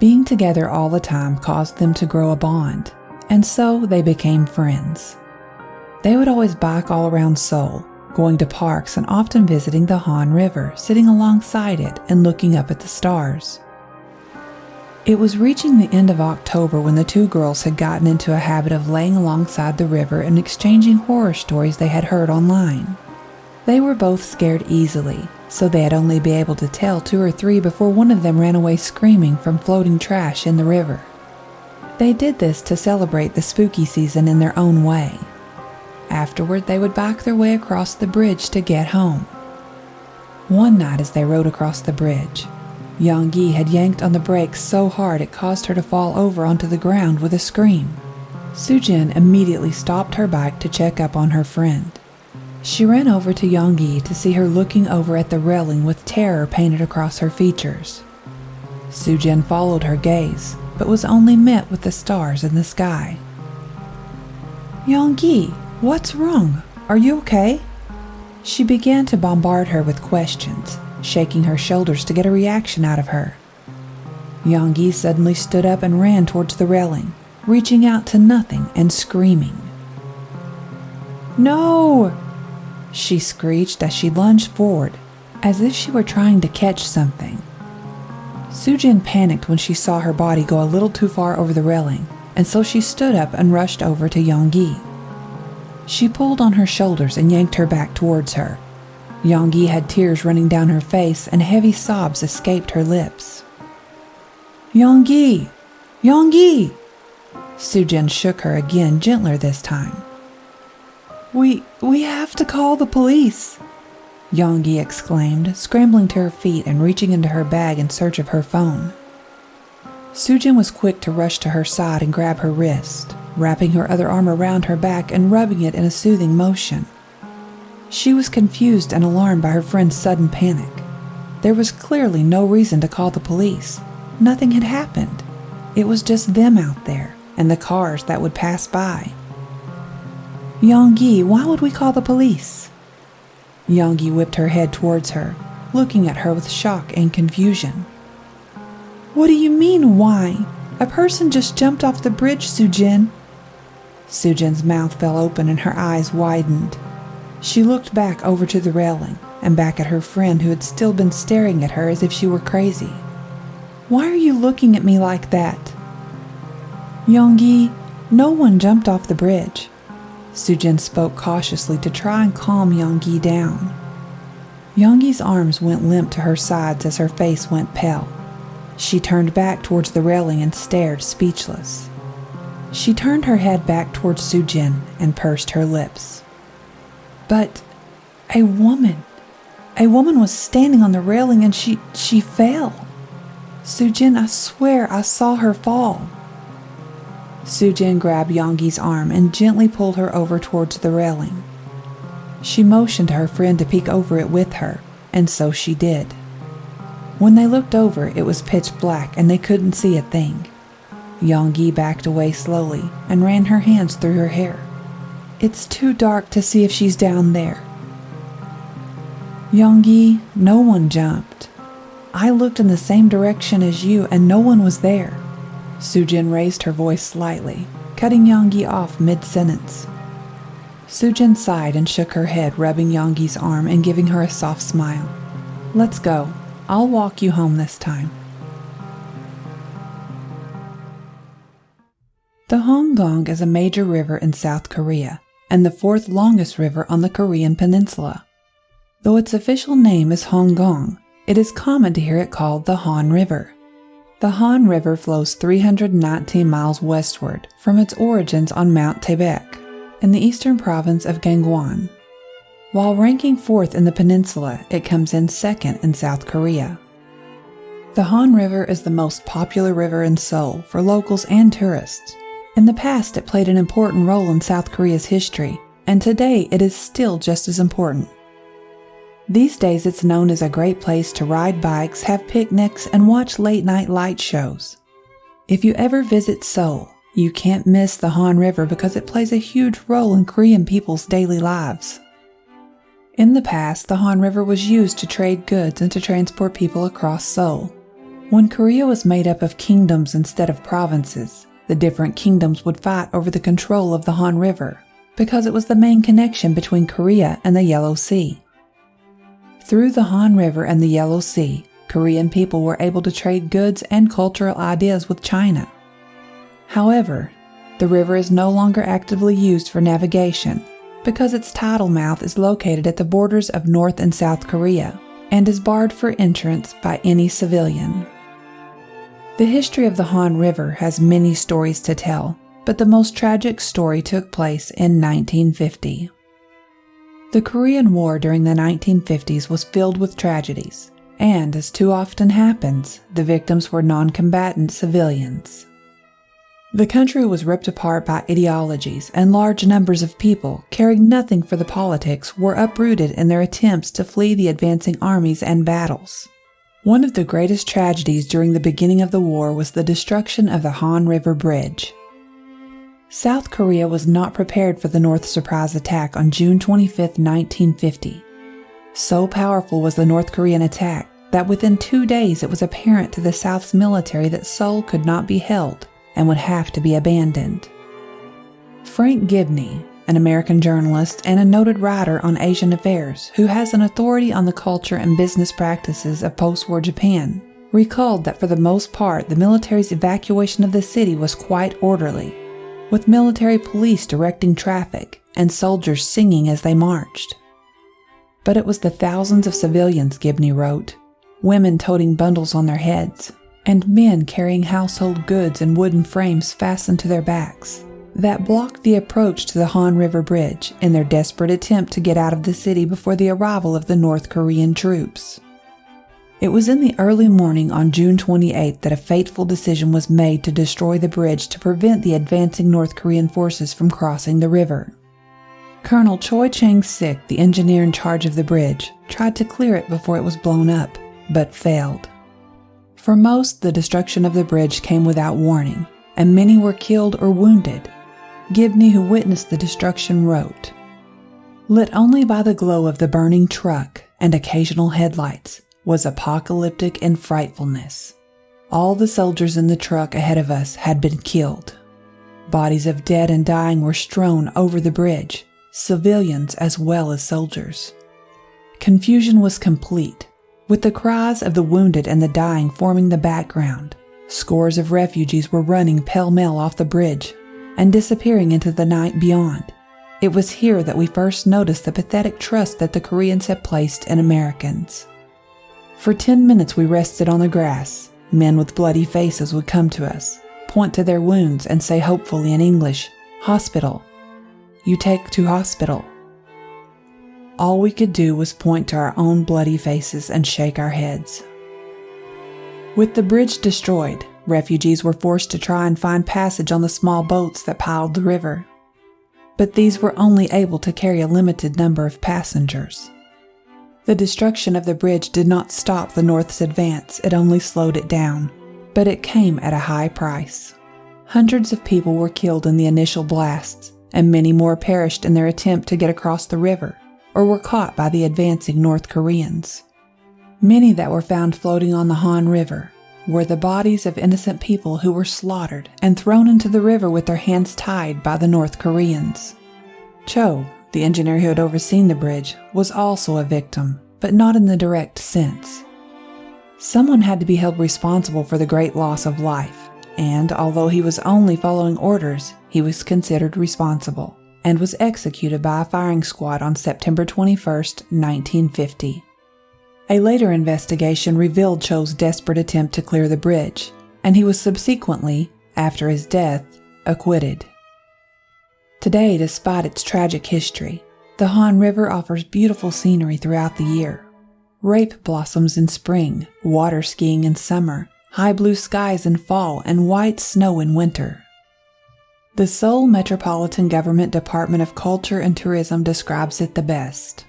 Being together all the time caused them to grow a bond, and so they became friends. They would always bike all around Seoul, going to parks and often visiting the Han River, sitting alongside it and looking up at the stars. It was reaching the end of October when the two girls had gotten into a habit of laying alongside the river and exchanging horror stories they had heard online. They were both scared easily, so they'd only be able to tell 2 or 3 before one of them ran away screaming from floating trash in the river. They did this to celebrate the spooky season in their own way. Afterward, they would bike their way across the bridge to get home. One night as they rode across the bridge, Yonggi had yanked on the brakes so hard it caused her to fall over onto the ground with a scream. Sujin immediately stopped her bike to check up on her friend. She ran over to Yonggi to see her looking over at the railing with terror painted across her features. Sujin followed her gaze, but was only met with the stars in the sky. "Yonggi, what's wrong? Are you okay?" She began to bombard her with questions, shaking her shoulders to get a reaction out of her. Yonggi suddenly stood up and ran towards the railing, reaching out to nothing and screaming. "No!" she screeched as she lunged forward, as if she were trying to catch something. Sujin panicked when she saw her body go a little too far over the railing, and so she stood up and rushed over to Yonggi. She pulled on her shoulders and yanked her back towards her. Yonggi had tears running down her face and heavy sobs escaped her lips. "Yonggi! Yonggi!" Sujin shook her again, gentler this time. We have to call the police," Yonggi exclaimed, scrambling to her feet and reaching into her bag in search of her phone. Sujin was quick to rush to her side and grab her wrist, wrapping her other arm around her back and rubbing it in a soothing motion. She was confused and alarmed by her friend's sudden panic. There was clearly no reason to call the police. Nothing had happened. It was just them out there, and the cars that would pass by. "Yonggi, why would we call the police?" Yonggi whipped her head towards her, looking at her with shock and confusion. "What do you mean, why? A person just jumped off the bridge, Sujin." Sujin's mouth fell open and her eyes widened. She looked back over to the railing and back at her friend who had still been staring at her as if she were crazy. "Why are you looking at me like that?" "Yonggi, no one jumped off the bridge." Sujin spoke cautiously to try and calm Yonggi down. Yonggi's arms went limp to her sides as her face went pale. She turned back towards the railing and stared, speechless. She turned her head back towards Sujin and pursed her lips. "But a woman was standing on the railing and she fell. Sujin, I swear I saw her fall." Sujin grabbed Yonggi's arm and gently pulled her over towards the railing. She motioned to her friend to peek over it with her, and so she did. When they looked over, it was pitch black and they couldn't see a thing. Yonggi backed away slowly and ran her hands through her hair. "It's too dark to see if she's down there." "Yonggi, no one jumped. I looked in the same direction as you and no one was there. Sujin raised her voice slightly, cutting Yonggi off mid-sentence. Sujin sighed and shook her head, rubbing Yonggi's arm and giving her a soft smile. "Let's go. I'll walk you home this time." The Hangang is a major river in South Korea and the fourth longest river on the Korean peninsula. Though its official name is Hangang, it is common to hear it called the Han River. The Han River flows 319 miles westward from its origins on Mount Taebaek in the eastern province of Gangwon. While ranking fourth in the peninsula, it comes in second in South Korea. The Han River is the most popular river in Seoul for locals and tourists. In the past, it played an important role in South Korea's history, and today it is still just as important. These days, it's known as a great place to ride bikes, have picnics, and watch late-night light shows. If you ever visit Seoul, you can't miss the Han River because it plays a huge role in Korean people's daily lives. In the past, the Han River was used to trade goods and to transport people across Seoul. When Korea was made up of kingdoms instead of provinces, the different kingdoms would fight over the control of the Han River because it was the main connection between Korea and the Yellow Sea. Through the Han River and the Yellow Sea, Korean people were able to trade goods and cultural ideas with China. However, the river is no longer actively used for navigation because its tidal mouth is located at the borders of North and South Korea and is barred for entrance by any civilian. The history of the Han River has many stories to tell, but the most tragic story took place in 1950. The Korean War during the 1950s was filled with tragedies, and as too often happens, the victims were non-combatant civilians. The country was ripped apart by ideologies, and large numbers of people, caring nothing for the politics, were uprooted in their attempts to flee the advancing armies and battles. One of the greatest tragedies during the beginning of the war was the destruction of the Han River Bridge. South Korea was not prepared for the North surprise attack on June 25, 1950. So powerful was the North Korean attack that within 2 days it was apparent to the South's military that Seoul could not be held and would have to be abandoned. Frank Gibney, an American journalist and a noted writer on Asian affairs who has an authority on the culture and business practices of post-war Japan, recalled that for the most part the military's evacuation of the city was quite orderly, with military police directing traffic and soldiers singing as they marched. But it was the thousands of civilians, Gibney wrote, women toting bundles on their heads, and men carrying household goods in wooden frames fastened to their backs, that blocked the approach to the Han River Bridge in their desperate attempt to get out of the city before the arrival of the North Korean troops. It was in the early morning on June 28 that a fateful decision was made to destroy the bridge to prevent the advancing North Korean forces from crossing the river. Colonel Choi Chang-sik, the engineer in charge of the bridge, tried to clear it before it was blown up, but failed. For most, the destruction of the bridge came without warning, and many were killed or wounded. Gibney, who witnessed the destruction, wrote, "Lit only by the glow of the burning truck and occasional headlights, was apocalyptic in frightfulness. All the soldiers in the truck ahead of us had been killed. Bodies of dead and dying were strewn over the bridge, civilians as well as soldiers. Confusion was complete, with the cries of the wounded and the dying forming the background. Scores of refugees were running pell-mell off the bridge and disappearing into the night beyond. It was here that we first noticed the pathetic trust that the Koreans had placed in Americans. For 10 minutes we rested on the grass. Men with bloody faces would come to us, point to their wounds, and say hopefully in English, 'Hospital. You take to hospital.' All we could do was point to our own bloody faces and shake our heads." With the bridge destroyed, refugees were forced to try and find passage on the small boats that piled the river. But these were only able to carry a limited number of passengers. The destruction of the bridge did not stop the North's advance, it only slowed it down, but it came at a high price. Hundreds of people were killed in the initial blasts, and many more perished in their attempt to get across the river, or were caught by the advancing North Koreans. Many that were found floating on the Han River, were the bodies of innocent people who were slaughtered and thrown into the river with their hands tied by the North Koreans. Cho, the engineer who had overseen the bridge, was also a victim, but not in the direct sense. Someone had to be held responsible for the great loss of life, and although he was only following orders, he was considered responsible and was executed by a firing squad on September 21, 1950. A later investigation revealed Cho's desperate attempt to clear the bridge, and he was subsequently, after his death, acquitted. Today, despite its tragic history, the Han River offers beautiful scenery throughout the year. Rape blossoms in spring, water skiing in summer, high blue skies in fall, and white snow in winter. The Seoul Metropolitan Government Department of Culture and Tourism describes it the best.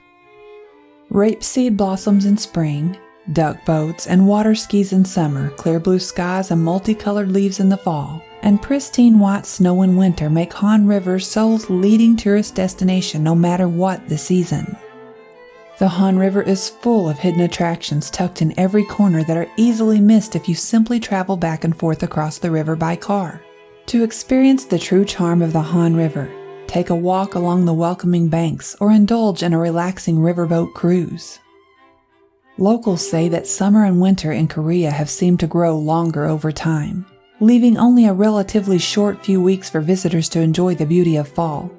Rapeseed blossoms in spring, duck boats and water skis in summer, clear blue skies and multicolored leaves in the fall, and pristine white snow in winter make Han River Seoul's leading tourist destination no matter what the season. The Han River is full of hidden attractions tucked in every corner that are easily missed if you simply travel back and forth across the river by car. To experience the true charm of the Han River, take a walk along the welcoming banks or indulge in a relaxing riverboat cruise. Locals say that summer and winter in Korea have seemed to grow longer over time, leaving only a relatively short few weeks for visitors to enjoy the beauty of fall.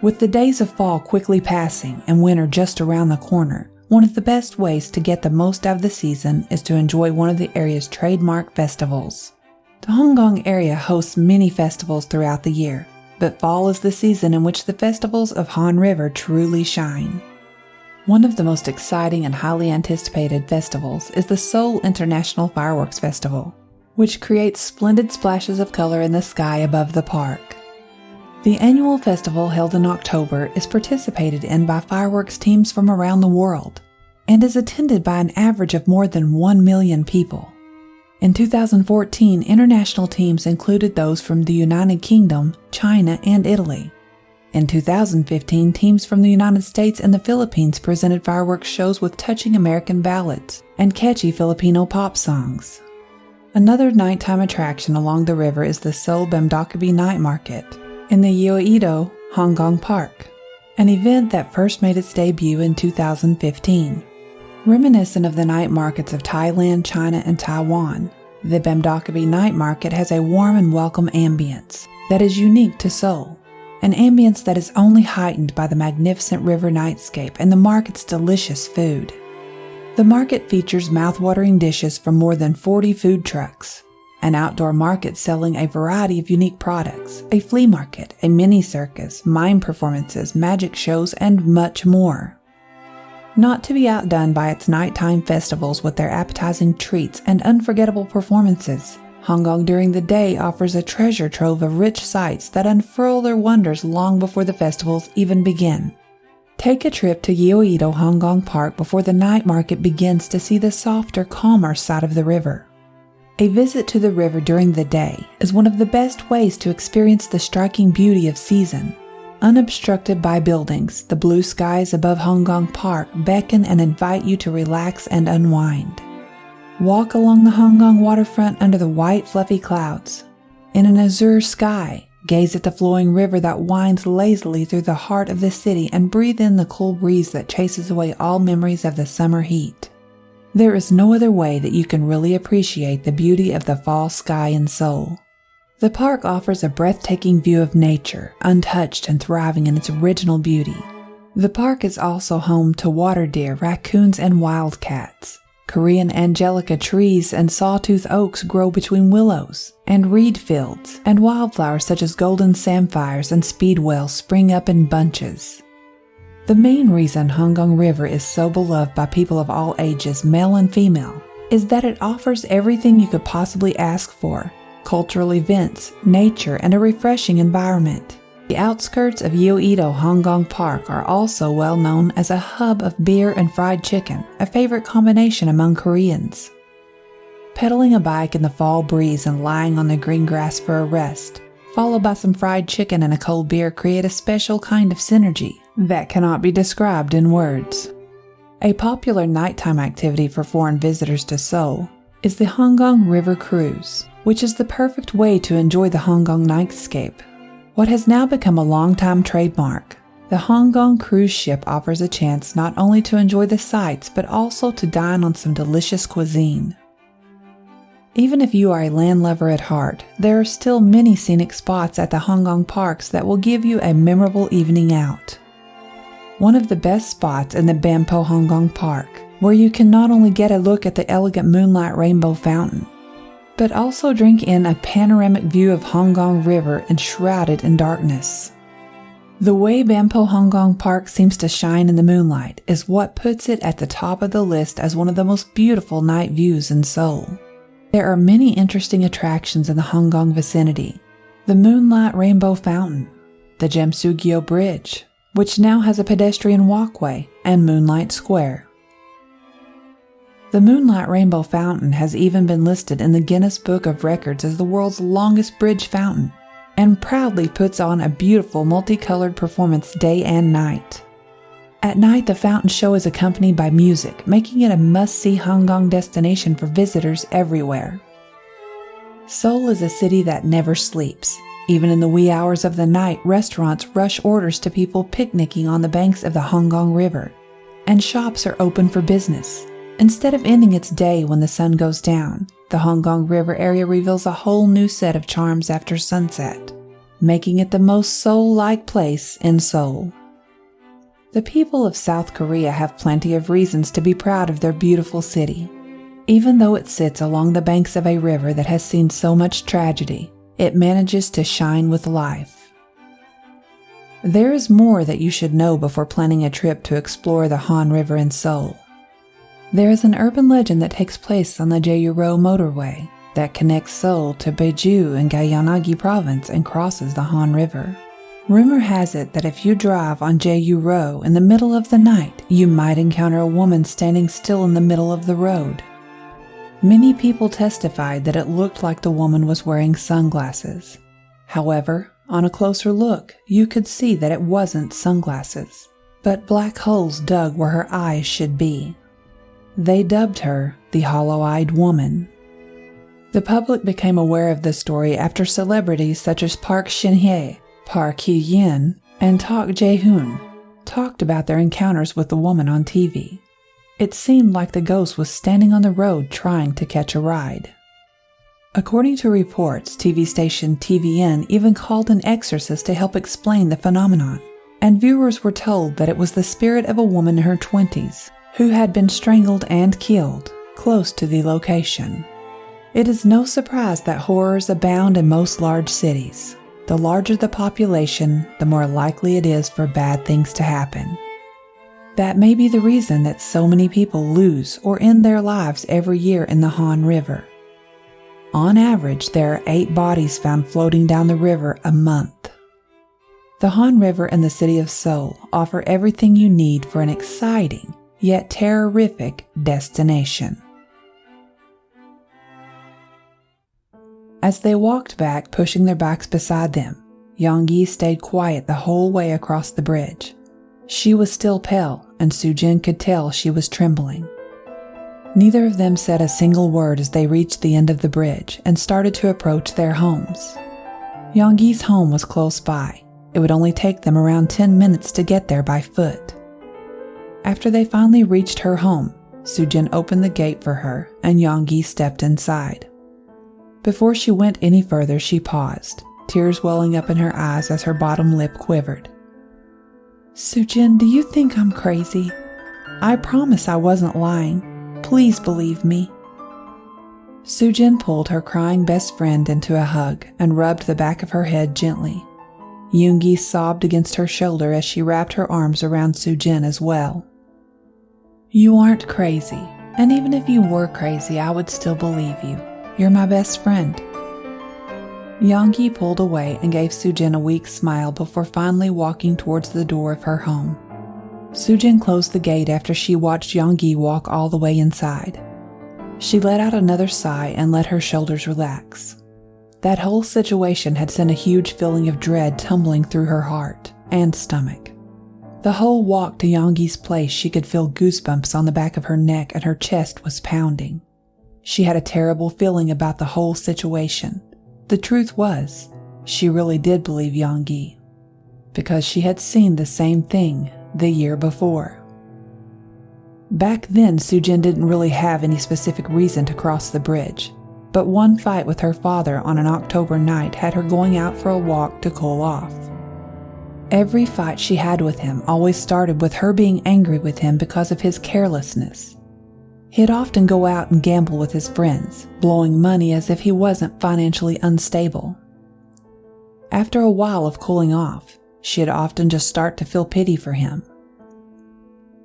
With the days of fall quickly passing and winter just around the corner, one of the best ways to get the most out of the season is to enjoy one of the area's trademark festivals. The Hangang area hosts many festivals throughout the year, but fall is the season in which the festivals of Han River truly shine. One of the most exciting and highly anticipated festivals is the Seoul International Fireworks Festival, which creates splendid splashes of color in the sky above the park. The annual festival held in October is participated in by fireworks teams from around the world and is attended by an average of more than 1 million people. In 2014, international teams included those from the United Kingdom, China, and Italy. In 2015, teams from the United States and the Philippines presented fireworks shows with touching American ballads and catchy Filipino pop songs. Another nighttime attraction along the river is the Seoul Bamdokgaebi Night Market in the Yeouido Hangang Park, an event that first made its debut in 2015. Reminiscent of the night markets of Thailand, China, and Taiwan, the Bamdokgaebi Night Market has a warm and welcome ambience that is unique to Seoul, an ambience that is only heightened by the magnificent river nightscape and the market's delicious food. The market features mouth-watering dishes from more than 40 food trucks, an outdoor market selling a variety of unique products, a flea market, a mini circus, mime performances, magic shows, and much more. Not to be outdone by its nighttime festivals with their appetizing treats and unforgettable performances, Hangang during the day offers a treasure trove of rich sights that unfurl their wonders long before the festivals even begin. Take a trip to Yeouido Hangang Park before the night market begins to see the softer, calmer side of the river. A visit to the river during the day is one of the best ways to experience the striking beauty of season. Unobstructed by buildings, the blue skies above Hangang Park beckon and invite you to relax and unwind. Walk along the Hangang waterfront under the white fluffy clouds. In an azure sky, gaze at the flowing river that winds lazily through the heart of the city and breathe in the cool breeze that chases away all memories of the summer heat. There is no other way that you can really appreciate the beauty of the fall sky in Seoul. The park offers a breathtaking view of nature, untouched and thriving in its original beauty. The park is also home to water deer, raccoons, and wildcats. Korean angelica trees and sawtooth oaks grow between willows, and reed fields and wildflowers such as golden samphires and speedwells spring up in bunches. The main reason Hangang River is so beloved by people of all ages, male and female, is that it offers everything you could possibly ask for: cultural events, nature, and a refreshing environment. The outskirts of Yeouido Hangang Park are also well known as a hub of beer and fried chicken, a favorite combination among Koreans. Pedaling a bike in the fall breeze and lying on the green grass for a rest, followed by some fried chicken and a cold beer, create a special kind of synergy that cannot be described in words. A popular nighttime activity for foreign visitors to Seoul, is the Hangang River Cruise, which is the perfect way to enjoy the Hangang nightscape. What has now become a long-time trademark, the Hangang cruise ship offers a chance not only to enjoy the sights but also to dine on some delicious cuisine. Even if you are a land lover at heart, there are still many scenic spots at the Hangang parks that will give you a memorable evening out. One of the best spots in the Banpo Hangang Park, where you can not only get a look at the elegant moonlight rainbow fountain, but also drink in a panoramic view of Hangang River enshrouded in darkness. The way Banpo Hangang Park seems to shine in the moonlight is what puts it at the top of the list as one of the most beautiful night views in Seoul. There are many interesting attractions in the Hangang vicinity. The Moonlight Rainbow Fountain, the Jamsugyo Bridge, which now has a pedestrian walkway, and Moonlight Square. The Moonlight Rainbow Fountain has even been listed in the Guinness Book of Records as the world's longest bridge fountain, and proudly puts on a beautiful multicolored performance day and night. At night, the fountain show is accompanied by music, making it a must-see Hangang destination for visitors everywhere. Seoul is a city that never sleeps. Even in the wee hours of the night, restaurants rush orders to people picnicking on the banks of the Hangang River, and shops are open for business. Instead of ending its day when the sun goes down, the Hangang River area reveals a whole new set of charms after sunset, making it the most Seoul-like place in Seoul. The people of South Korea have plenty of reasons to be proud of their beautiful city. Even though it sits along the banks of a river that has seen so much tragedy, it manages to shine with life. There is more that you should know before planning a trip to explore the Han River in Seoul. There is an urban legend that takes place on the Jeju-ro motorway that connects Seoul to Beju in Gyeonggi Province and crosses the Han River. Rumor has it that if you drive on Jeju-ro in the middle of the night, you might encounter a woman standing still in the middle of the road. Many people testified that it looked like the woman was wearing sunglasses. However, on a closer look, you could see that it wasn't sunglasses, but black holes dug where her eyes should be. They dubbed her the Hollow-Eyed Woman. The public became aware of this story after celebrities such as Park Shin-hye, Park Hee-yin, and Tak Jae-hoon talked about their encounters with the woman on TV. It seemed like the ghost was standing on the road trying to catch a ride. According to reports, TV station TVN even called an exorcist to help explain the phenomenon, and viewers were told that it was the spirit of a woman in her 20s who had been strangled and killed close to the location. It is no surprise that horrors abound in most large cities. The larger the population, the more likely it is for bad things to happen. That may be the reason that so many people lose or end their lives every year in the Han River. On average, there are 8 bodies found floating down the river a month. The Han River and the city of Seoul offer everything you need for an exciting, yet terrorific destination. As they walked back, pushing their bikes beside them, Young-gi stayed quiet the whole way across the bridge. She was still pale, and Soo-jin could tell she was trembling. Neither of them said a single word as they reached the end of the bridge and started to approach their homes. Young-gi's home was close by. It would only take them around 10 minutes to get there by foot. After they finally reached her home, Soo-jin opened the gate for her, and Young-gi stepped inside. Before she went any further, she paused, tears welling up in her eyes as her bottom lip quivered. "Soo-jin, do you think I'm crazy? I promise I wasn't lying. Please believe me." Soo-jin pulled her crying best friend into a hug and rubbed the back of her head gently. Young-gi sobbed against her shoulder as she wrapped her arms around Soo-jin as well. "You aren't crazy, and even if you were crazy, I would still believe you. You're my best friend." Young-gi pulled away and gave Soo-jin a weak smile before finally walking towards the door of her home. Soo-jin closed the gate after she watched Young-gi walk all the way inside. She let out another sigh and let her shoulders relax. That whole situation had sent a huge feeling of dread tumbling through her heart and stomach. The whole walk to Young-gi's place, she could feel goosebumps on the back of her neck and her chest was pounding. She had a terrible feeling about the whole situation. The truth was, she really did believe Yonggi, because she had seen the same thing the year before. Back then, Sujin didn't really have any specific reason to cross the bridge, but one fight with her father on an October night had her going out for a walk to cool off. Every fight she had with him always started with her being angry with him because of his carelessness. He'd often go out and gamble with his friends, blowing money as if he wasn't financially unstable. After a while of cooling off, she'd often just start to feel pity for him.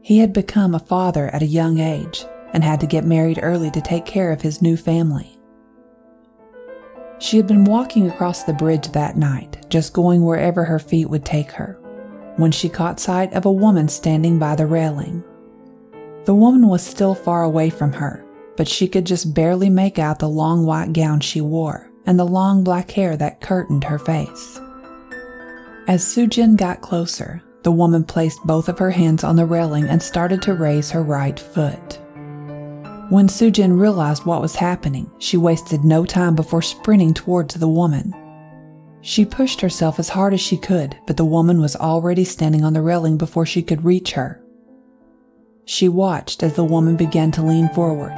He had become a father at a young age and had to get married early to take care of his new family. She had been walking across the bridge that night, just going wherever her feet would take her, when she caught sight of a woman standing by the railing. The woman was still far away from her, but she could just barely make out the long white gown she wore and the long black hair that curtained her face. As Sujin got closer, the woman placed both of her hands on the railing and started to raise her right foot. When Sujin realized what was happening, she wasted no time before sprinting towards the woman. She pushed herself as hard as she could, but the woman was already standing on the railing before she could reach her. She watched as the woman began to lean forward.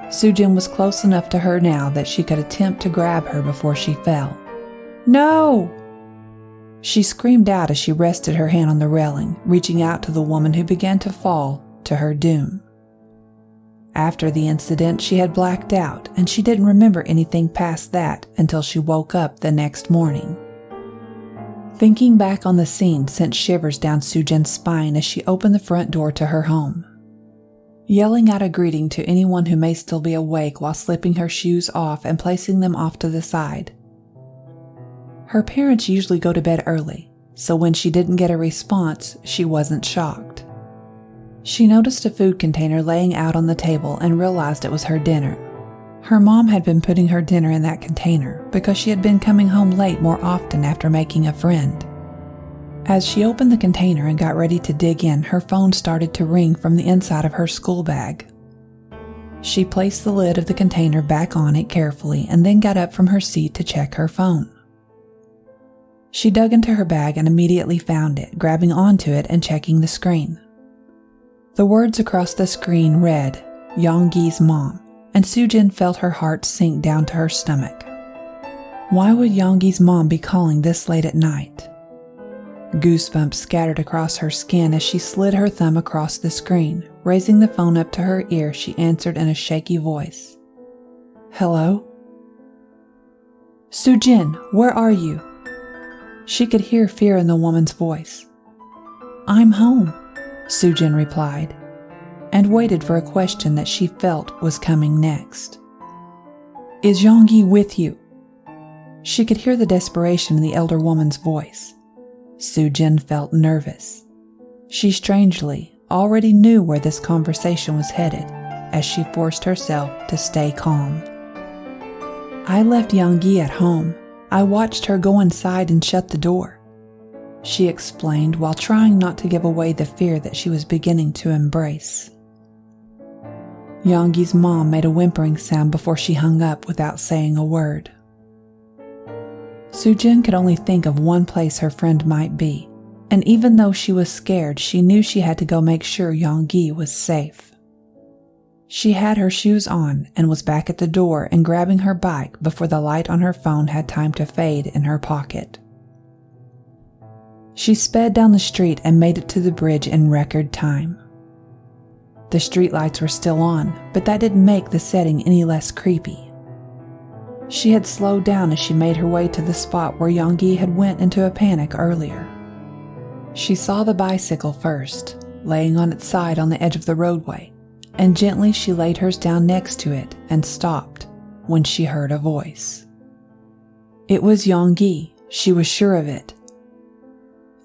Sujin was close enough to her now that she could attempt to grab her before she fell. "No!" She screamed out as she rested her hand on the railing, reaching out to the woman who began to fall to her doom. After the incident, she had blacked out, and she didn't remember anything past that until she woke up the next morning. Thinking back on the scene sent shivers down Sujin's spine as she opened the front door to her home. Yelling out a greeting to anyone who may still be awake while slipping her shoes off and placing them off to the side. Her parents usually go to bed early, so when she didn't get a response, she wasn't shocked. She noticed a food container laying out on the table and realized it was her dinner. Her mom had been putting her dinner in that container because she had been coming home late more often after making a friend. As she opened the container and got ready to dig in, her phone started to ring from the inside of her school bag. She placed the lid of the container back on it carefully and then got up from her seat to check her phone. She dug into her bag and immediately found it, grabbing onto it and checking the screen. The words across the screen read, "Yonggi's mom," and Sujin felt her heart sink down to her stomach. Why would Yonggi's mom be calling this late at night? Goosebumps scattered across her skin as she slid her thumb across the screen. Raising the phone up to her ear, she answered in a shaky voice. "Hello?" "Sujin, where are you?" She could hear fear in the woman's voice. "I'm home," Sujin replied, and waited for a question that she felt was coming next. "Is Yonggi with you?" She could hear the desperation in the elder woman's voice. Sujin felt nervous. She strangely already knew where this conversation was headed as she forced herself to stay calm. "I left Yonggi at home. I watched her go inside and shut the door," she explained while trying not to give away the fear that she was beginning to embrace. Yonggi's mom made a whimpering sound before she hung up without saying a word. Sujin could only think of one place her friend might be, and even though she was scared, she knew she had to go make sure Yonggi was safe. She had her shoes on and was back at the door and grabbing her bike before the light on her phone had time to fade in her pocket. She sped down the street and made it to the bridge in record time. The streetlights were still on, but that didn't make the setting any less creepy. She had slowed down as she made her way to the spot where Yonggi had went into a panic earlier. She saw the bicycle first, laying on its side on the edge of the roadway, and gently she laid hers down next to it and stopped when she heard a voice. It was Yonggi, she was sure of it.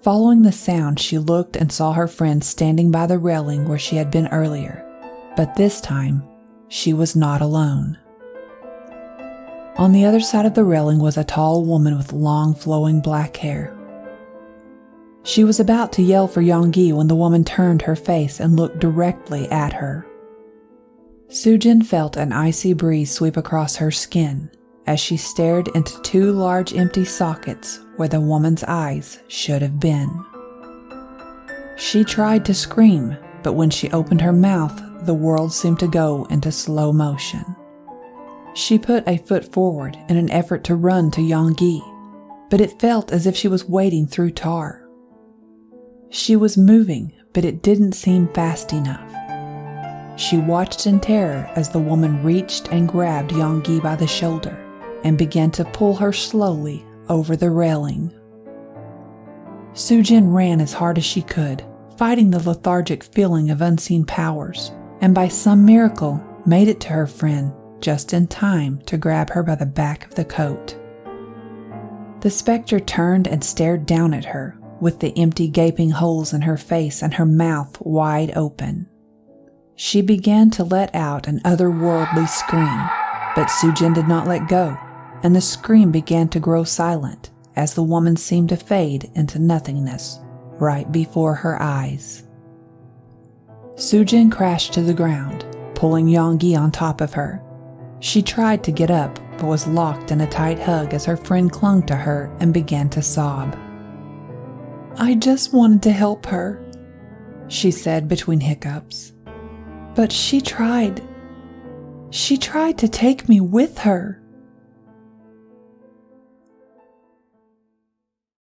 Following the sound, she looked and saw her friend standing by the railing where she had been earlier, but this time, she was not alone. On the other side of the railing was a tall woman with long flowing black hair. She was about to yell for Yonggi when the woman turned her face and looked directly at her. Sujin felt an icy breeze sweep across her skin as she stared into two large empty sockets where the woman's eyes should have been. She tried to scream, but when she opened her mouth, the world seemed to go into slow motion. She put a foot forward in an effort to run to Yonggi, but it felt as if she was wading through tar. She was moving, but it didn't seem fast enough. She watched in terror as the woman reached and grabbed Yonggi by the shoulder and began to pull her slowly over the railing. Sujin ran as hard as she could, fighting the lethargic feeling of unseen powers, and by some miracle made it to her friend just in time to grab her by the back of the coat. The specter turned and stared down at her, with the empty gaping holes in her face and her mouth wide open. She began to let out an otherworldly scream, but Sujin did not let go, and the scream began to grow silent as the woman seemed to fade into nothingness right before her eyes. Sujin crashed to the ground, pulling Yonggi on top of her. She tried to get up, but was locked in a tight hug as her friend clung to her and began to sob. "I just wanted to help her," she said between hiccups. "But she tried to take me with her."